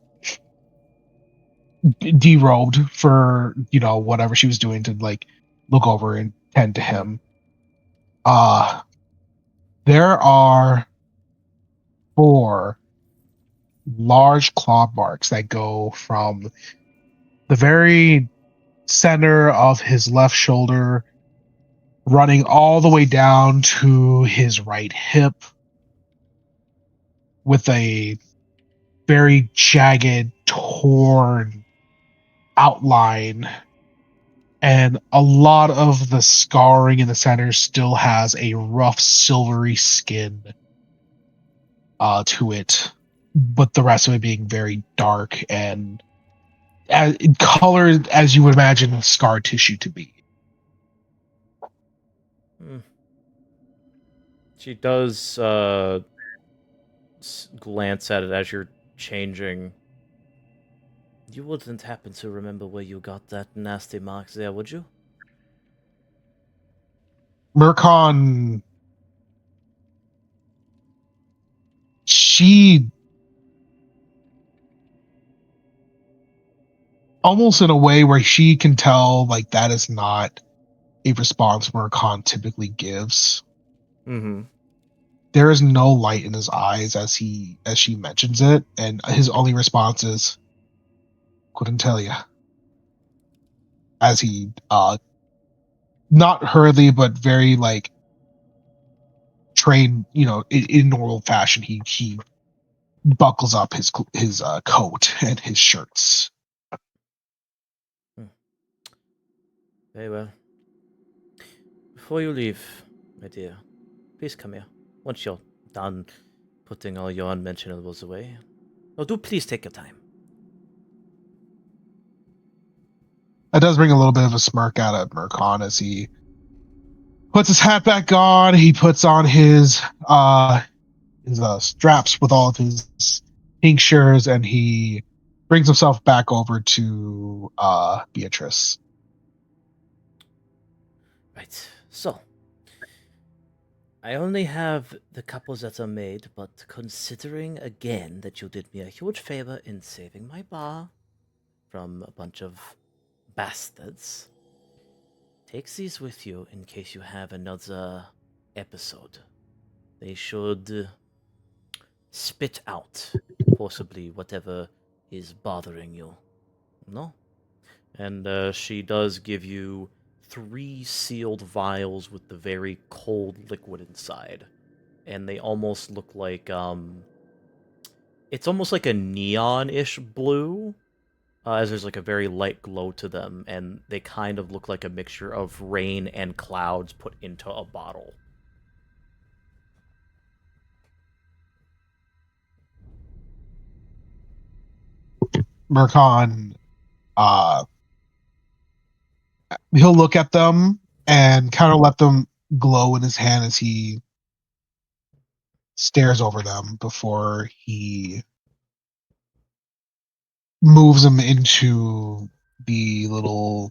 derobed for whatever she was doing to like look over and tend to him. There are 4 large claw marks that go from the very center of his left shoulder running all the way down to his right hip with a very jagged, torn outline. And a lot of the scarring in the center still has a rough silvery skin to it, but the rest of it being very dark and colored as you would imagine scar tissue to be.
She does glance at it as you're changing. You wouldn't happen to remember where you got that nasty mark there, would you?
Mercon, she almost in a way where she can tell like that is not a response Mercon typically gives.
Mm-hmm.
There is no light in his eyes as she mentions it, and his only response is, "Couldn't tell you." As he not hurriedly but very like trained, in normal fashion, he buckles up his coat and his shirts.
Very well. Before you leave, my dear, please come here. Once you're done putting all your unmentionables away. Oh, do please take your time.
That does bring a little bit of a smirk out at Mercon as he puts his hat back on. He puts on his straps with all of his tinctures, and he brings himself back over to Beatrice.
Right. So, I only have the couples that are made, but considering again that you did me a huge favor in saving my bar from a bunch of bastards, take these with you in case you have another episode. They should spit out, possibly whatever is bothering you. No? And she does give you 3 sealed vials with the very cold liquid inside. And they almost look like, it's almost like a neon-ish blue, as there's like a very light glow to them, and they kind of look like a mixture of rain and clouds put into a bottle.
Murkon, he'll look at them and kind of let them glow in his hand as he stares over them before he moves them into the little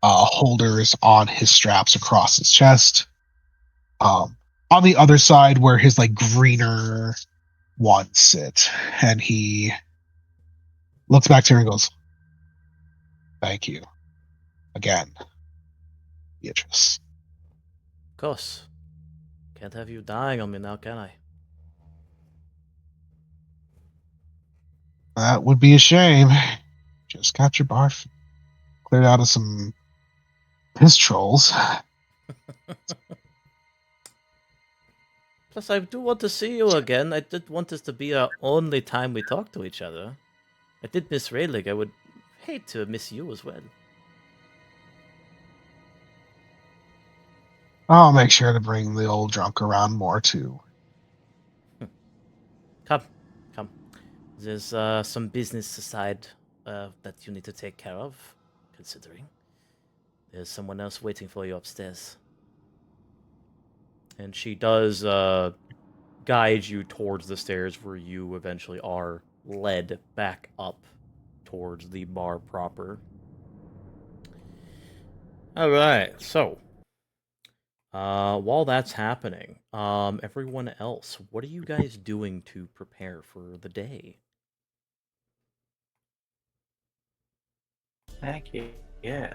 holders on his straps across his chest. On the other side, where his like greener ones sit, and he looks back to her and goes, "Thank you again, Beatrice."
Of course. Can't have you dying on me now, can I?
That would be a shame. Just got your bar cleared out of some piss trolls.
Plus, I do want to see you again. I did want this to be our only time we talk to each other. I did miss Rayleigh. I would hate to miss you as well.
I'll make sure to bring the old drunk around more too.
Come. There's some business aside that you need to take care of, considering. There's someone else waiting for you upstairs. And she does guide you towards the stairs where you eventually are led back up towards the bar proper. Alright, so while that's happening, everyone else, what are you guys doing to prepare for the day?
Thank you. Yeah.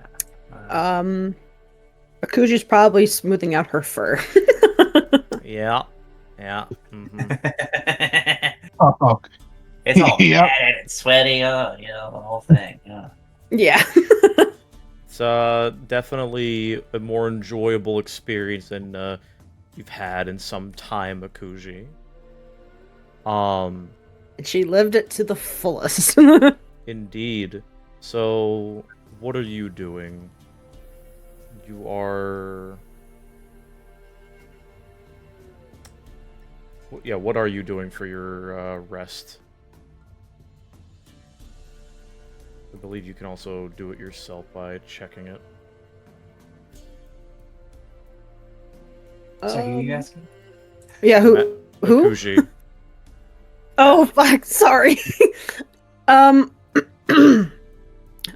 Akuji's probably smoothing out her fur.
Yeah. Mm-hmm.
Oh,
It's all
Yep.
matted and sweaty, the whole thing. Yeah.
Yeah.
It's definitely a more enjoyable experience than you've had in some time, Akuji.
And she lived it to the fullest.
Indeed. So, what are you doing? You are... Yeah, what are you doing for your rest? I believe you can also do it yourself by checking it.
So who are you asking?
Yeah, who?
Akuji.
Oh, fuck, sorry.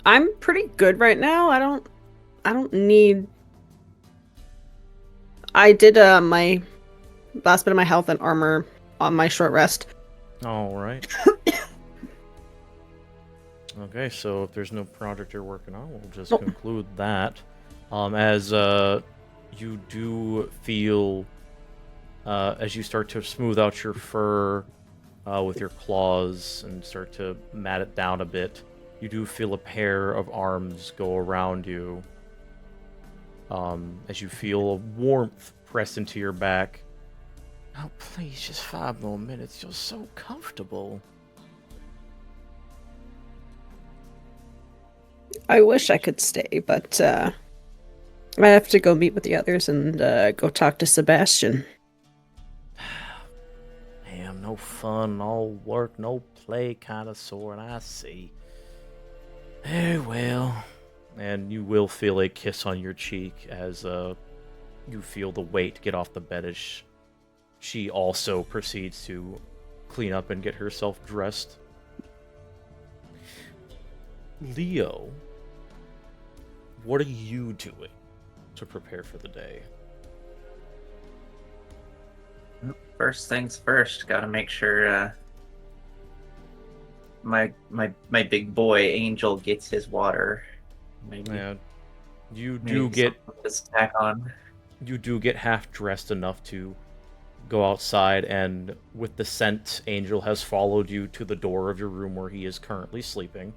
I'm pretty good right now. I don't need... I did my last bit of my health and armor on my short rest.
Alright. Okay, so if there's no project you're working on, we'll just conclude that. As you do feel, as you start to smooth out your fur with your claws and start to mat it down a bit, you do feel a pair of arms go around you. As you feel a warmth pressed into your back. Oh, please, just 5 more minutes. You're so comfortable.
I wish I could stay, but I have to go meet with the others and go talk to Sebastian.
Damn, no fun, all work, no play kind of sort, I see. Very well. And you will feel a kiss on your cheek as you feel the weight get off the bed as she also proceeds to clean up and get herself dressed. Leo, what are you doing to prepare for the day?
First things first, gotta make sure my big boy Angel gets his water. Maybe,
Yeah, you
maybe
do get
something to snack on.
you do get half dressed enough to go outside, and with the scent, Angel has followed you to the door of your room where he is currently sleeping.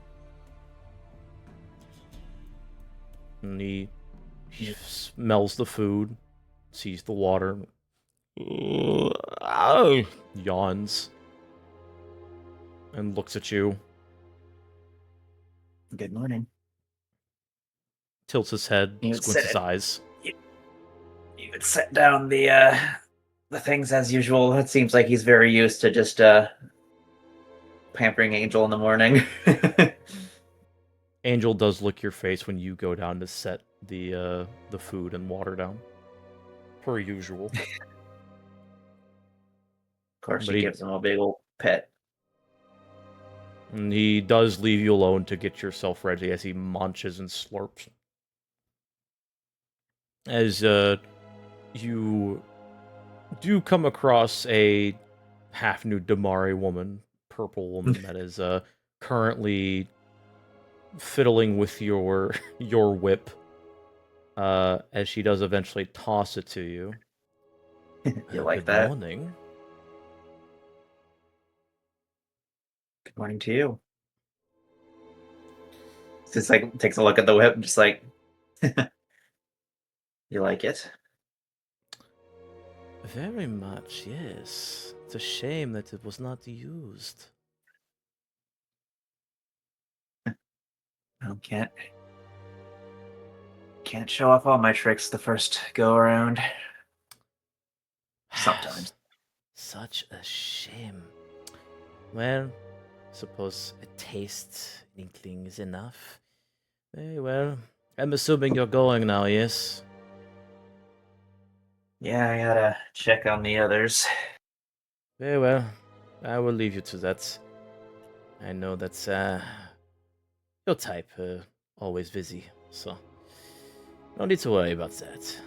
And he smells the food, sees the water, yawns, and looks at you,
Good morning.
tilts his head,
You
squints his
said-
eyes.
You would set down the things as usual. It seems like he's very used to just pampering Angel in the morning.
Angel does lick your face when you go down to set the food and water down, per usual.
Of course,
But
he
he-
gives him a big old pet.
And he does leave you alone to get yourself ready as he munches and slurps. As you do come across a half-nude Damari woman, purple woman, that is currently fiddling with your whip, as she does eventually toss it to you.
You like
Good
that?
morning.
Good morning to you. Just like takes a look at the whip, and just like, you like it?
Very much, yes. It's a shame that it was not used.
I can't show off all my tricks the first go around. Sometimes.
Such a shame. Well, suppose a taste inkling is enough. Very well. I'm assuming you're going now, yes?
Yeah, I gotta check on the others.
Very well. I will leave you to that. I know that's your type, always busy, so no need to worry about that.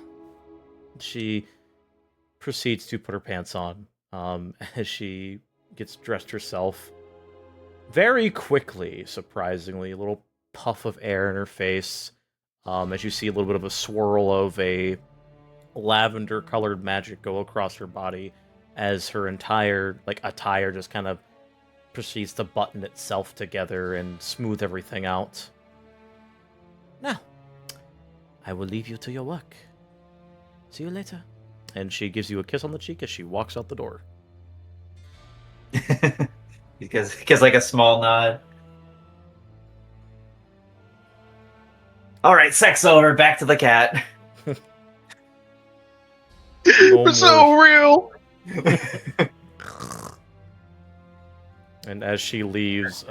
She proceeds to put her pants on, as she gets dressed herself. Very quickly, surprisingly, a little puff of air in her face, as you see a little bit of a swirl of a lavender-colored magic go across her body, as her entire attire just kind of proceeds to button itself together and smooth everything out. Now, I will leave you to your work. See you later. And she gives you a kiss on the cheek as she walks out the door.
Because like a small nod. All right, sex over. Back to the cat.
No
So
more-
real.
And as she leaves,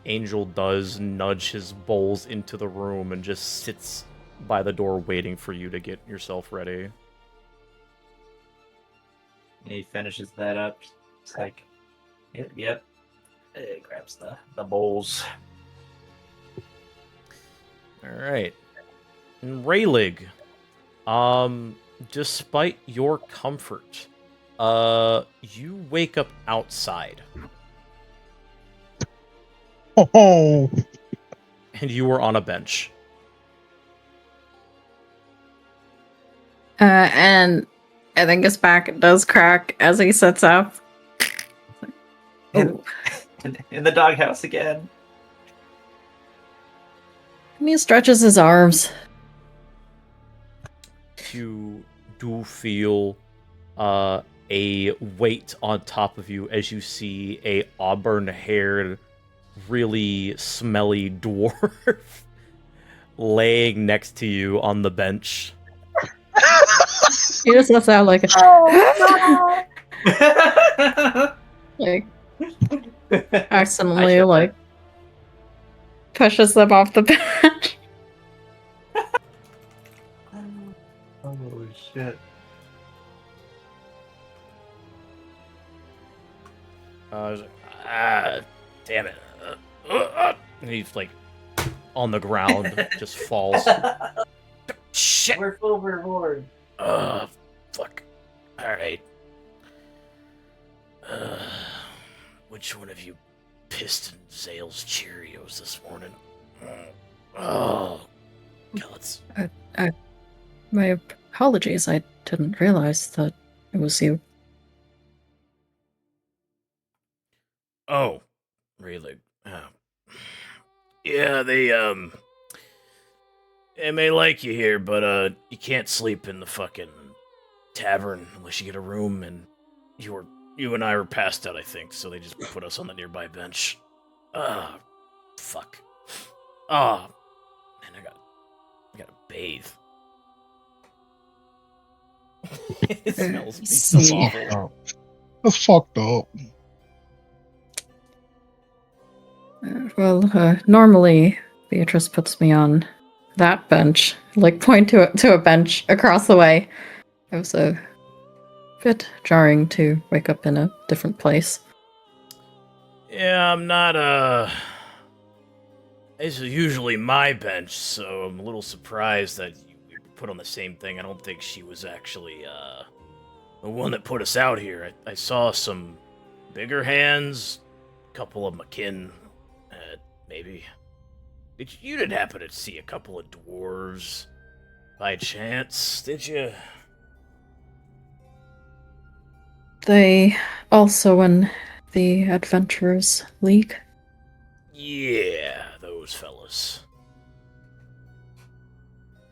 Angel does nudge his bowls into the room and just sits by the door waiting for you to get yourself ready.
He finishes that up. It's like, yep. He grabs the bowls.
Alright. And Raylig, despite your comfort, you wake up outside.
Oh,
And you were on a bench.
And I think his back does crack as he sits up.
In, in the doghouse again.
And he stretches his arms.
You do feel a weight on top of you as you see a auburn-haired, really smelly dwarf laying next to you on the bench.
He just lets out like a like accidentally like pushes them off the bench.
Oh shit.
I was like, damn it. And he's like on the ground, just falls. Shit!
We're overboard.
Fuck. Alright. Which one of you pissed in Zale's Cheerios this morning? Oh, God.
My apologies. I didn't realize that it was you.
Oh, really? Yeah, they may like you here, but you can't sleep in the fucking tavern unless you get a room, and you and I were passed out, I think, so they just put us on the nearby bench. Fuck. Man, I gotta bathe. It smells
See.
awful.
That's fucked up.
Normally Beatrice puts me on that bench, like point to a bench across the way. It was a bit jarring to wake up in a different place.
Yeah, I'm not, this is usually my bench, so I'm a little surprised that you put on the same thing. I don't think she was actually, the one that put us out here. I saw some bigger hands, a couple of McKin, maybe. You didn't happen to see a couple of dwarves by chance, did you?
They also in the Adventurers League.
Yeah, those fellas.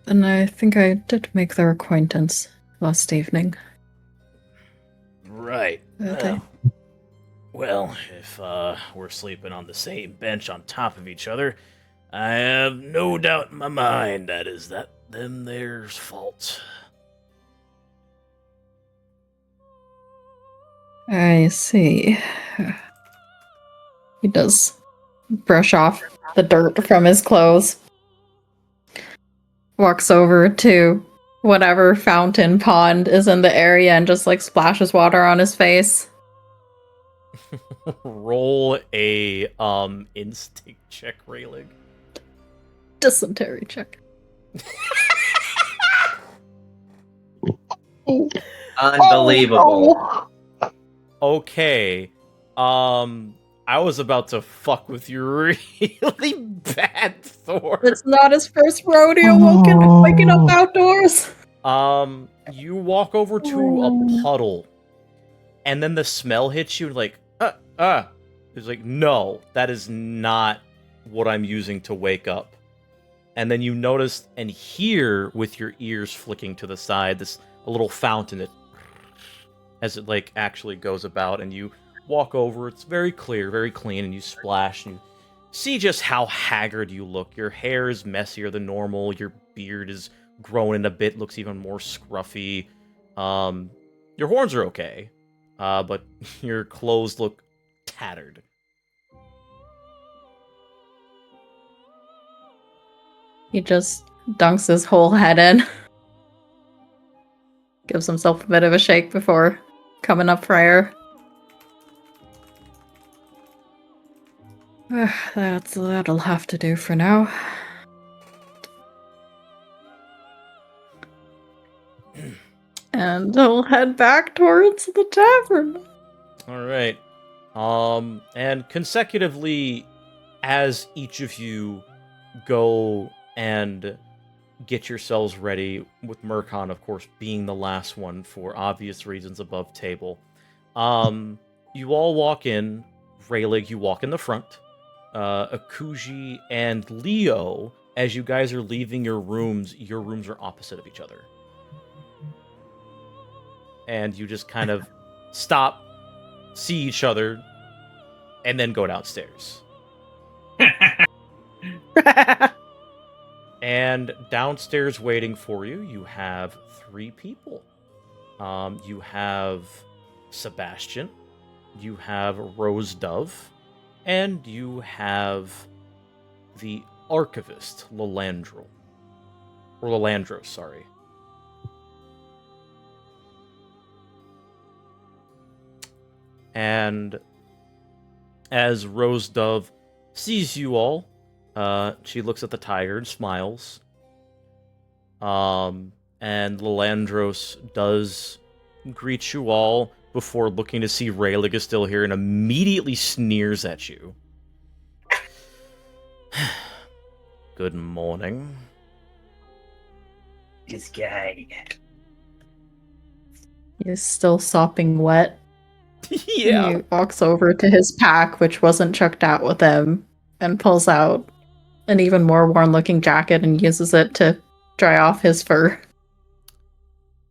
And I think I did make their acquaintance last evening.
Right.
Okay.
Well, if we're sleeping on the same bench on top of each other, I have no doubt in my mind that is them there's fault.
I see. He does brush off the dirt from his clothes. Walks over to whatever fountain pond is in the area and just like splashes water on his face.
Roll a instinct check, Raylig.
Dysentery check.
Unbelievable.
Oh,
Okay. I was about to fuck with you really bad, Thor.
It's not his first rodeo waking up outdoors.
You walk over to a puddle, and then the smell hits you like, It's like, no, that is not what I'm using to wake up. And then you notice and hear with your ears flicking to the side a little fountain as it like actually goes about, and you walk over. It's very clear, very clean, and you splash and you see just how haggard you look. Your hair is messier than normal. Your beard is growing a bit, looks even more scruffy. Your horns are okay, but your clothes look tattered.
He just dunks his whole head in. Gives himself a bit of a shake before coming up for air. That'll have to do for now. And I'll head back towards the tavern.
All right. And consecutively, as each of you go and get yourselves ready, with Murkon, of course, being the last one for obvious reasons above table, you all walk in. Raylig, you walk in the front. Akuji and Leo, as you guys are leaving your rooms are opposite of each other. And you just kind of stop, see each other, and then go downstairs. And downstairs waiting for you, you have 3 people. You have Sebastian, you have Rose Dove, and you have the archivist, Lalandro. Or Lalandros, sorry. And as Rose Dove sees you all, She looks at the tired, smiles. And Lilandros does greet you all before looking to see Rayleigh is still here and immediately sneers at you. Good morning.
This guy.
He's still sopping wet.
Yeah.
He walks over to his pack, which wasn't chucked out with him, and pulls out an even more worn-looking jacket and uses it to dry off his fur.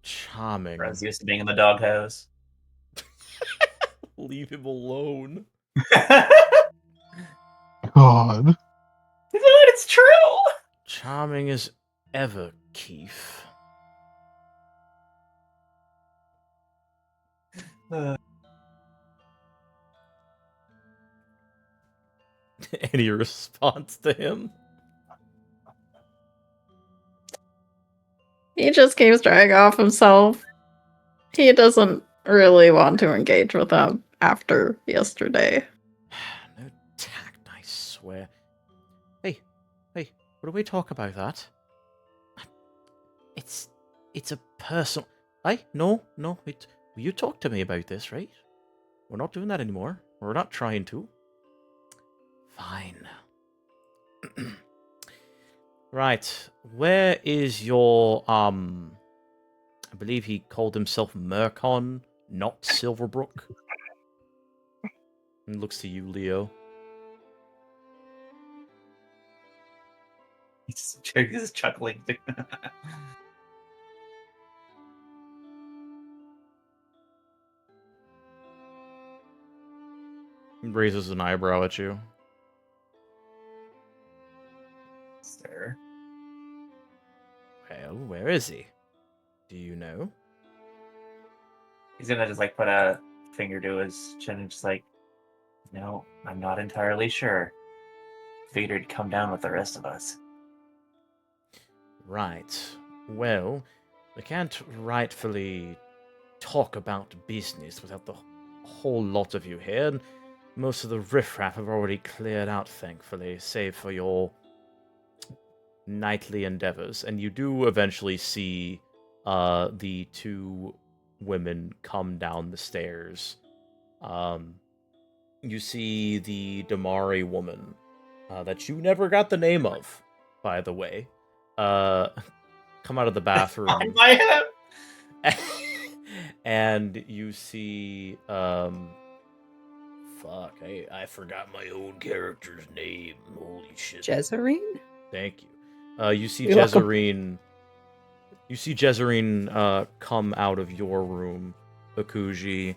Charming.
I was used to being in the doghouse.
Leave him alone.
God.
It's true!
Charming as ever, Keith. Any response to him?
He just keeps drying off himself. He doesn't really want to engage with them after yesterday.
No tact, I swear. Hey, what do we talk about that? It's a personal... No, you talked to me about this, right? We're not doing that anymore. We're not trying to. Fine. Right, where is your, I believe he called himself Mercon, not Silverbrook. And looks to you, Leo.
He's just chuckling.
He raises an eyebrow at you.
Sir.
Well, where is he? Do you know?
He's gonna just like put a finger to his chin and just like, no, I'm not entirely sure. Figured he'd come down with the rest of us.
Right. Well, we can't rightfully talk about business without the whole lot of you here. And most of the riffraff have already cleared out, thankfully, save for your nightly endeavors. And you do eventually see the two women come down the stairs. You see the Damari woman that you never got the name of, by the way, come out of the bathroom. And you see fuck, I forgot my own character's name. Holy shit.
Jezerine?
Thank you. You see
You're welcome.
Jezerine. You see Jezerine come out of your room, Akuji,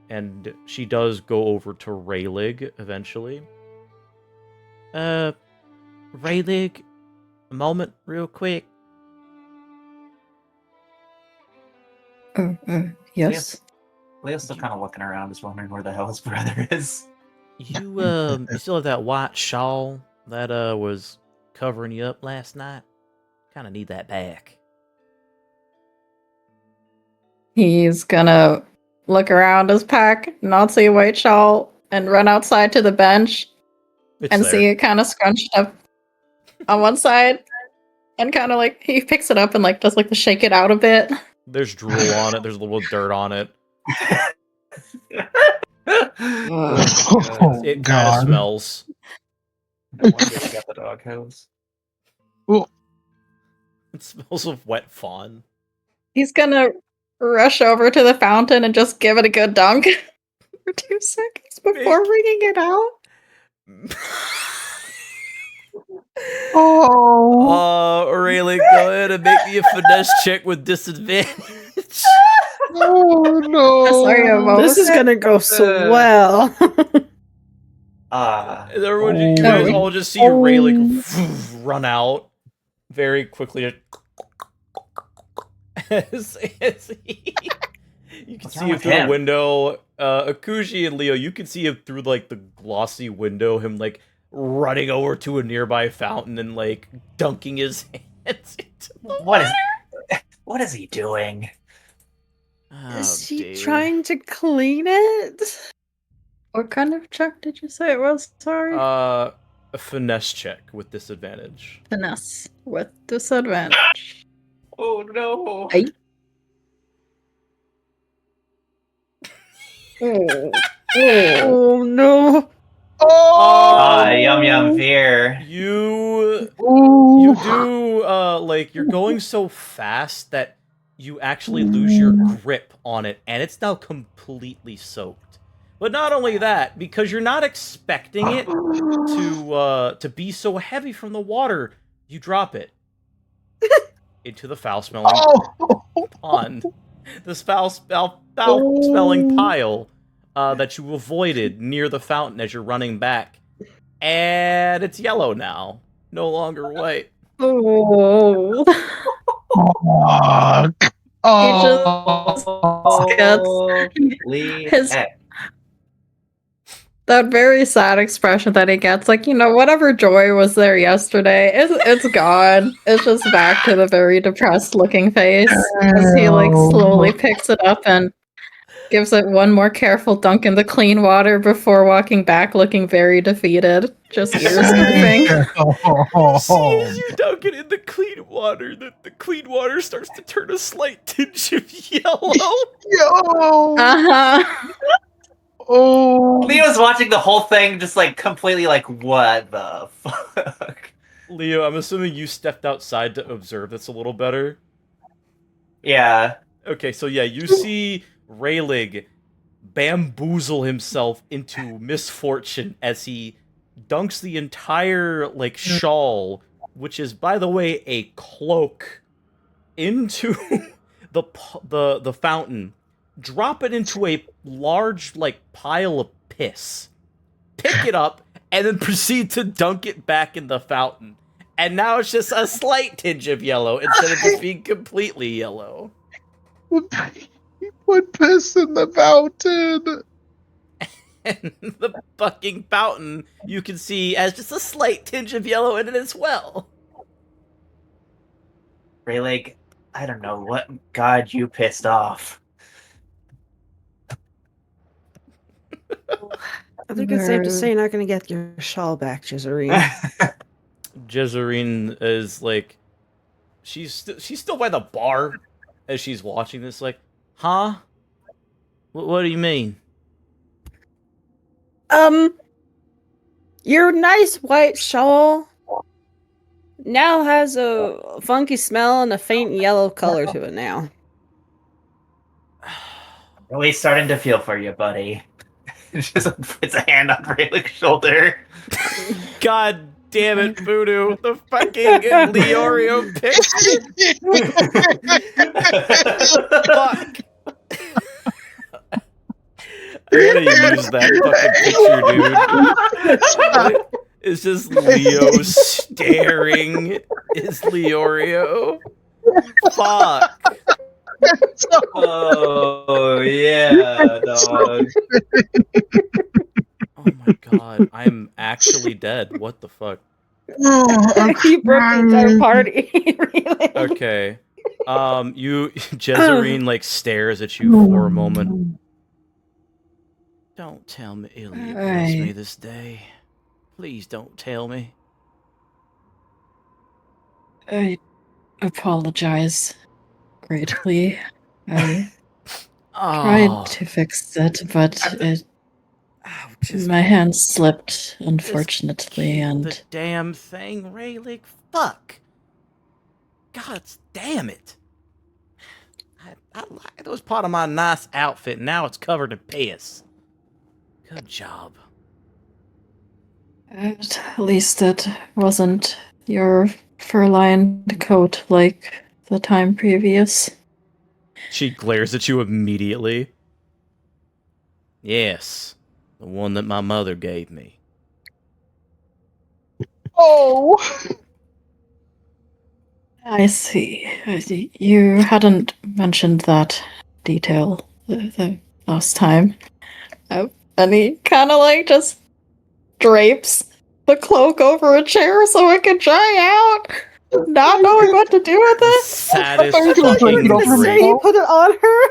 and she does go over to Rayleigh eventually. Rayleigh, a moment, real quick.
Yes.
Leo's still kind of looking around, just wondering where the hell his brother is.
You still have that white shawl that was covering you up last night? Kind of need that back.
He's gonna look around his pack, not see a white shawl, and run outside to the bench
It's
and
there.
see it kind of scrunched up on one side, and kind of like he picks it up and like does like to shake it out a bit.
There's drool on it. There's a little dirt on it.
Oh,
It kind of
God.
smells.
No wonder they got the doghouse.
It smells of wet fawn.
He's gonna rush over to the fountain and just give it a good dunk for 2 seconds before wringing it out.
Oh,
Rayleigh, go ahead and make me a finesse check with disadvantage.
oh no.
Sorry, I'm over
This is
it.
gonna go so well.
Everyone, you
Oh.
guys all just see Rayleigh run out very quickly. As you can
What's
see
wrong
him
with
through
him?
the window. Akuji and Leo, you can see him through like the glossy window. Him like running over to a nearby fountain and like dunking his hands into the
What is he doing?
Oh,
Is he
dear.
trying to clean it?
What kind of check did you say it was? Sorry.
A finesse check with disadvantage.
Finesse with disadvantage.
Oh no!
Ay. Oh.
Oh no!
Ah, yum yum fear.
You
Ooh.
do like you're going so fast that you actually lose your grip on it, and it's now completely soaked. But not only that, because you're not expecting it to be so heavy from the water, you drop it into the foul-smelling pond. This foul-smelling pile that you avoided near the fountain as you're running back. And it's yellow now, no longer white.
Oh.
Fuck.
Holy
His-
heck.
That very sad expression that he gets, like, whatever joy was there yesterday, it's gone. It's just back to the very depressed looking face as he, like, slowly picks it up and gives it one more careful dunk in the clean water before walking back looking very defeated. Just ears drooping.
See, as you dunk it in the clean water, the clean water starts to turn a slight tinge of yellow.
Yo.
Uh-huh.
Oh.
Leo's watching the whole thing just like completely like, what the fuck?
Leo, I'm assuming you stepped outside to observe this a little better.
Yeah.
Okay, so yeah, you see Raylig bamboozle himself into misfortune as he dunks the entire, like, shawl, which is, by the way, a cloak, into the fountain. Drop it into a large, like, pile of piss. Pick it up, and then proceed to dunk it back in the fountain. And now it's just a slight tinge of yellow instead of just being completely yellow.
He put piss in the fountain.
And the fucking fountain, you can see, has just a slight tinge of yellow in it as well.
Rayleigh, I don't know what god you pissed off.
I think it's safe to say you're not going to get your shawl back, Jezerine.
Jezerine is like, she's still by the bar as she's watching this, like, huh? What do you mean?
Your nice white shawl now has a funky smell and a faint yellow color to it now.
Really starting to feel for you, buddy. Just puts a hand on Rayleigh's shoulder.
God damn it, Voodoo. The fucking Leorio picture. Fuck. I gotta use that fucking picture, dude. It's just Leo staring. Is Leorio? Fuck.
Oh, yeah, dog.
Oh my god, I'm actually dead. What the fuck?
You broke the entire party. Really?
Okay. Jezerine, like, stares at you for a moment. Don't tell me Iliad blessed me this day. Please don't tell me.
I apologize greatly. I tried to fix it, but my hand slipped, unfortunately, and
the damn thing, Rayleigh. Fuck. God damn it. That was part of my nice outfit. Now it's covered in piss. Good job.
at least it wasn't your fur-lined coat like the time previous.
She glares at you immediately. Yes, the one that my mother gave me.
Oh.
I see. You hadn't mentioned that detail the last time. And he kind of like just drapes the cloak over a chair so it could dry out, not knowing what to do with it.
Saddest
I thought you were
fucking
gonna say
drape.
You put it on her?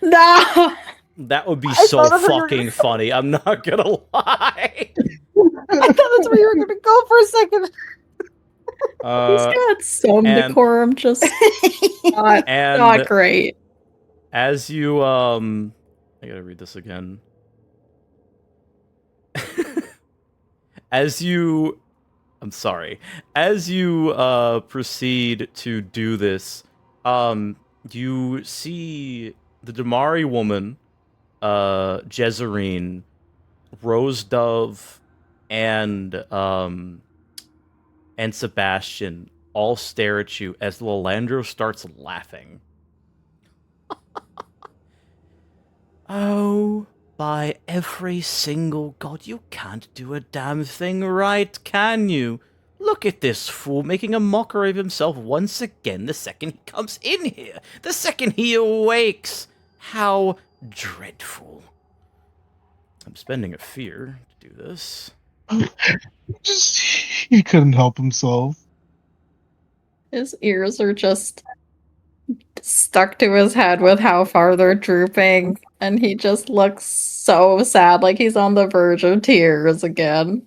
No.
That would be
I
so
thought of her-
fucking funny. I'm not gonna lie.
I thought that's where you were gonna go for a second.
He's got some
and-
decorum, just not,
and
not great.
as you I gotta read this again. As you proceed to do this, you see the Damari woman, Jezerine, Rose Dove, and Sebastian all stare at you as Lalandro starts laughing. Oh, by every single god, you can't do a damn thing right, can you? Look at this fool making a mockery of himself once again the second he comes in here, the second he awakes. How dreadful. I'm spending a fear to do this.
Just he couldn't help himself.
His ears are just stuck to his head with how far they're drooping, and he just looks so sad, like he's on the verge of tears again.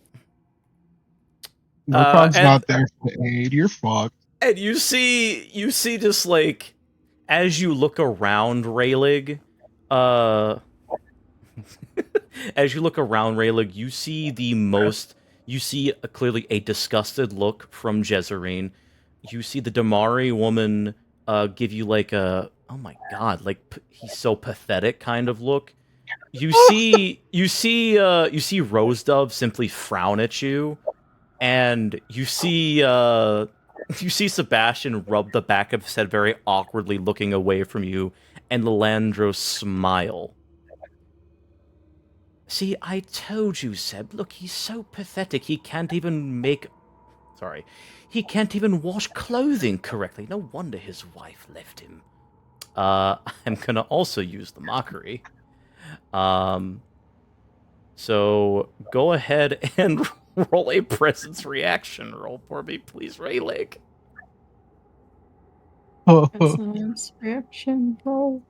Morcon's
and-
not there for aid. You're fucked.
And you see just like, as you look around Raylig, as you look around Raylig, you see clearly a disgusted look from Jezerine. You see the Damari woman give you like a, oh my god, like he's so pathetic kind of look. You see Rose Dove simply frown at you, and you see Sebastian rub the back of his head very awkwardly, looking away from you, and Lalandro smile. See, I told you, Seb. Look, he's so pathetic. He can't even wash clothing correctly. No wonder his wife left him. I'm gonna also use the mockery. So go ahead and roll a presence reaction roll for me, please, Raylig.
Presence reaction roll.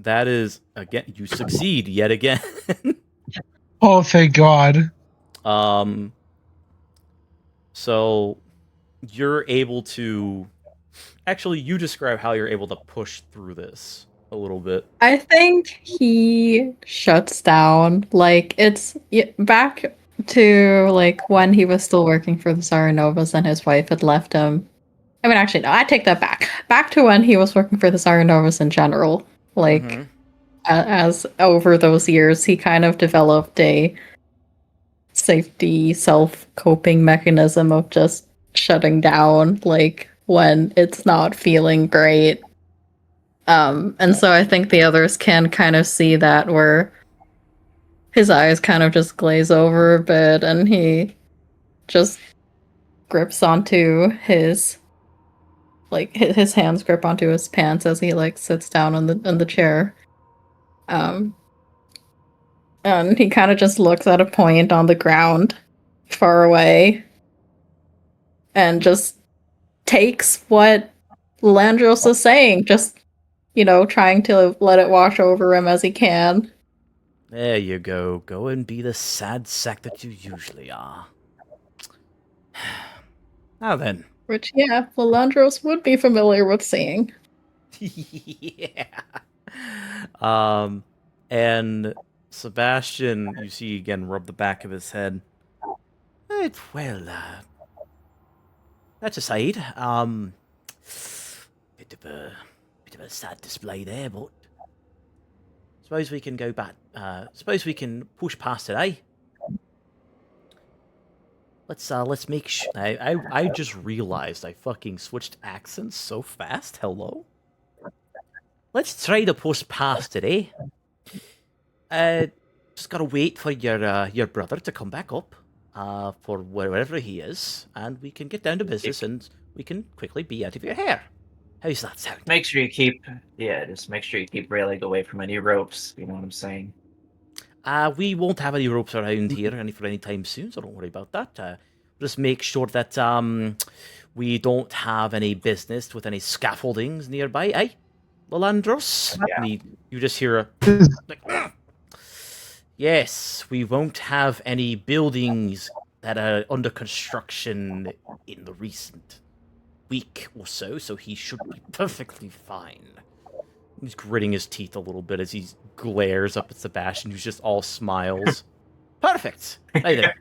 That is, again, you succeed yet again.
Oh, thank God.
So you're able to, actually, you describe how you're able to push through this a little bit.
I think he shuts down. Like, it's back to like when he was still working for the Saranovas and his wife had left him. I mean, actually, no, I take that back. Back to when he was working for the Saranovas in general. Like, as over those years, he kind of developed a safety self-coping mechanism of just shutting down, like, when it's not feeling great. And so I think the others can kind of see that, where his eyes kind of just glaze over a bit, and he just grips onto his, like, his hands grip onto his pants as he like sits down on the chair. And he kind of just looks at a point on the ground far away and just takes what Landros is saying, just, you know, trying to let it wash over him as he can.
There you go. Go and be the sad sack that you usually are. Now then.
Which, yeah, Landros would be familiar with seeing.
Yeah. And Sebastian, you see again, rub the back of his head. Well, that aside, bit of a sad display there, but suppose we can go back. Suppose we can push past it, eh? Let's make sure. I just realized I fucking switched accents so fast. Hello. Let's try to push past it, eh? Just gotta wait for your brother to come back up, for wherever he is, and we can get down to business, and we can quickly be out of your hair. How's that sound?
Make sure you keep, just make sure you keep Rayleigh away from any ropes. You know what I'm saying?
We won't have any ropes around here for any time soon, so don't worry about that. Just make sure that we don't have any business with any scaffoldings nearby, eh? Lalandros?
Yeah.
And you just hear a... like, yes, we won't have any buildings that are under construction in the recent week or so he should be perfectly fine. He's gritting his teeth a little bit as he glares up at Sebastian, who's just all smiles. Perfect! Right there.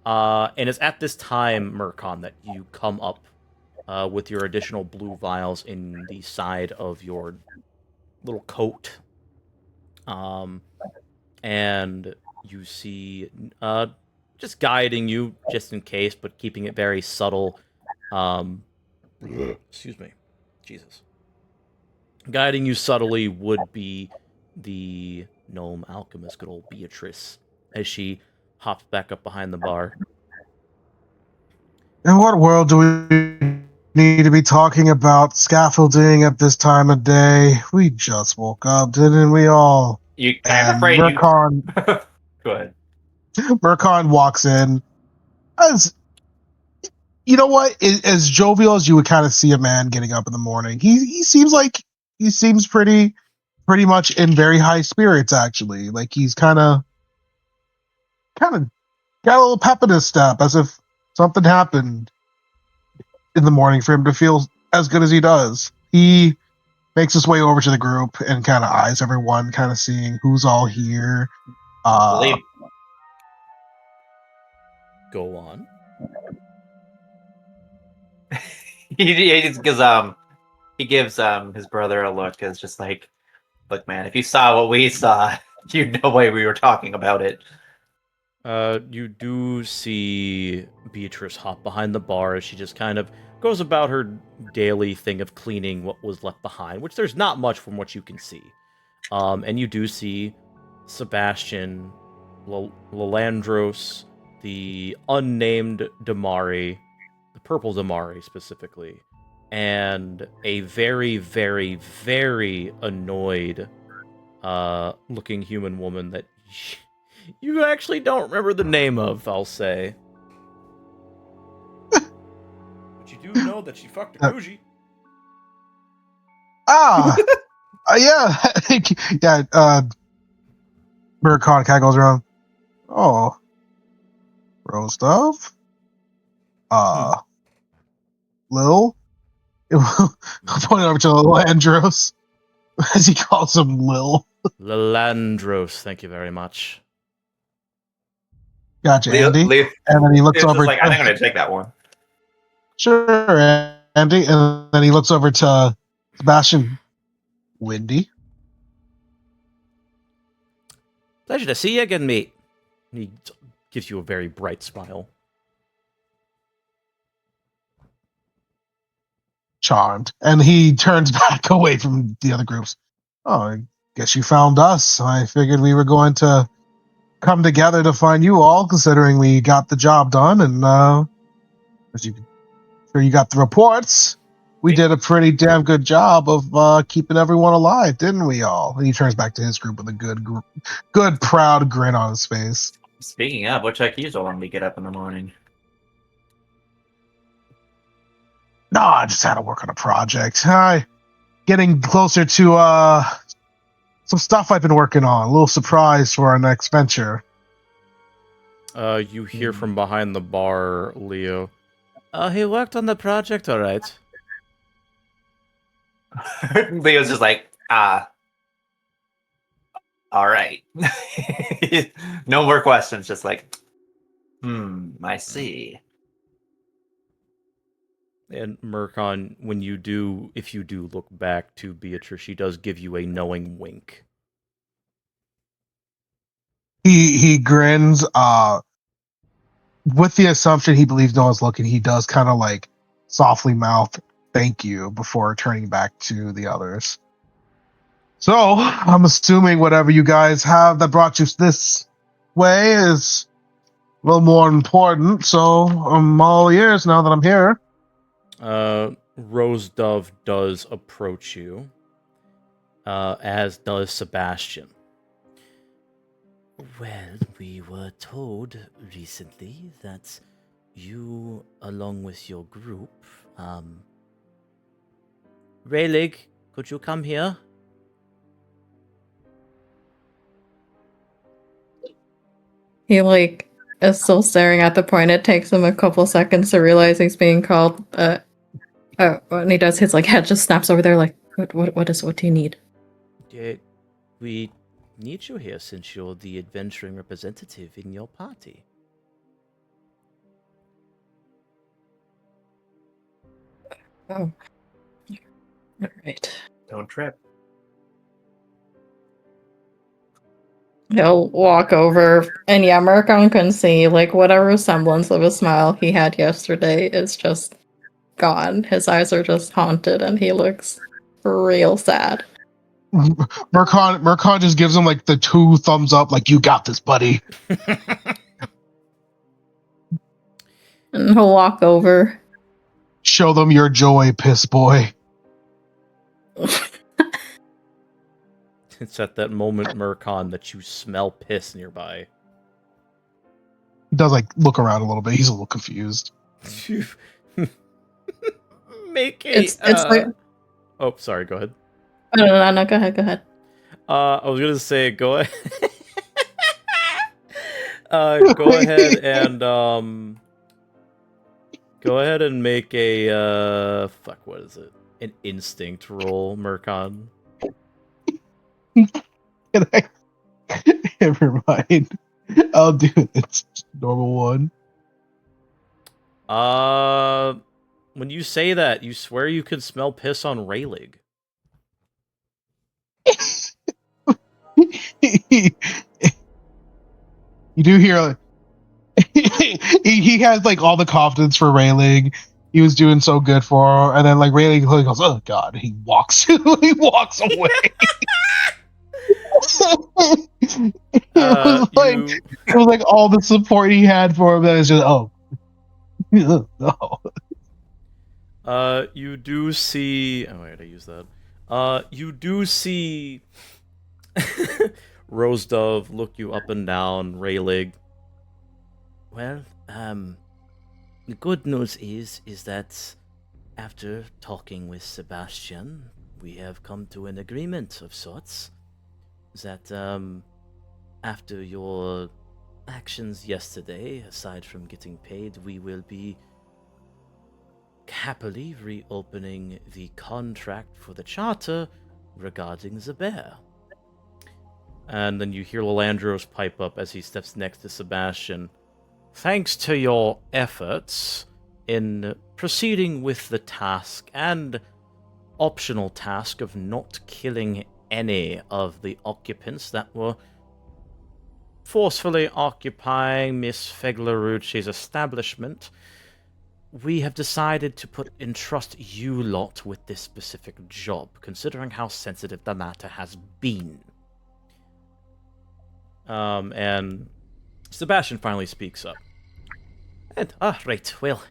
And it's at this time, Murkon, that you come up with your additional blue vials in the side of your little coat. And you see, just guiding you, just in case, but keeping it very subtle. Excuse me. Jesus. Guiding you subtly would be the gnome alchemist, good old Beatrice, as she hops back up behind the bar.
In what world do we need to be talking about scaffolding at this time of day? We just woke up, didn't we all?
I'm
And
afraid you.
Murkon,
Go ahead.
Murkon walks in. As you know, what as jovial as you would kind of see a man getting up in the morning. He seems pretty much in very high spirits. Actually, like he's kind of got a little pep in his step, as if something happened in the morning for him to feel as good as he does. He makes his way over to the group and kind of eyes everyone, kind of seeing who's all here.
Go on.
He just gives his brother a look. It's just like, look, man, if you saw what we saw, you'd know why we were talking about it.
You do see Beatrice hop behind the bar as she just kind of goes about her daily thing of cleaning what was left behind, which there's not much from what you can see. And you do see Sebastian, Lalandros, the unnamed Damari, the purple Damari specifically, and a very, very, very annoyed looking human woman that you actually don't remember the name of, I'll say. But you do know that she fucked a Duchy.
Yeah. Yeah, Murkon kind of goes around. Oh, Rose Dove? Lil? Point over to Lalandros, as he calls him Lil.
Lalandros, thank you very much.
Gotcha, Andy. And then he looks over.
Like, I'm going to take that one.
Sure, Andy. And then he looks over to Sebastian. Windy.
Pleasure to see you again, mate. He gives you a very bright smile.
Charmed. And he turns back away from the other groups. Oh, I guess you found us. I figured we were going to come together to find you all, considering we got the job done. And as you got the reports, we did a pretty damn good job of keeping everyone alive, didn't we all? And he turns back to his group with a good, proud grin on his face.
Speaking of, what check you so long to get up in the morning?
No, I just had to work on a project. Getting closer to some stuff I've been working on. A little surprise for our next venture.
You hear from behind the bar, Leo. He worked on the project, all right.
Leo's just like, all right. No more questions, just like, I see.
And Murkon, if you do look back to Beatrice, she does give you a knowing wink.
He grins, with the assumption he believes no one's looking. He does kind of like softly mouth thank you before turning back to the others. So I'm assuming whatever you guys have that brought you this way is a little more important. So I'm all ears now that I'm here.
Rose Dove does approach you, as does Sebastian. Well, we were told recently that you, along with your group, Rayleigh, could you come here?
He, like, is still staring at the point. It takes him a couple seconds to realize he's being called. When he does, his, like, head just snaps over there, like, what do you need?
We need you here since you're the adventuring representative in your party.
Oh. Alright.
Don't trip.
He'll walk over, and yeah, Marqui can see, like, whatever semblance of a smile he had yesterday is just gone. His eyes are just haunted, and he looks real sad.
Mercon just gives him like the 2 thumbs up, like, you got this, buddy.
And he'll walk over.
Show them your joy, piss boy.
It's at that moment, Mercon, that you smell piss nearby.
He does like look around a little bit. He's a little confused.
Make a.
It's like.
Oh, sorry. Go ahead.
No. Go ahead.
I was gonna say, go ahead. Go ahead and go ahead and make a fuck. What is it? An instinct roll, Mercon.
Never mind. I'll do it. It's normal one.
When you say that, you swear you could smell piss on Rayleigh.
You do hear he has like all the confidence for Rayleigh. He was doing so good for her, and then like Rayleigh goes, "Oh God!" He walks away. It was like all the support he had for him. That is just no.
You do see. Oh wait, I used that. You do see Rose Dove look you up and down, Rayleigh. Well, the good news is that after talking with Sebastian, we have come to an agreement of sorts. That after your actions yesterday, aside from getting paid, we will be happily reopening the contract for the charter regarding the bear. And then you hear Lalandros pipe up as he steps next to Sebastian. Thanks to your efforts in proceeding with the task and optional task of not killing any of the occupants that were forcefully occupying Miss Feglerucci's establishment, we have decided to entrust you lot with this specific job, considering how sensitive the matter has been. And Sebastian finally speaks up. Right, well,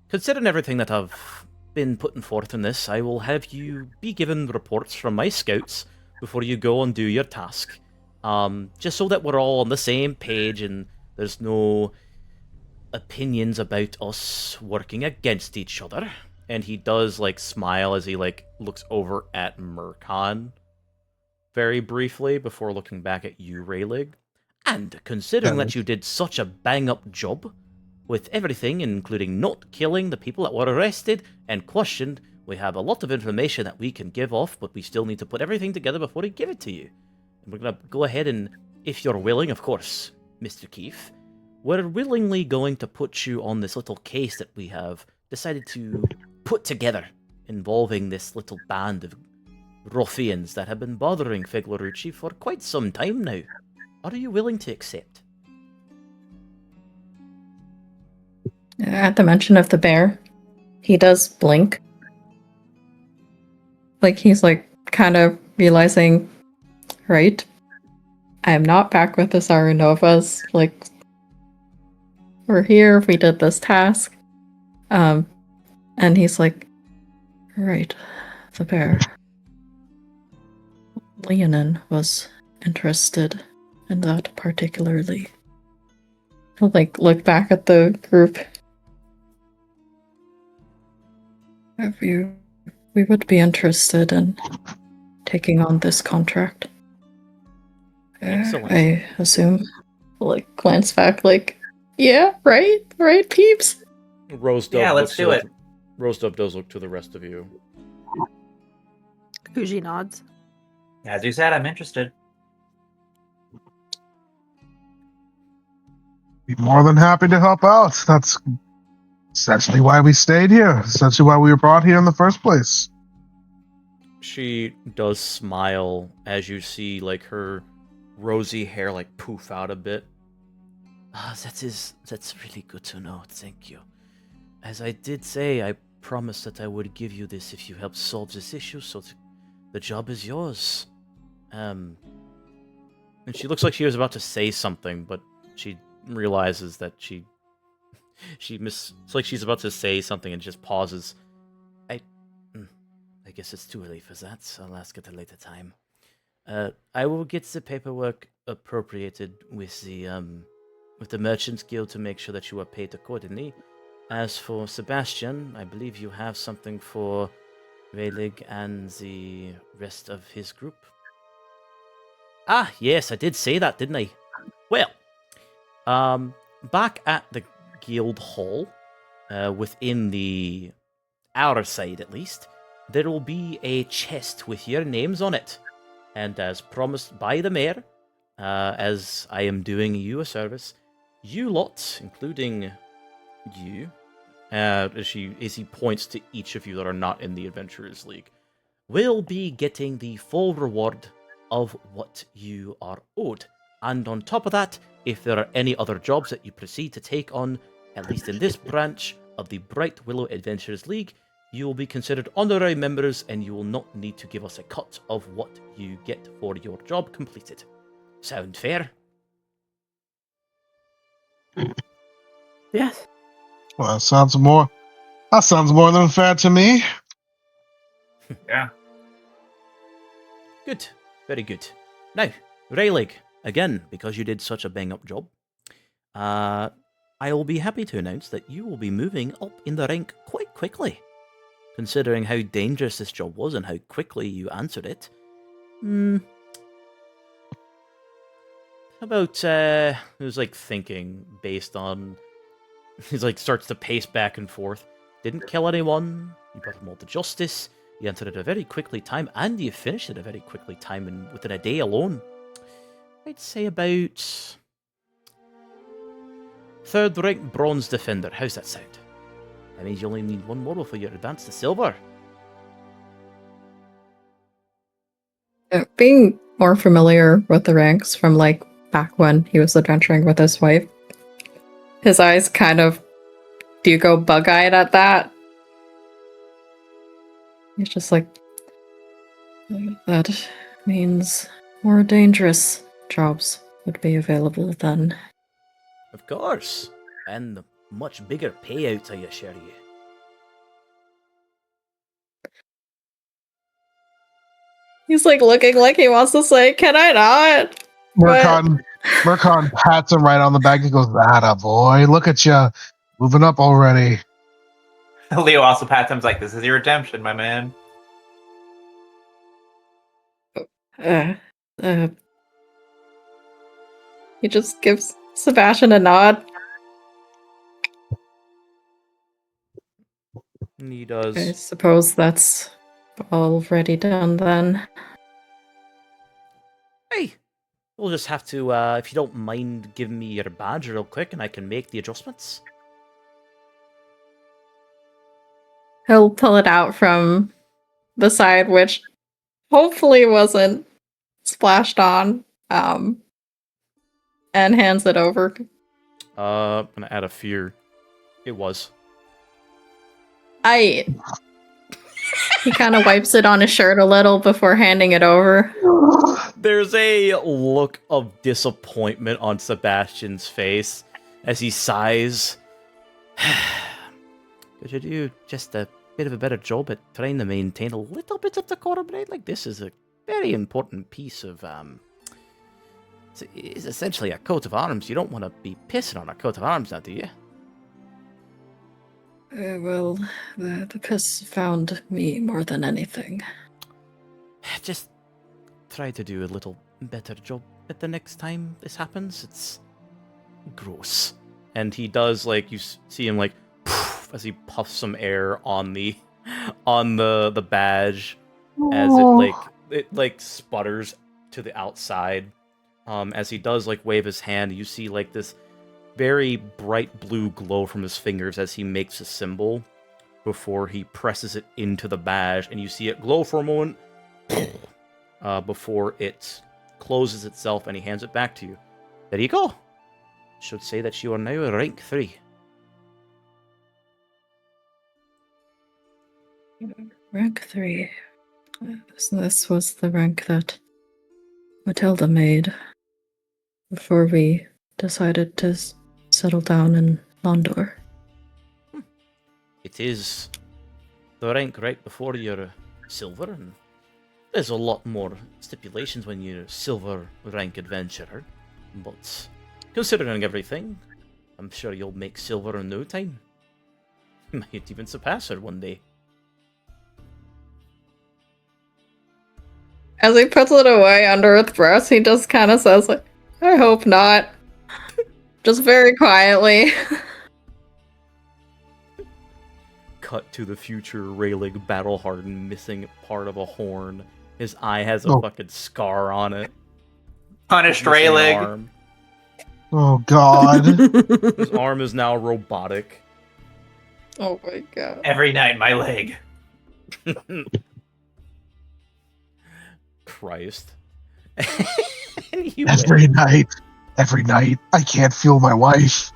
considering everything that I've been putting forth in this, I will have you be given reports from my scouts before you go and do your task. Just so that we're all on the same page and there's no opinions about us working against each other. And he does, like, smile as he, like, looks over at Mercon very briefly before looking back at you, Rayleigh. And considering that you did such a bang-up job with everything, including not killing the people that were arrested and questioned, we have a lot of information that we can give off, but we still need to put everything together before we give it to you. And we're going to go ahead and, if you're willing, of course, Mr. Keefe, we're willingly going to put you on this little case that we have decided to put together, involving this little band of ruffians that have been bothering Feglerucci for quite some time now. Are you willing to accept?
At the mention of the bear, he does blink. Like, he's, like, kind of realizing, right, I'm not back with the Sarunovas. Like, we're here, we did this task. And he's like, right, the bear. Leonin was interested in that particularly. He'll, like, look back at the group. Have you we would be interested in taking on this contract.
Excellent.
I assume. Like, glance back, like, yeah, right, peeps.
Rose Dove
Yeah, let's
looks
do
to
it.
Rose Dove does look to the rest of you.
Kuji nods.
As you said, I'm interested.
Be more than happy to help out. That's essentially why we stayed here. Essentially why we were brought here in the first place.
She does smile as you see like her rosy hair like poof out a bit. That's really good to know. Thank you. As I did say, I promised that I would give you this if you help solve this issue, so the job is yours. And she looks like she was about to say something, but she realizes that it's like she's about to say something and just pauses. I guess it's too early for that, so I'll ask at a later time. I will get the paperwork appropriated with the Merchants Guild to make sure that you are paid accordingly. As for Sebastian, I believe you have something for Raylig and the rest of his group. Ah, yes, I did say that, didn't I? Well, back at the guild hall, within the outer side at least, there will be a chest with your names on it. And as promised by the mayor, as I am doing you a service, you lot, including you, as he points to each of you that are not in the Adventurers League, will be getting the full reward of what you are owed. And on top of that, if there are any other jobs that you proceed to take on, at least in this branch of the Brightwillow Adventurers League, you will be considered honorary members and you will not need to give us a cut of what you get for your job completed. Sound fair?
Yes.
Well, that sounds more than fair to me.
Yeah.
Good. Very good. Now, Raylig, again, because you did such a bang-up job, I will be happy to announce that you will be moving up in the rank quite quickly. Considering how dangerous this job was and how quickly you answered it. How about, he was like thinking based on, he's like starts to pace back and forth. Didn't kill anyone, you brought them all to justice, you answered it a very quickly time, and you finished it a very quickly time and within a day alone. I'd say about 3rd rank bronze defender, how's that sound? That means you only need one more before you advance to silver.
Being more familiar with the ranks from like back when he was adventuring with his wife, his eyes kind of do go bug-eyed at that. He's just like, that means more dangerous jobs would be available then.
Of course. And the much bigger payouts, I assure you.
He's like looking like he wants to say, can I not?
Murkon pats him right on the back. He goes, "Atta boy, look at you, moving up already."
Leo also pats him like, "This is your redemption, my man."
He just gives Sebastian a nod.
He does.
I suppose that's already done then.
Hey, we'll just have to, if you don't mind giving me your badge real quick and I can make the adjustments.
He'll pull it out from the side, which hopefully wasn't splashed on, and hands it over.
I'm gonna add a fear. It was.
He kind of wipes it on his shirt a little before handing it over.
There's a look of disappointment on Sebastian's face as he sighs. Could you do just a bit of a better job at trying to maintain a little bit of decorum, right? Like, this is a very important piece of, it's essentially a coat of arms. You don't want to be pissing on a coat of arms now, do you?
Well, the piss found me more than anything.
Just try to do a little better job at the next time this happens. It's gross. And he does, like, you see him, like, poof, as he puffs some air on the badge, as it sputters to the outside. As he does, like, wave his hand, you see, like, this very bright blue glow from his fingers as he makes a symbol before he presses it into the badge, and you see it glow for a moment before it closes itself, and he hands it back to you. There you go. Should say that you are now rank 3.
Rank 3. This was the rank that Matilda made before we decided to settle down in Londor.
It is the rank right before you're silver, and there's a lot more stipulations when you're silver rank adventurer, but considering everything, I'm sure you'll make silver in no time. You might even surpass her one day.
As he puts it away under his breast, he just kind of says, like, I hope not. Just very quietly.
Cut to the future Rayleigh battle-hardened, missing part of a horn. His eye has a fucking scar on it.
Punished
Missing an
Rayleigh.
arm.
Oh God.
His arm is now robotic.
Oh my god.
Every night, my leg.
Christ.
Every night, I can't feel my wife.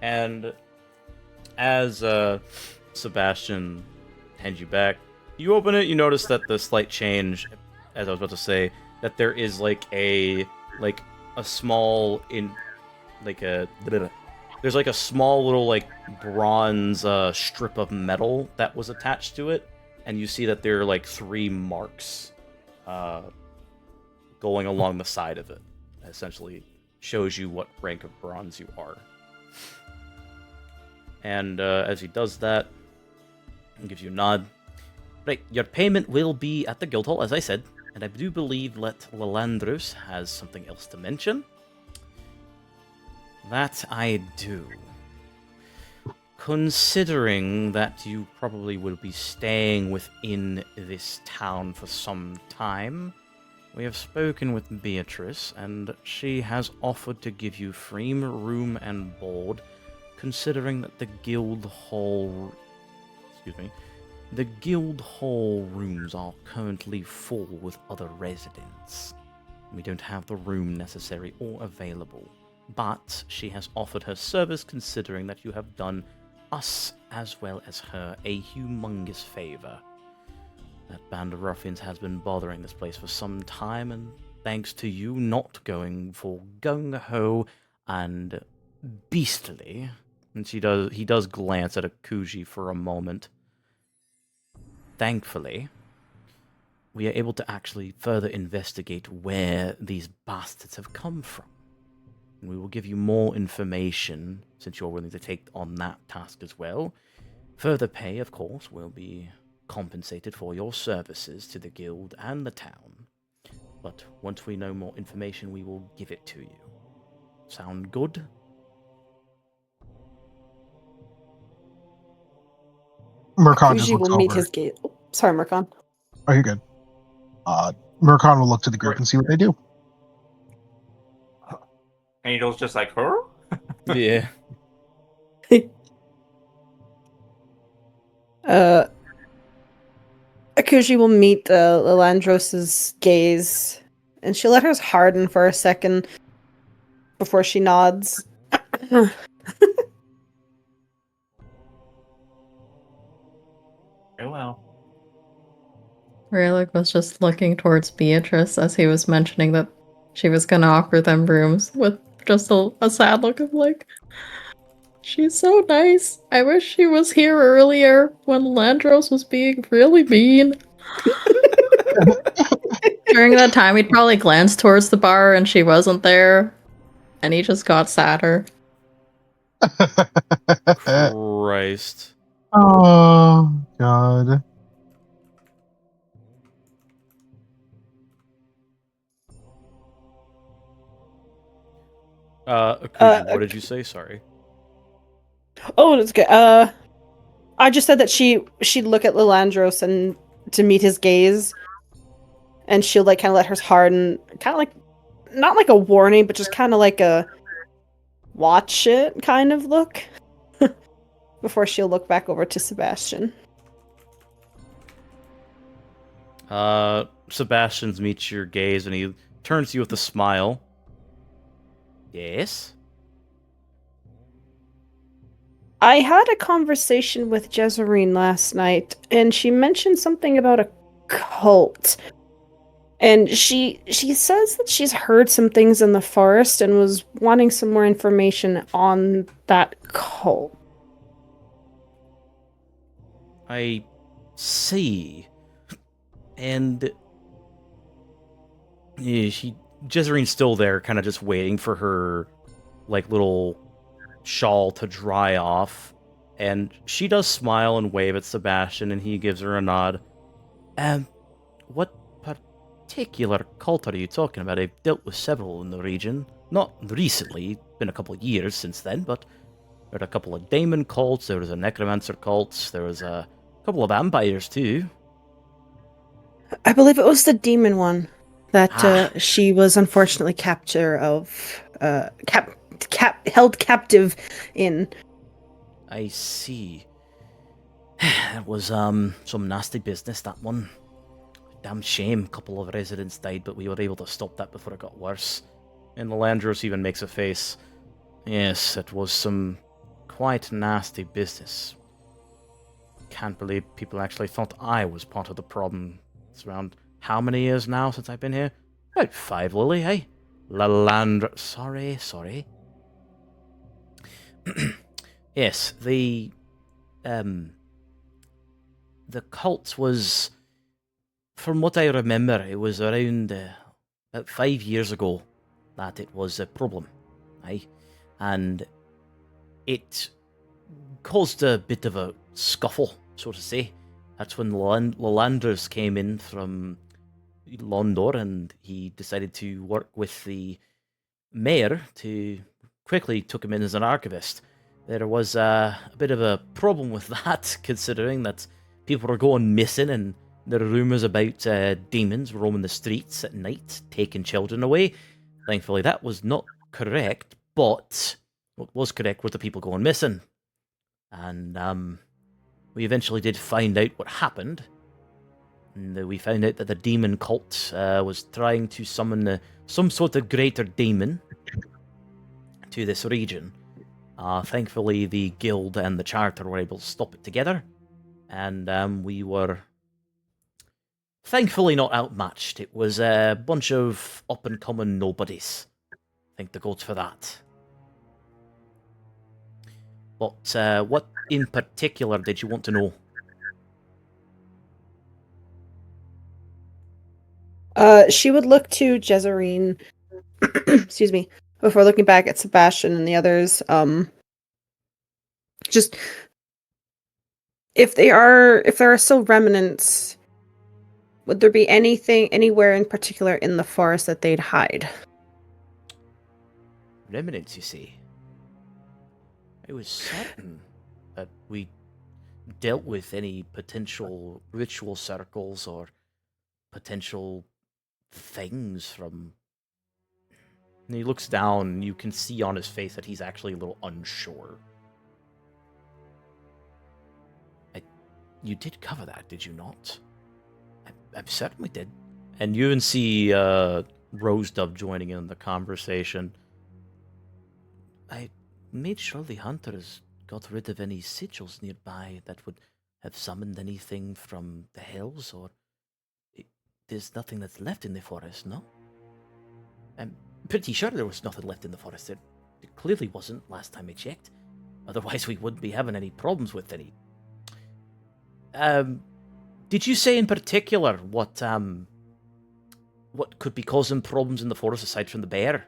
And as Sebastian hands you back, you open it, you notice that the slight change, as I was about to say, that there is there's a small little like bronze strip of metal that was attached to it, and you see that there are like 3 marks going along the side of it. That essentially shows you what rank of bronze you are. And as he does that, he gives you a nod. Right, your payment will be at the Guildhall, as I said, and I do believe Lalandros has something else to mention. That I do. Considering that you probably will be staying within this town for some time, we have spoken with Beatrice, and she has offered to give you free room and board, considering that the Guild Hall rooms are currently full with other residents. We don't have the room necessary or available. But she has offered her service, considering that you have done us as well as her a humongous favor. That band of ruffians has been bothering this place for some time, and thanks to you not going for gung-ho and beastly, and he does glance at Akuji for a moment. Thankfully, we are able to actually further investigate where these bastards have come from. We will give you more information, since you're willing to take on that task as well. Further pay, of course, will be compensated for your services to the guild and the town. But once we know more information, we will give it to you. Sound good?
Murkon just
Usually
looks
will meet
over.
his gate. Oh, sorry, Murkon.
Oh, you're good. Murkon will look to the group and see what they do.
Angel's just like, her?
Yeah.
Akuji will meet Lalandros's gaze, and she'll let hers harden for a second before she nods.
Very well.
Rayleigh was just looking towards Beatrice as he was mentioning that she was going to offer them rooms with just a sad look of like, she's so nice. I wish she was here earlier when Landros was being really mean. During that time, he'd probably glance towards the bar and she wasn't there, and he just got sadder.
Christ.
Oh God.
Akuji, what did you say? Sorry.
Oh, that's good. I just said that she'd look at Lilandros and to meet his gaze, and she'll like kind of let hers harden, kind of like not like a warning, but just kind of like a watch it kind of look before she'll look back over to Sebastian.
Sebastian's meets your gaze and he turns to you with a smile. Yes?
I had a conversation with Jezerine last night, and she mentioned something about a cult. And she says that she's heard some things in the forest and was wanting some more information on that cult.
I see. And yeah, Jezerine's still there, kind of just waiting for her like little shawl to dry off. And she does smile and wave at Sebastian, and he gives her a nod. What particular cult are you talking about? I've dealt with several in the region. Not recently, been a couple of years since then, but there are a couple of demon cults, there was a necromancer cult, there was a couple of vampires too.
I believe it was the demon one that she was unfortunately held captive in.
I see. It was some nasty business, that one. Damn shame. A couple of residents died, but we were able to stop that before it got worse. And Lilandros even makes a face. Yes, it was some quite nasty business. Can't believe people actually thought I was part of the problem. It's around how many years now since I've been here? About 5, Lily, eh? Lalandra... Sorry. Yes, the cult was... From what I remember, it was around about 5 years ago that it was a problem, aye? And it caused a bit of a scuffle, so to say. That's when Lalanders came in from Londor, and he decided to work with the mayor to quickly took him in as an archivist. There was a bit of a problem with that, considering that people were going missing, and there are rumours about demons roaming the streets at night, taking children away. Thankfully, that was not correct, but what was correct were the people going missing. And we eventually did find out what happened. And we found out that the demon cult was trying to summon some sort of greater demon to this region. Thankfully, the guild and the charter were able to stop it together. And we were thankfully not outmatched. It was a bunch of up-and-coming nobodies. Thank the gods for that. But what in particular did you want to know?
She would look to Jezerine, excuse me, before looking back at Sebastian and the others. Just if there are still remnants, would there be anything anywhere in particular in the forest that they'd hide?
Remnants, you see. I was certain that we dealt with any potential ritual circles or potential things from... And he looks down, and you can see on his face that he's actually a little unsure. You did cover that, did you not? I certainly did. And you even see Rose Dove joining in the conversation. I made sure the hunters got rid of any sigils nearby that would have summoned anything from the hills, or... There's nothing that's left in the forest, no? I'm pretty sure there was nothing left in the forest. It clearly wasn't last time I checked. Otherwise we wouldn't be having any problems with any... Did you say in particular what could be causing problems in the forest aside from the bear?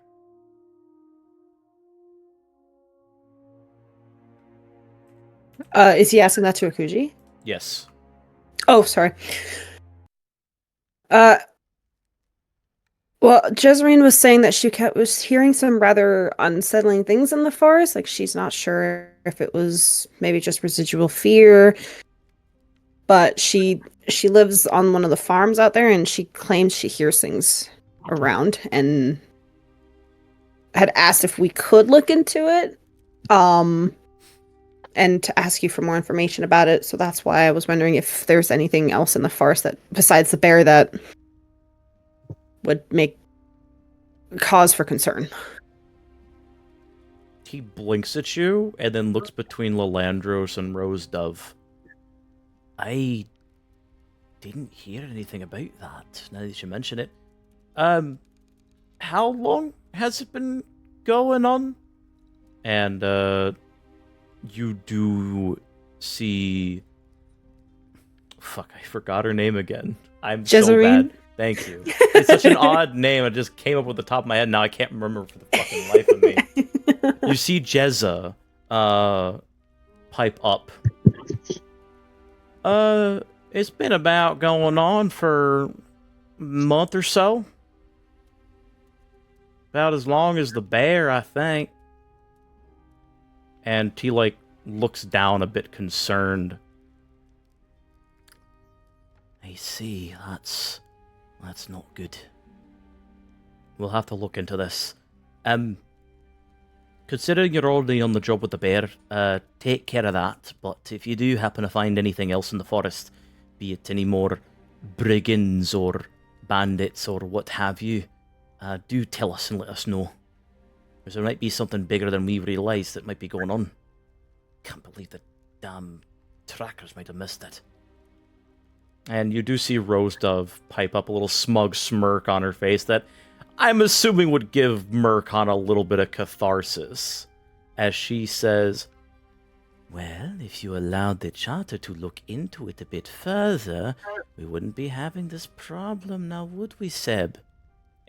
Is he asking that to Akuji?
Yes.
Oh, sorry. Well, Jezreen was saying that was hearing some rather unsettling things in the forest. Like she's not sure if it was maybe just residual fear, but she lives on one of the farms out there, and she claims she hears things around, and had asked if we could look into it, and to ask you for more information about it. So that's why I was wondering if there's anything else in the forest that besides the bear that would make cause for concern.
He blinks at you and then looks between Lalandros and Rose Dove. I didn't hear anything about that, now that you mention it. How long has it been going on? And, you do see... Fuck, I forgot her name again. I'm so
Jezreen?
bad. Thank you. It's such an odd name. It just came up with the top of my head. Now I can't remember for the fucking life of me. You see Jezza pipe up. It's been about going on for a month or so. About as long as the bear, I think. And he, like, looks down a bit concerned. I see, that's not good. We'll have to look into this. Considering you're already on the job with the bear, take care of that. But if you do happen to find anything else in the forest, be it any more brigands or bandits or what have you, do tell us and let us know. Because there might be something bigger than we realise that might be going on. Can't believe the damn trackers might have missed it. And you do see Rose Dove pipe up a little smug smirk on her face that I'm assuming would give Murkon a little bit of catharsis. As she says, well, if you allowed the charter to look into it a bit further, we wouldn't be having this problem now, would we, Seb?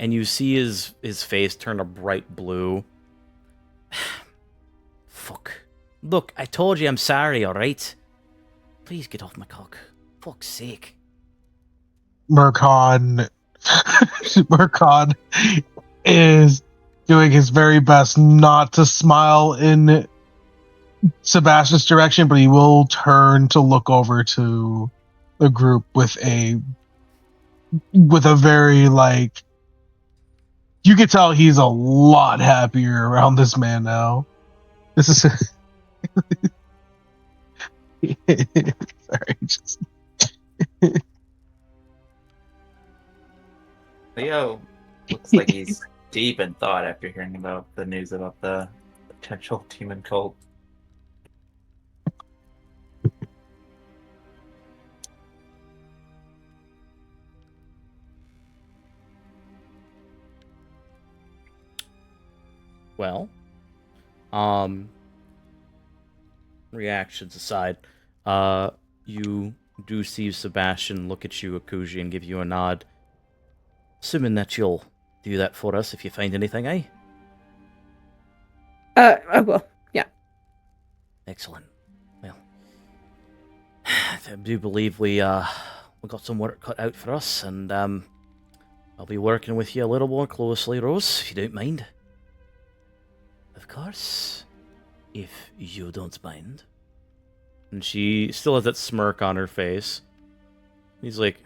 And you see his face turn a bright blue. Fuck. Look, I told you I'm sorry, alright? Please get off my cock. Fuck's sake.
Murkon is doing his very best not to smile in Sebastian's direction, but he will turn to look over to the group with a very, like, you could tell he's a lot happier around this man now. This is sorry, just
Leo looks like he's deep in thought after hearing about the news about the potential demon cult.
Well, reactions aside, you do see Sebastian look at you, Akuji, and give you a nod. Assuming that you'll do that for us if you find anything, eh?
I will. Yeah.
Excellent. Well, I do believe we got some work cut out for us, and I'll be working with you a little more closely, Rose, if you don't mind. Of course, if you don't mind. And she still has that smirk on her face. He's like,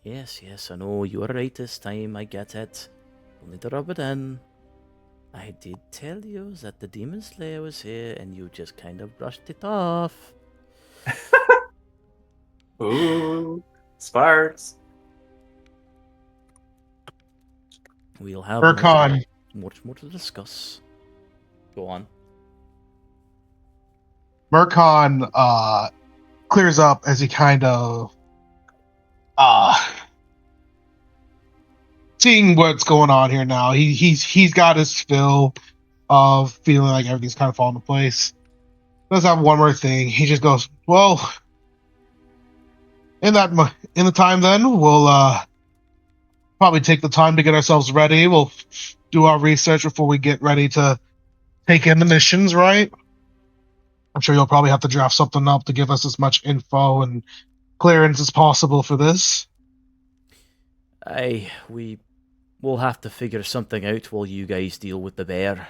yes, I know, you were right this time, I get it. Only to rub it in. I did tell you that the Demon Slayer was here, and you just kind of brushed it off.
Ooh, sparks.
We'll have
Murkon.
much more to discuss. Go on.
Murkon clears up as he kind of seeing what's going on here now. He's got his fill of feeling like everything's kind of falling into place. Does have one more thing. He just goes, well, in the time, then we'll probably take the time to get ourselves ready. We'll do our research before we get ready to take in the missions, right? I'm sure you'll probably have to draft something up to give us as much info and clearance as possible for this.
We will have to figure something out while you guys deal with the bear.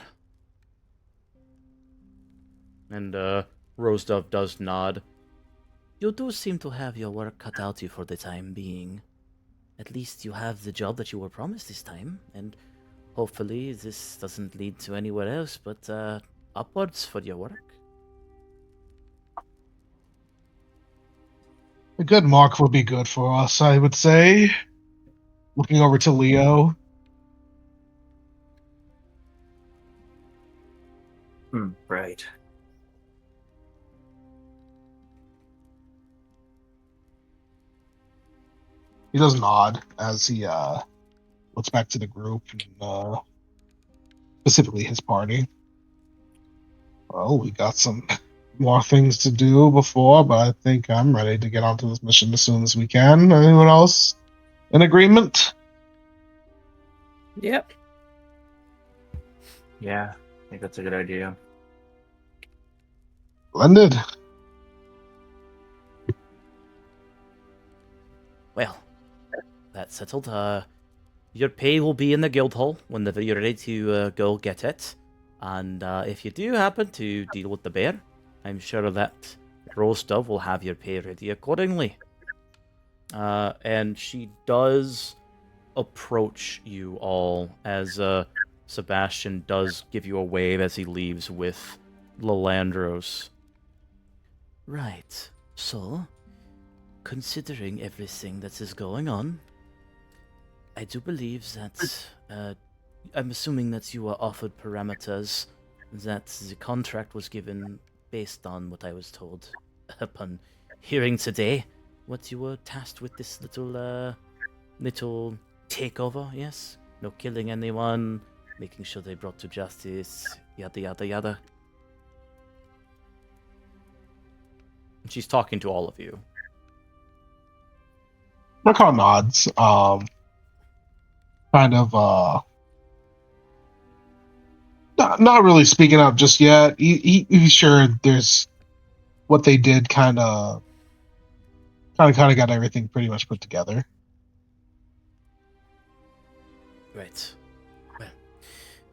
And Rose Dove does nod. You do seem to have your work cut out you for the time being. At least you have the job that you were promised this time, and hopefully this doesn't lead to anywhere else, but upwards for your work.
A good mark would be good for us, I would say. Looking over to Leo.
Right.
He does nod as he looks back to the group and specifically his party. Well, we got some more things to do before, but I think I'm ready to get onto this mission as soon as we can. Anyone else in agreement?
Yep.
Yeah, I think that's a good idea.
Splendid.
Well, that's settled. Your pay will be in the guild hall whenever you're ready to go get it. And if you do happen to deal with the bear, I'm sure that Rose Dove will have your pay ready accordingly. And she does approach you all as Sebastian does give you a wave as he leaves with Lalandros. Right, so, considering everything that is going on, I do believe that, I'm assuming that you were offered parameters, that the contract was given based on what I was told upon hearing today, what you were tasked with this little takeover, yes? No killing anyone, making sure they brought to justice, yada yada yada. And she's talking to all of you.
Markon nods. Kind of not really speaking up just yet. He's sure there's what they did kind of got everything pretty much put together.
Right. Well,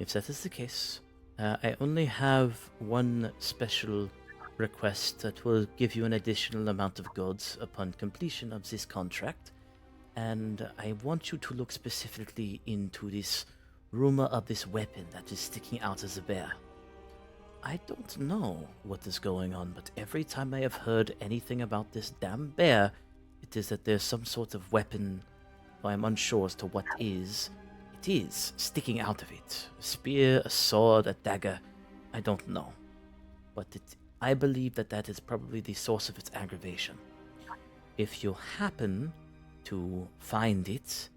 if that is the case, I only have one special request that will give you an additional amount of goods upon completion of this contract. And I want you to look specifically into this rumor of this weapon that is sticking out as a bear. I don't know what is going on, but every time I have heard anything about this damn bear, it is that there's some sort of weapon, though I'm unsure as to what is. It is sticking out of it. A spear, a sword, a dagger, I don't know. But I believe that is probably the source of its aggravation. If you happen to find it,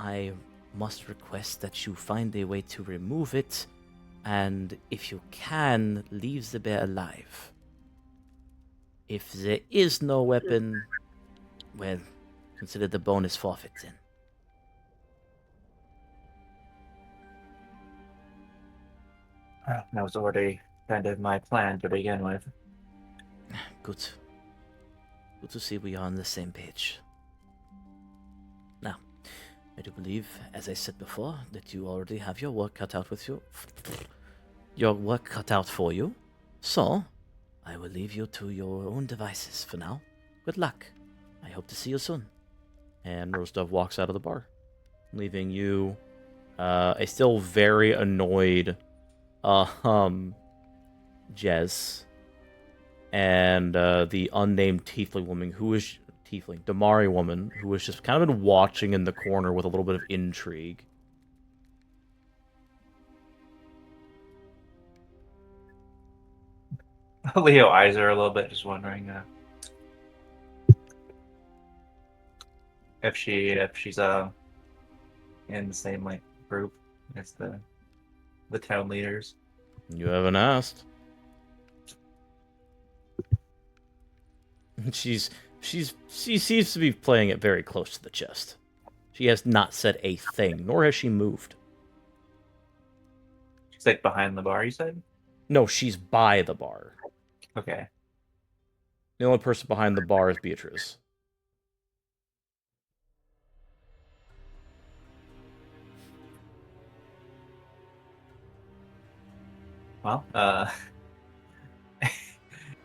I must request that you find a way to remove it, and if you can, leave the bear alive. If there is no weapon, well, consider the bonus forfeit then.
That was already kind of my plan to begin with.
Good. Good to see we are on the same page. Now, I do believe, as I said before, that you already have your work cut out with you. Your work cut out for you. So, I will leave you to your own devices for now. Good luck. I hope to see you soon. And Rose Dove walks out of the bar, leaving you a still very annoyed Jez and the unnamed tiefling woman Damari woman, who has just kind of been watching in the corner with a little bit of intrigue.
Leo eyes her a little bit, just wondering if she's in the same like group as the town leaders.
You haven't asked. She's She seems to be playing it very close to the chest. She has not said a thing, nor has she moved.
She's like behind the bar, you said?
No, she's by the bar.
Okay.
The only person behind the bar is Beatrice.
Well,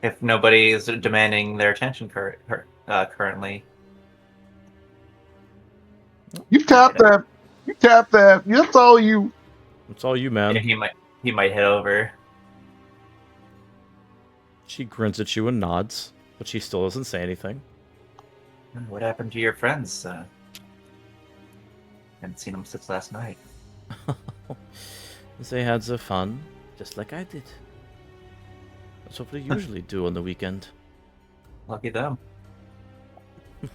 if nobody is demanding their attention currently,
You tap that. You tap that. That's all you.
It's all you, man.
he might head over.
She grins at you and nods, but she still doesn't say anything.
What happened to your friends? Haven't seen them since last night.
They had their fun, just like I did. That's what we usually do on the weekend.
Lucky them.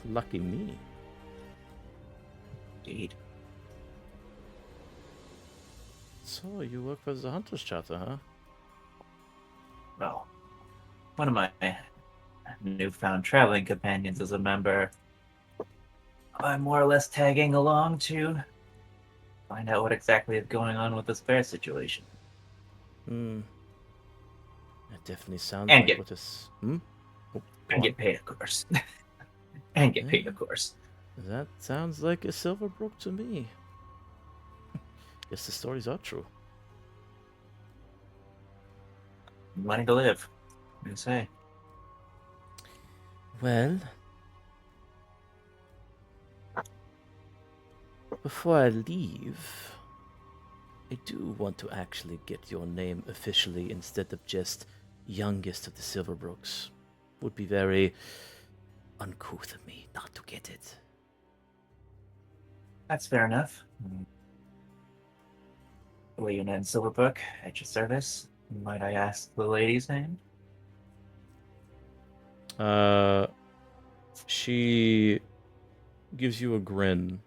Lucky me.
Indeed.
So, you work for the Hunter's Charter, huh?
Well, one of my newfound traveling companions is a member. I'm more or less tagging along to find out what exactly is going on with this bear situation.
Hmm. That definitely sounds
And
like
get-
what is... Hmm? Oh, go
And
on.
get paid, of course. And get paid, of course.
That sounds like a Silverbrook to me. Guess the stories are true.
Money to live. What do you say?
Well... Before I leave... I do want to actually get your name officially instead of just youngest of the Silverbrooks. Would be very uncouth of me not to get it.
That's fair enough. William and Silverbrook, at your service. Might I ask the lady's name?
She gives you a grin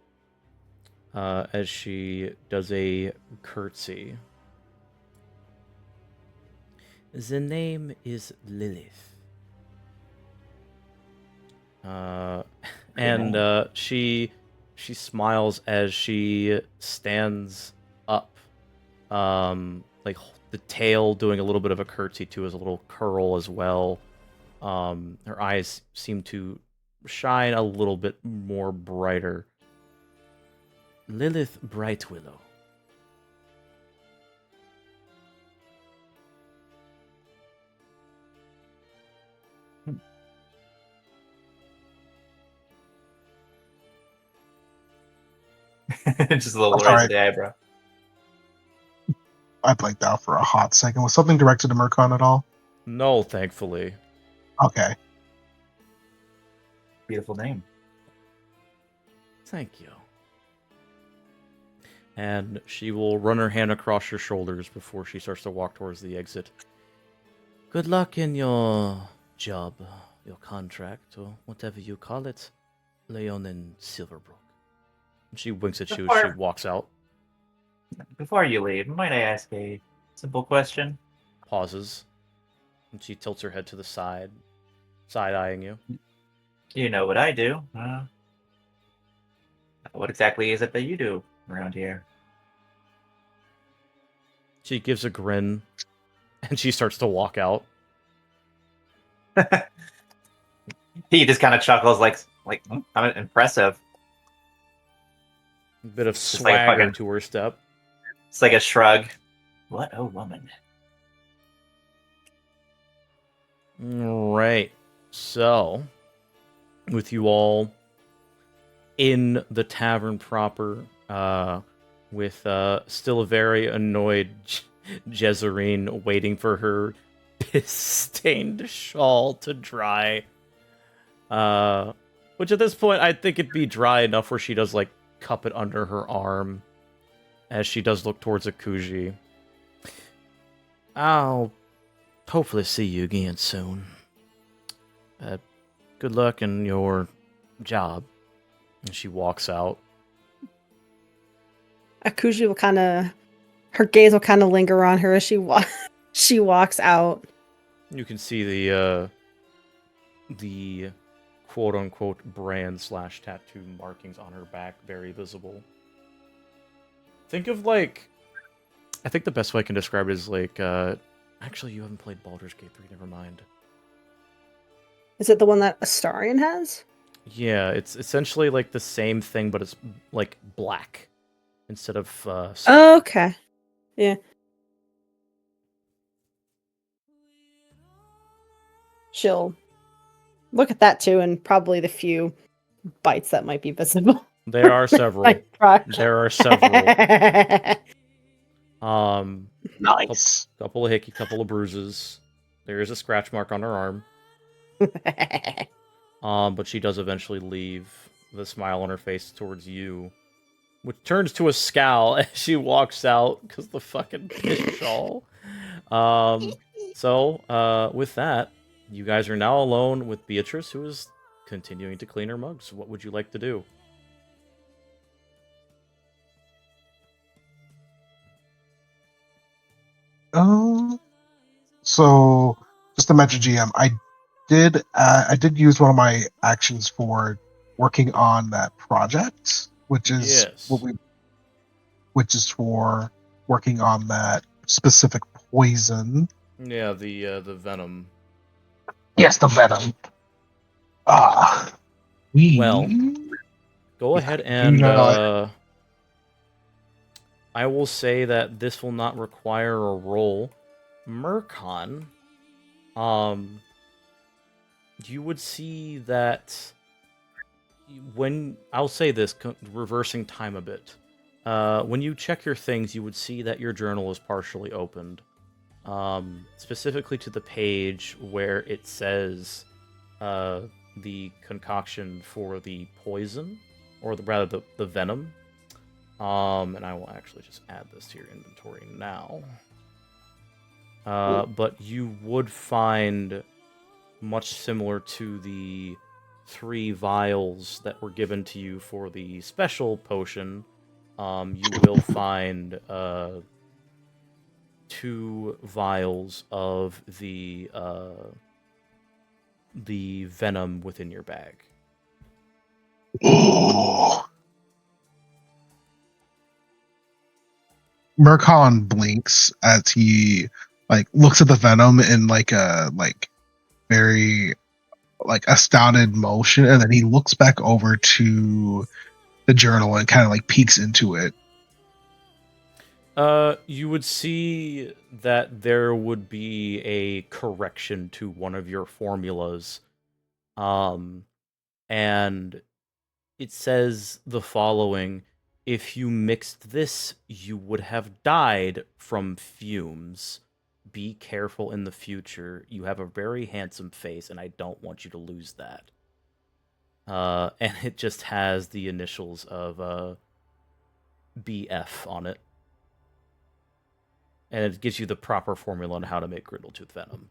as she does a curtsy. The name is Lilith. And she smiles as she stands up, like the tail doing a little bit of a curtsy too, as a little curl as well. Her eyes seem to shine a little bit more brighter. Lilith Brightwillow.
Just a little
That's
raise
alright.
of the eyebrow.
I blanked out for a hot second. Was something directed to Murkon at all?
No, thankfully.
Okay.
Beautiful name.
Thank you. And she will run her hand across your shoulders before she starts to walk towards the exit. Good luck in your job, your contract, or whatever you call it, Leonin Silverbrook. And she winks at you as she walks out,
Before you leave, might I ask a simple question?
pauses, and she tilts her head to the side, side-eyeing you.
You know what I do. What exactly is it that you do around here?
She gives a grin, and she starts to walk out.
He just kind of chuckles, like I'm impressive.
A bit of
Just like a
swagger
fucking-
to her step.
It's like a shrug. What a woman.
Right. So, with you all in the tavern proper, with still a very annoyed Jezerine waiting for her piss-stained shawl to dry. Which at this point, I think it'd be dry enough where she does, like, cup it under her arm as she does look towards Akuji. I'll hopefully see you again soon. Good luck in your job. And she walks out.
Akuji will kind of, her gaze will kind of linger on her as she walks out.
You can see the quote-unquote brand/tattoo markings on her back very visible. Think of like... I think the best way I can describe it is like... actually, you haven't played Baldur's Gate 3, never mind.
Is it the one that Astarion has?
Yeah, it's essentially like the same thing, but it's like black instead of...
Oh, okay. Yeah. She'll look at that too, and probably the few bites that might be visible.
There are several. There are several.
Nice.
Couple of hickey, couple of bruises. There is a scratch mark on her arm. But she does eventually leave, the smile on her face towards you, which turns to a scowl as she walks out because the fucking shawl. So with that, you guys are now alone with Beatrice, who is continuing to clean her mugs. What would you like to do?
So just to mention GM, I did use one of my actions for working on that project, which is
Yes.
which is for working on that specific poison.
Yeah, the venom.
Yes, the venom.
Well, go ahead and I will say that this will not require a roll. Murkon, you would see that when... I'll say this, reversing time a bit. When you check your things, you would see that your journal is partially opened. Specifically to the page where it says the concoction for the poison, or rather the venom. And I will actually just add this to your inventory now. But you would find, much similar to the 3 vials that were given to you for the special potion, you will find 2 vials of the venom within your bag.
Murkon blinks as he looks at the venom in a very astounded motion, and then he looks back over to the journal and kind of peeks into it.
You would see that there would be a correction to one of your formulas. And it says the following: if you mixed this, you would have died from fumes. Be careful in the future. You have a very handsome face, and I don't want you to lose that. And it just has the initials of BF on it. And it gives you the proper formula on how to make Griddletooth venom.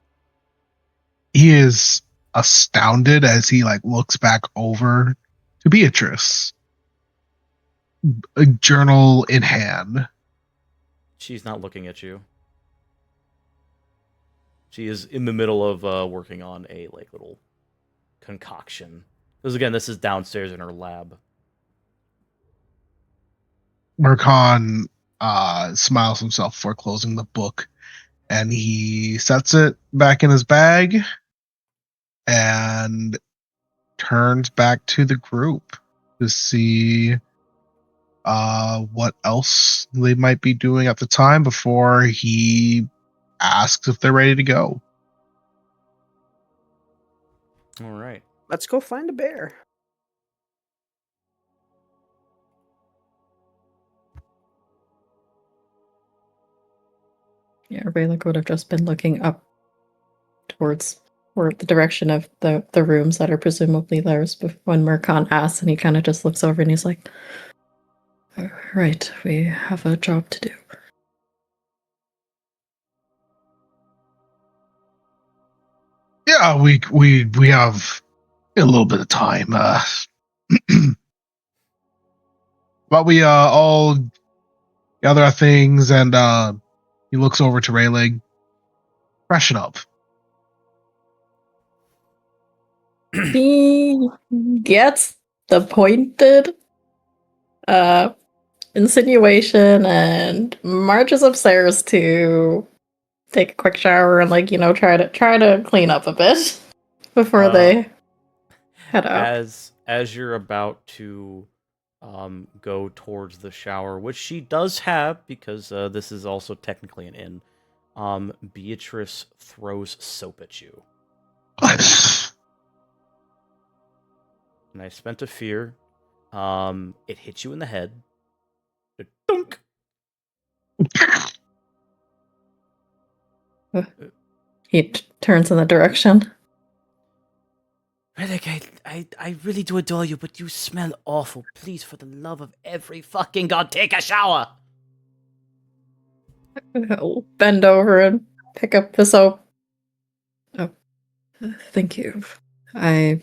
He is astounded as he looks back over to Beatrice, a journal in hand.
She's not looking at you. She is in the middle of working on a little concoction. Because again, this is downstairs in her lab.
Murkon smiles himself before closing the book, and he sets it back in his bag and turns back to the group to see what else they might be doing at the time before he asks if they're ready to go.
All right.
Let's go find a bear.
Yeah, Raylick would have just been looking up towards or the direction of the rooms that are presumably theirs when Murkon asks, and he kind of just looks over and he's like, "All right, we have a job to do."
Yeah, we have a little bit of time. But we all gather our things, and he looks over to Rayleigh. Freshen up.
He gets the pointed insinuation and marches upstairs to take a quick shower and try to clean up a bit before they head out.
As you're about to go towards the shower, which she does have because this is also technically an inn, Beatrice throws soap at you. And I spent a fear. It hits you in the head. Dunk.
He turns in the direction.
Reddick, I really do adore you, but you smell awful. Please, for the love of every fucking god, take a shower!
I'll bend over and pick up the soap. Oh, thank you. I've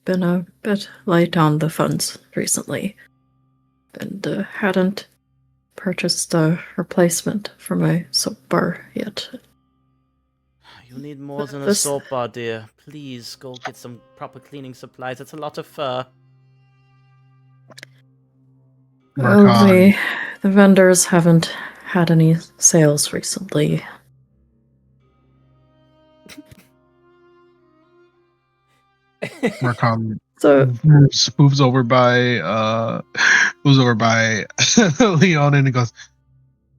been a bit light on the funds recently, and hadn't purchased a replacement for my soap bar yet.
You need more than a soap bar, dear. Please go get some proper cleaning supplies. That's a lot of fur.
Well, the vendors haven't had any sales recently.
Marcon
So
moves over by Leon and he goes,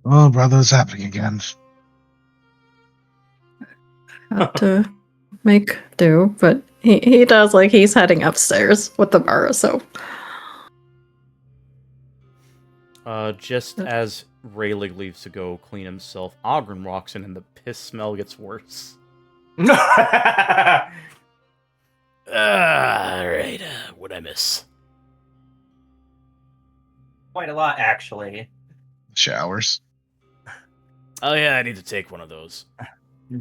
"Oh, brother, it's happening again."
had to make do, but he does he's heading upstairs with the bar of soap.
Just as Rayleigh leaves to go clean himself, Ogren walks in and the piss smell gets worse. Alright, what'd I miss?
Quite a lot, actually.
Showers.
Oh yeah, I need to take one of those.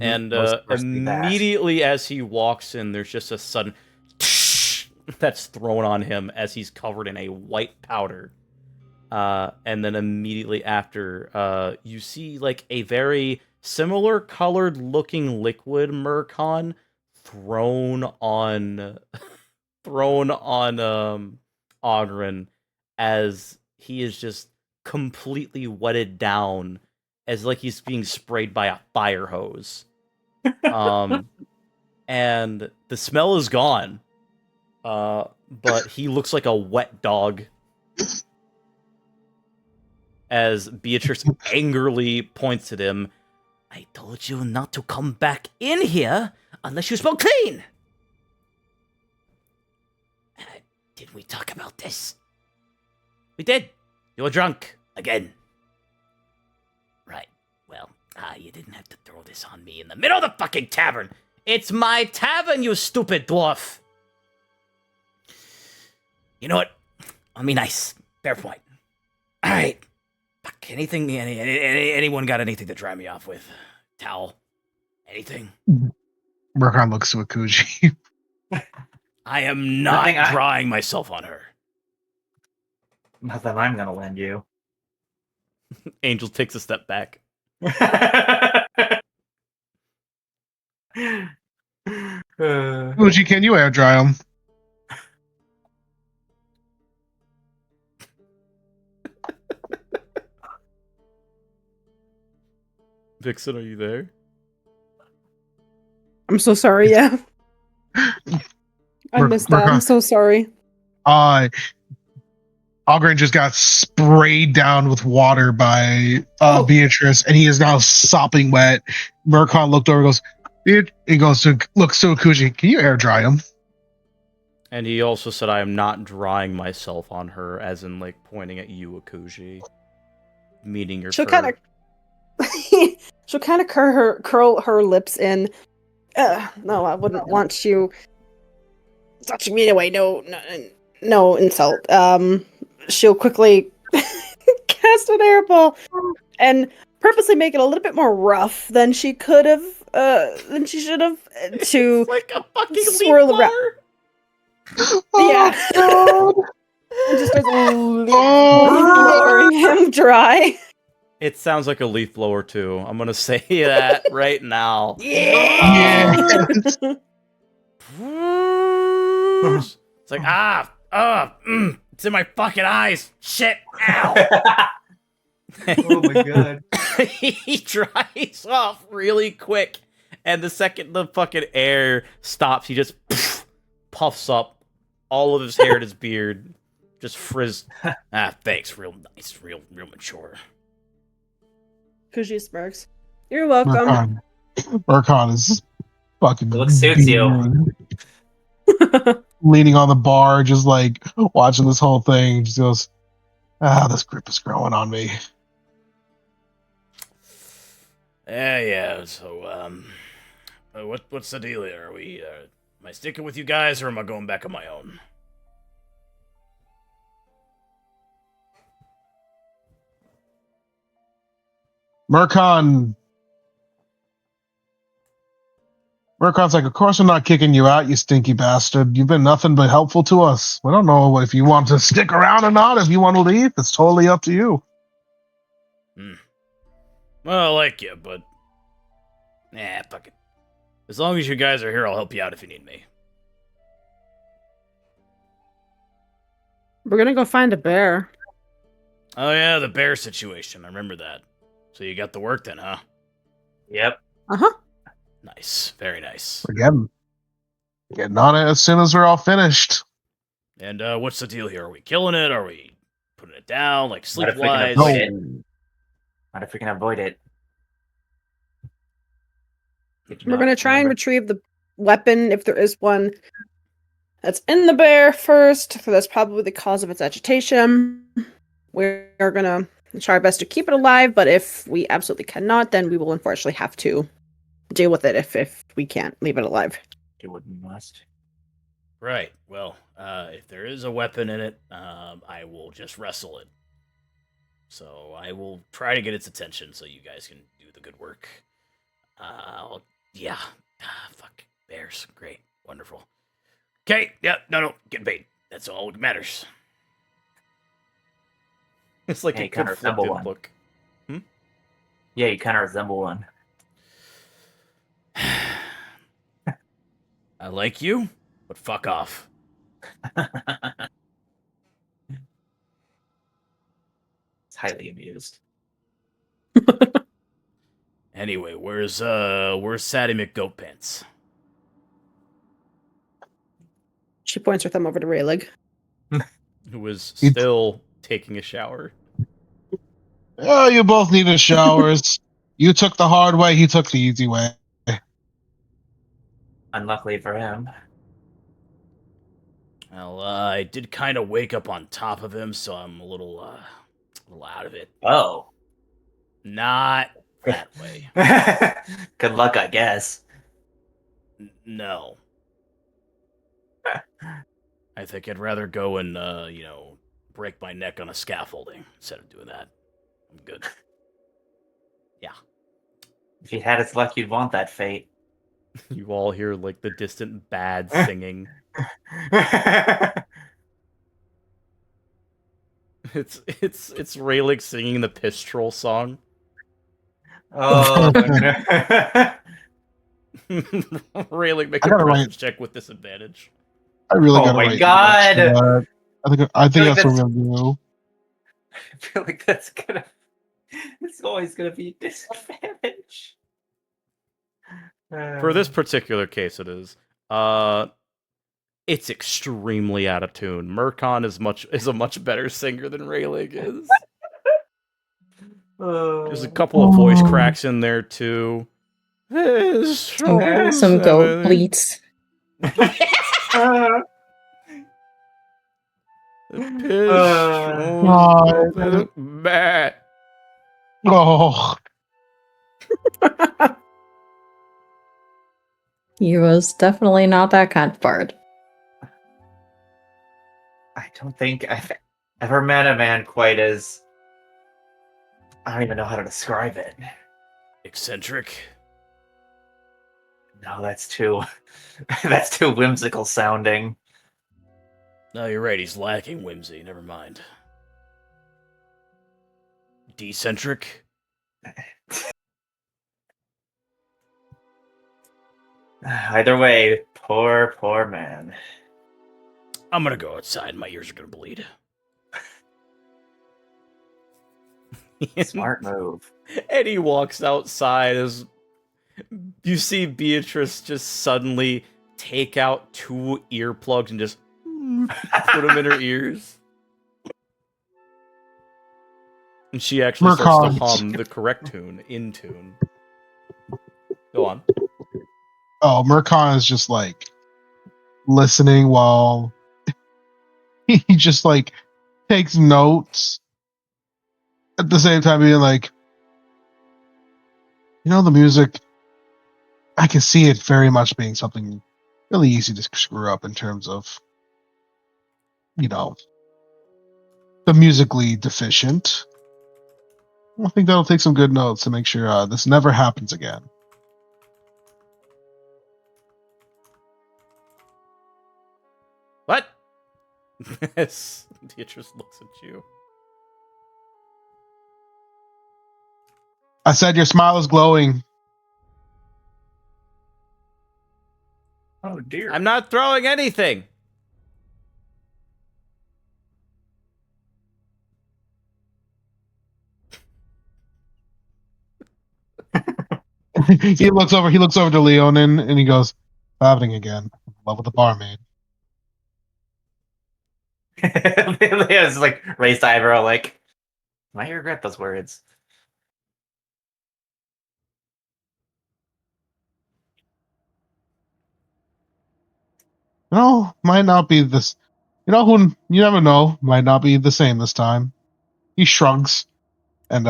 And
Most crispy bass.
immediately as he walks in, there's just a sudden that's thrown on him as he's covered in a white powder. And then immediately after, you see a very similar colored looking liquid Mercon thrown on Ogren as he is just completely wetted down as he's being sprayed by a fire hose. And the smell is gone. But he looks like a wet dog. As Beatrice angrily points at him, I told you not to come back in here unless you smell clean! Did we talk about this? We did. You were drunk. Again. Right. Well, you didn't have to throw this on me in the middle of the fucking tavern. It's my tavern, you stupid dwarf. You know what? I'll be nice. Fair point. All right. Fuck, anything, anyone got anything to dry me off with? Towel? Anything?
Mercon looks to Akuji.
I am not drying myself on her.
Nothing I'm gonna lend you.
Angel takes a step back.
Akuji, can you air dry them?
Vixen, are you there?
I'm so sorry, yeah. I missed that. I'm so sorry.
Ogren just got sprayed down with water by Beatrice, and he is now sopping wet. Mercon looked over and goes, looks to Akuji, can you air dry him?
And he also said, I am not drying myself on her, as in, pointing at you, Akuji. Meaning your
She'll kind of curl her lips in. No, I wouldn't want you touching me anyway. No insult. She'll quickly cast an airball and purposely make it a little bit more rough than she could have, than she should have, to
like a fucking
swirl
leaf
around. Yeah. And just starts blowing him dry.
It sounds like a leaf blower, too. I'm gonna say that right now.
Yeah!
It's like, it's in my fucking eyes. Shit, ow.
Oh my god.
He dries off really quick, and the second the fucking air stops, he just puffs up all of his hair and his beard, just frizzed. Thanks, real nice, real mature.
Kuji smirks. You're welcome.
Murkon is fucking.
Looks suits you.
Leaning on the bar, just like watching this whole thing. Just goes, this grip is growing on me.
Yeah. So, what's the deal here? Are we? Am I sticking with you guys, or am I going back on my own?
Murkon's like, of course I'm not kicking you out, you stinky bastard. You've been nothing but helpful to us. We don't know if you want to stick around or not. If you want to leave, it's totally up to you.
Well, I like you, but fuck it. As long as you guys are here, I'll help you out if you need me.
We're gonna go find a bear.
Oh yeah, the bear situation. I remember that. So you got the work then, huh?
Yep.
Uh-huh.
Nice. Very nice.
Again, getting on it as soon as we're all finished.
And what's the deal here? Are we killing it? Are we putting it down? Like
What if we can
sleep-wise?
avoid it? What if we can avoid it?
We're gonna try and retrieve the weapon, if there is one, that's in the bear first. So that's probably the cause of its agitation. We're gonna try our best to keep it alive, but if we absolutely cannot, then we will unfortunately have to deal with it if we can't leave it alive.
Do what we must.
Right. Well, if there is a weapon in it, I will just wrestle it. So I will try to get its attention so you guys can do the good work. Yeah. Fuck. Bears. Great. Wonderful. Okay. Yeah. No. Get paid. That's all that matters. It's like
Hey,
a
kinda resemble
conflicted
one.
look.
Yeah, you kind of resemble one.
I like you, but fuck off.
It's highly amused.
Anyway, where's Sadie McGoatpants?
She points her thumb over to Raylig.
Who is still taking a shower.
Oh, you both needed showers. You took the hard way, he took the easy way.
Unluckily for him.
Well, I did kind of wake up on top of him, so I'm a little out of it.
Oh.
Not that way.
Good luck, I guess.
No. I think I'd rather go and, break my neck on a scaffolding instead of doing that. I'm good. Yeah.
If you had its luck, you'd want that fate.
You all hear, like, the distant bad singing. It's Rayleigh singing the Piss Troll song.
Oh, no.
Rayleigh, make
I
a
gotta
presence check with disadvantage.
I really
Oh
gotta
my
write
God.
that. I think
like
that's what I'm gonna do.
I feel like that's gonna. It's always gonna be a disadvantage.
For this particular case, it is. It's extremely out of tune. Murkon is a much better singer than Rayleigh is. There's a couple of voice cracks in there too.
Some goat bleats.
Oh,
He was definitely not that kind of bard.
I don't think I've ever met a man quite as. I don't even know how to describe it.
Eccentric.
No, that's too. That's too whimsical sounding.
No, you're right. He's lacking whimsy. Never mind. Decentric.
Either way, poor man.
I'm gonna go outside. My ears are gonna bleed.
Smart move.
And he walks outside as you see Beatrice just suddenly take out 2 earplugs and just put them in her ears. And she actually starts to hum the correct tune, in tune. Go on.
Oh, Murkon is just like listening while he just like takes notes at the same time being like, the music, I can see it very much being something really easy to screw up in terms of, the musically deficient. I think that'll take some good notes to make sure this never happens again.
What? Yes. Beatrice looks at you.
I said your smile is glowing.
Oh dear.
I'm not throwing anything.
He looks over to Leonin and he goes, happening again. Love with the barmaid.
Leo's like raised eyebrow, like, I regret those words.
No, might not be this. Who you never know. Might not be the same this time. He shrugs, and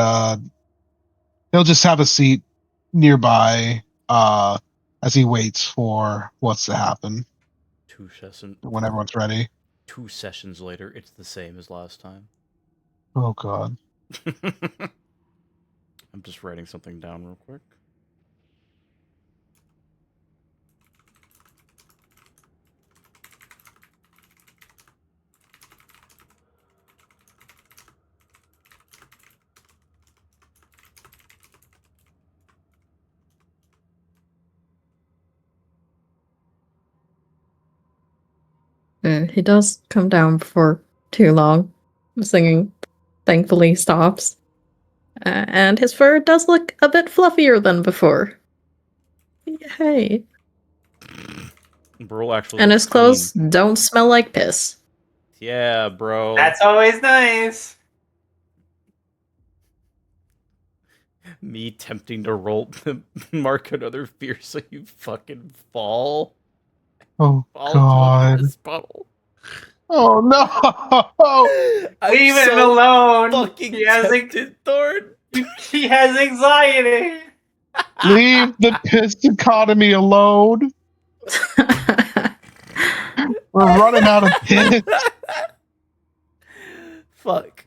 he'll just have a seat nearby as he waits for what's to happen.
2 sessions.
When everyone's ready.
2 sessions later, it's the same as last time.
Oh God.
I'm just writing something down real quick.
He does come down for too long. Singing thankfully stops. And his fur does look a bit fluffier than before. Hey.
Bro actually
And
looks
his clothes
clean.
don't smell like piss.
Yeah, bro.
That's always nice.
Me tempting to mark another fear so you fucking fall.
Oh
Fall
God.
into this puddle.
Oh no.
I'm
Leave him
so
alone.
fucking
He has,
tempted, Thorn.
he has anxiety.
Leave the piss economy alone. We're running out of piss.
Fuck.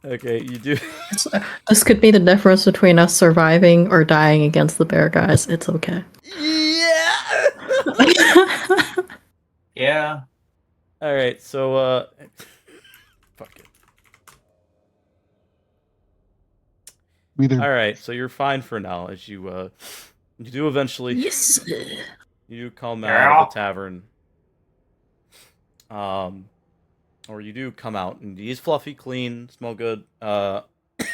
Okay, you do.
This could be the difference between us surviving or dying against the bear guys. It's okay.
Yeah.
Yeah.
All right, so fuck it.
Either.
All right, so you're fine for now. As you do eventually.
Yes.
You come out of the tavern. Or you do come out, and he's fluffy, clean, smell good. I'm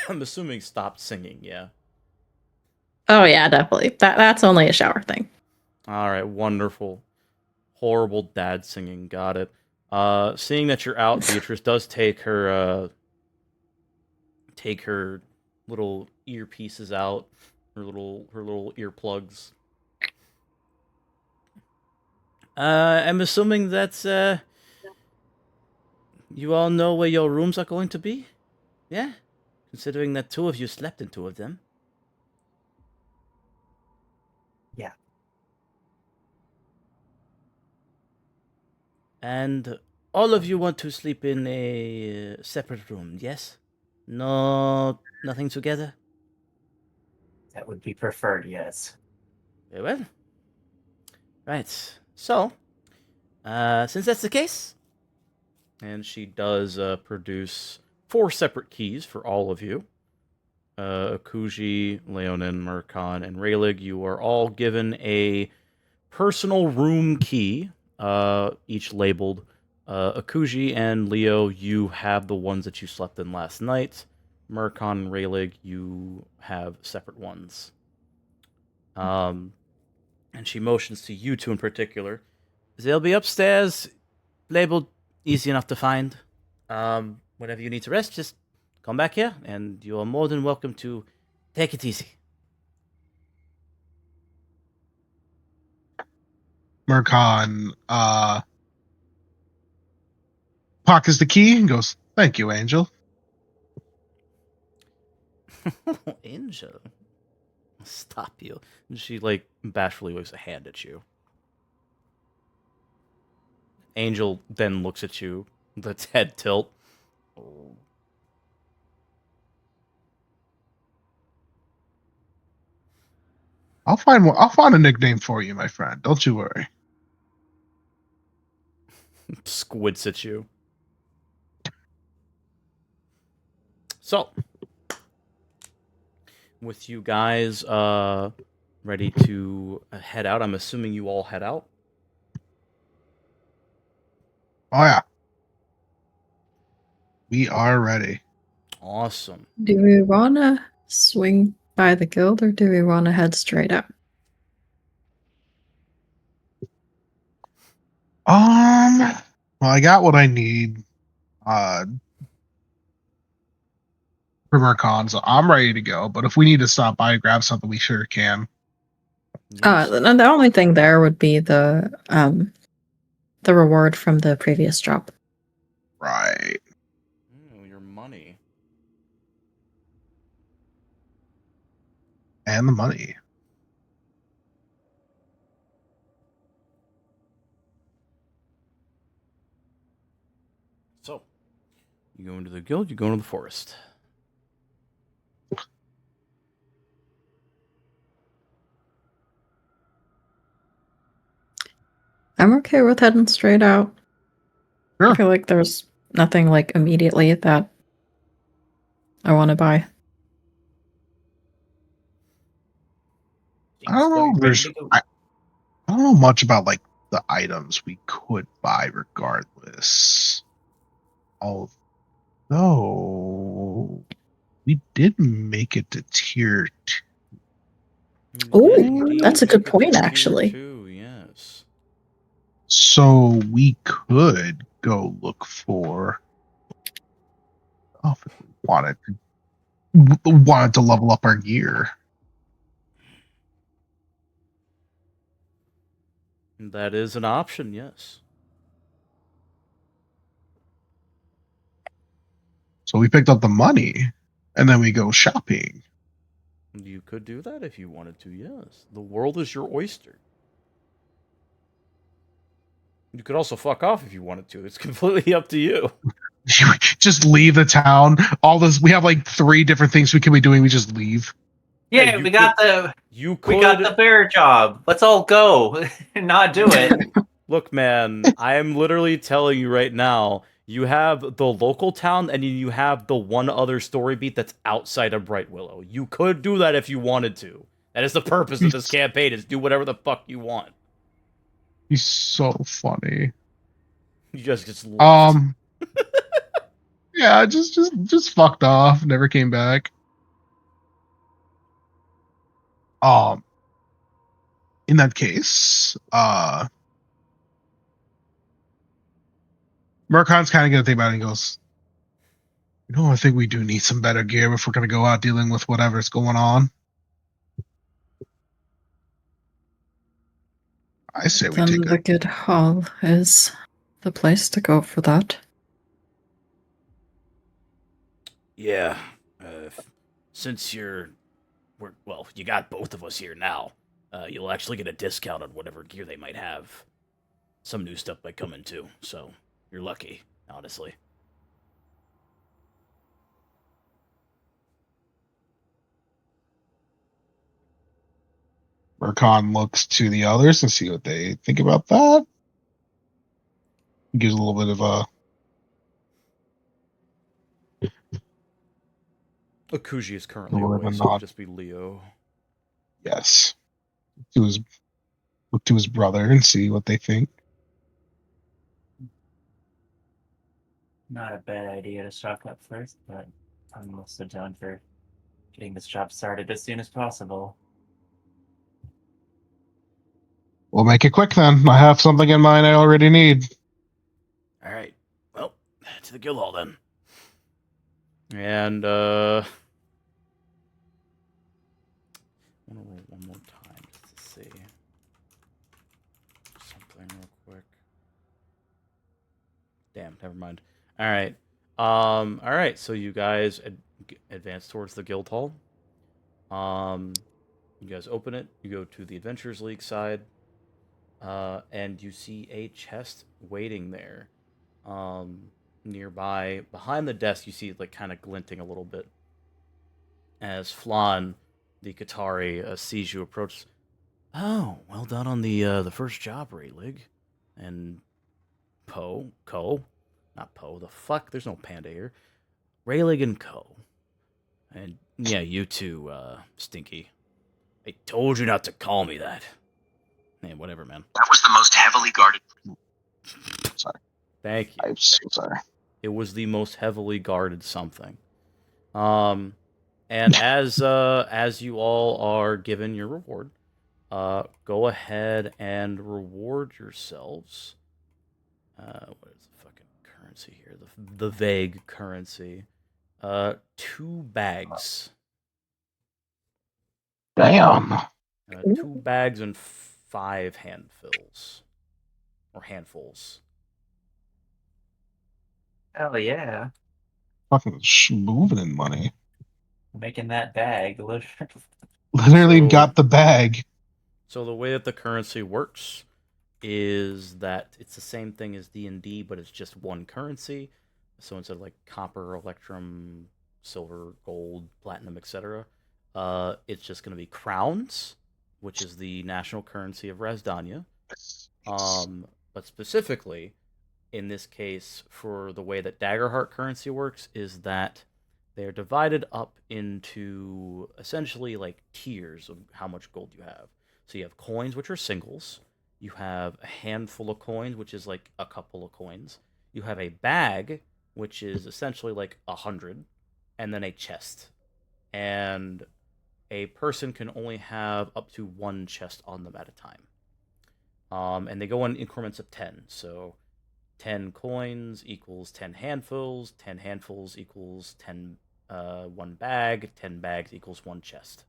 assuming stopped singing, yeah.
Oh yeah, definitely. That's only a shower thing.
All right, wonderful. Horrible dad singing, got it. Seeing that you're out, Beatrice does take her little earpieces out, her little earplugs. I'm assuming that you all know where your rooms are going to be? Yeah? Considering that 2 of you slept in 2 of them.
Yeah.
And all of you want to sleep in a separate room, yes? No, nothing together?
That would be preferred, yes.
Very well. Right, so, since that's the case, and she does produce 4 separate keys for all of you. Akuji, Leonin, Murkon, and Raylig, you are all given a personal room key each labeled. Akuji and Leo, you have the ones that you slept in last night. Murkon and Raylig, you have separate ones. And she motions to you two in particular. They'll be upstairs, labeled easy enough to find. Whenever you need to rest, just come back here, and you are more than welcome to take it easy.
Murkon pockets the key and goes, "Thank you, Angel."
Angel, stop you. And she like bashfully waves a hand at you. Angel then looks at you, its head tilt. Oh.
I'll find a nickname for you, my friend. Don't you worry.
Squints at you. So, with you guys ready to head out, I'm assuming you all head out.
Oh yeah. We are ready.
Awesome.
Do we want to swing by the guild or do we want to head straight out?
Well, I got what I need for Murkon, so I'm ready to go. But if we need to stop by and grab something, we sure can.
Yes.
The only thing there would be the reward from the previous drop.
Right.
Your money.
And the money.
So, you go into the guild, you go into the forest.
I'm okay with heading straight out.
Sure.
I feel like there's nothing like immediately that I want to buy.
I don't know. I don't know much about like the items we could buy regardless. Although we did make it to tier 2.
Oh, that's a good point, actually.
Yes.
So we could go look for if we wanted to level up our gear.
That is an option, yes.
So we picked up the money and then we go shopping.
You could do that if you wanted to, yes. The world is your oyster. You could also fuck off if you wanted to. It's completely up to you.
Just leave the town. All this, we have like 3 different things we can be doing. We just leave.
Yeah,
you
we got the bear job. Let's all go and not do it.
Look, man, I am literally telling you right now, you have the local town and you have the one other story beat that's outside of Brightwillow. You could do that if you wanted to. That is the purpose of this campaign, is do whatever the fuck you want.
He's so funny.
You just left.
Yeah, just fucked off. Never came back. In that case, Murkon's kind of gonna think about it and goes, I think we do need some better gear if we're gonna go out dealing with whatever's going on. I say we
Then
take
the good hall is the place to go for that.
Yeah. Since you got both of us here now, you'll actually get a discount on whatever gear they might have. Some new stuff might come in too, so you're lucky, honestly.
Murkon looks to the others and see what they think about that. Gives a little bit of a
Akuji is currently
Lord
away,
of
so it'll
Nod.
just be Leo.
yes. Look to his brother and see what they think.
Not a bad idea to stock up first, but I'm also down for getting this job started as soon as possible.
We'll make it quick then. I have something in mind I already need.
All right. Well, to the guild hall then. And I want to roll one more time just to see something real quick. Damn, never mind. All right. All right. So you guys advance towards the guild hall. You guys open it. You go to the Adventurers League side, and you see a chest waiting there. Nearby, behind the desk, you see it like kind of glinting a little bit. As Flan, the Qatari, sees you approach. Oh, well done on the first job, Raylig. And not Poe. The fuck? There's no panda here. Raylig and Co. And yeah, you too, Stinky. I told you not to call me that. Man, whatever, man.
That was the most heavily guarded.
Sorry.
Thank you.
I'm so sorry.
It was the most heavily guarded something. And as you all are given your reward, go ahead and reward yourselves. What is the fucking currency here? The vague currency. 2 bags.
Damn.
2 bags and 5 handfuls. Or handfuls.
Hell yeah.
Fucking moving in money.
Making that bag.
Literally
So-
got the bag.
So the way that the currency works is that it's the same thing as D&D, but it's just one currency. So instead of like copper, electrum, silver, gold, platinum, etc., it's just going to be crowns, which is the national currency of Rasdanya. But specifically, in this case, for the way that Daggerheart currency works, is that they're divided up into essentially like tiers of how much gold you have. So you have coins, which are singles. You have a handful of coins, which is like a couple of coins. You have a bag, which is essentially like 100, and then a chest. And a person can only have up to 1 chest on them at a time. And they go in increments of 10. So 10 coins equals 10 handfuls. 10 handfuls equals 10 1 bag. 10 bags equals 1 chest.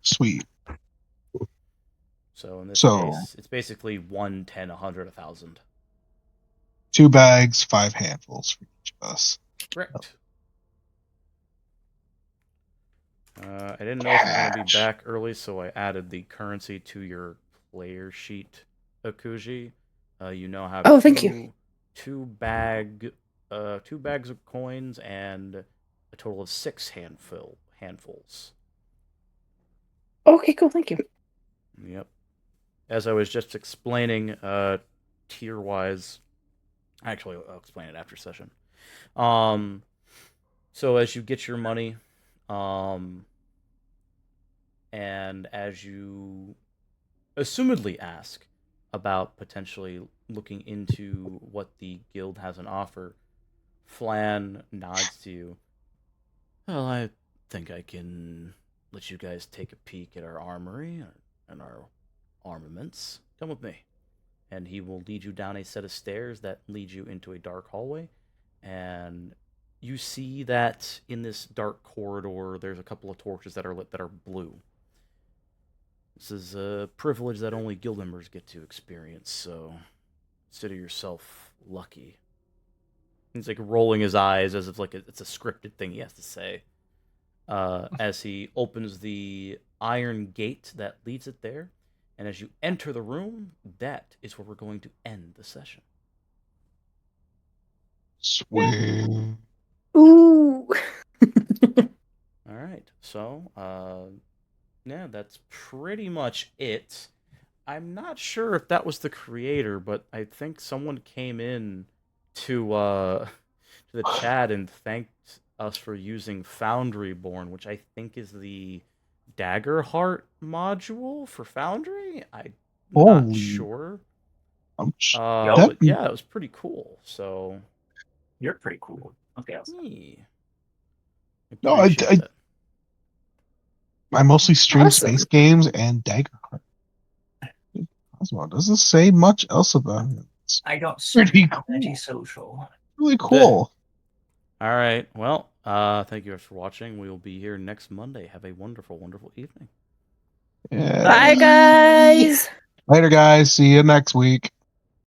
Sweet.
So in this
So-
case, it's basically 1, 10, 100, 1,000.
2 bags, 5 handfuls for each of us.
Correct. I didn't know if you were going to be
Cash.
back early, so I added the currency to your player sheet, Akuji. You now have
Oh, thank you.
2 bags of coins and a total of 6 handfuls.
Okay, cool. Thank you.
Yep. As I was just explaining, tier-wise, actually, I'll explain it after session. So as you get your money, and as you assumedly ask about potentially looking into what the guild has on offer, Flan nods to you. Well, I think I can let you guys take a peek at our armory and our armaments. Come with me. And he will lead you down a set of stairs that lead you into a dark hallway. And you see that in this dark corridor, there's a couple of torches that are lit that are blue. This is a privilege that only guild members get to experience, so consider yourself lucky. He's like rolling his eyes as if like it's a scripted thing he has to say. As he opens the iron gate that leads it there, and as you enter the room, that is where we're going to end the session.
Sweet.
Ooh.
All right, so yeah, that's pretty much it. I'm not sure if that was the creator, but I think someone came in to the chat and thanked us for using Foundryborn, which I think is the Daggerheart module for Foundry. I'm not
Holy-
sure. But yeah, it was pretty cool. So
You're pretty cool. Okay, I'll stop.
No, I mostly stream
Awesome.
space games and Daggerheart. Cosmo doesn't say much else about it. It's
I don't
pretty
cool.
cool.
Antisocial.
Really cool.
All right. Well, thank you guys for watching. We will be here next Monday. Have a wonderful, wonderful evening.
Yeah.
Bye, guys.
Later, guys. See you next week.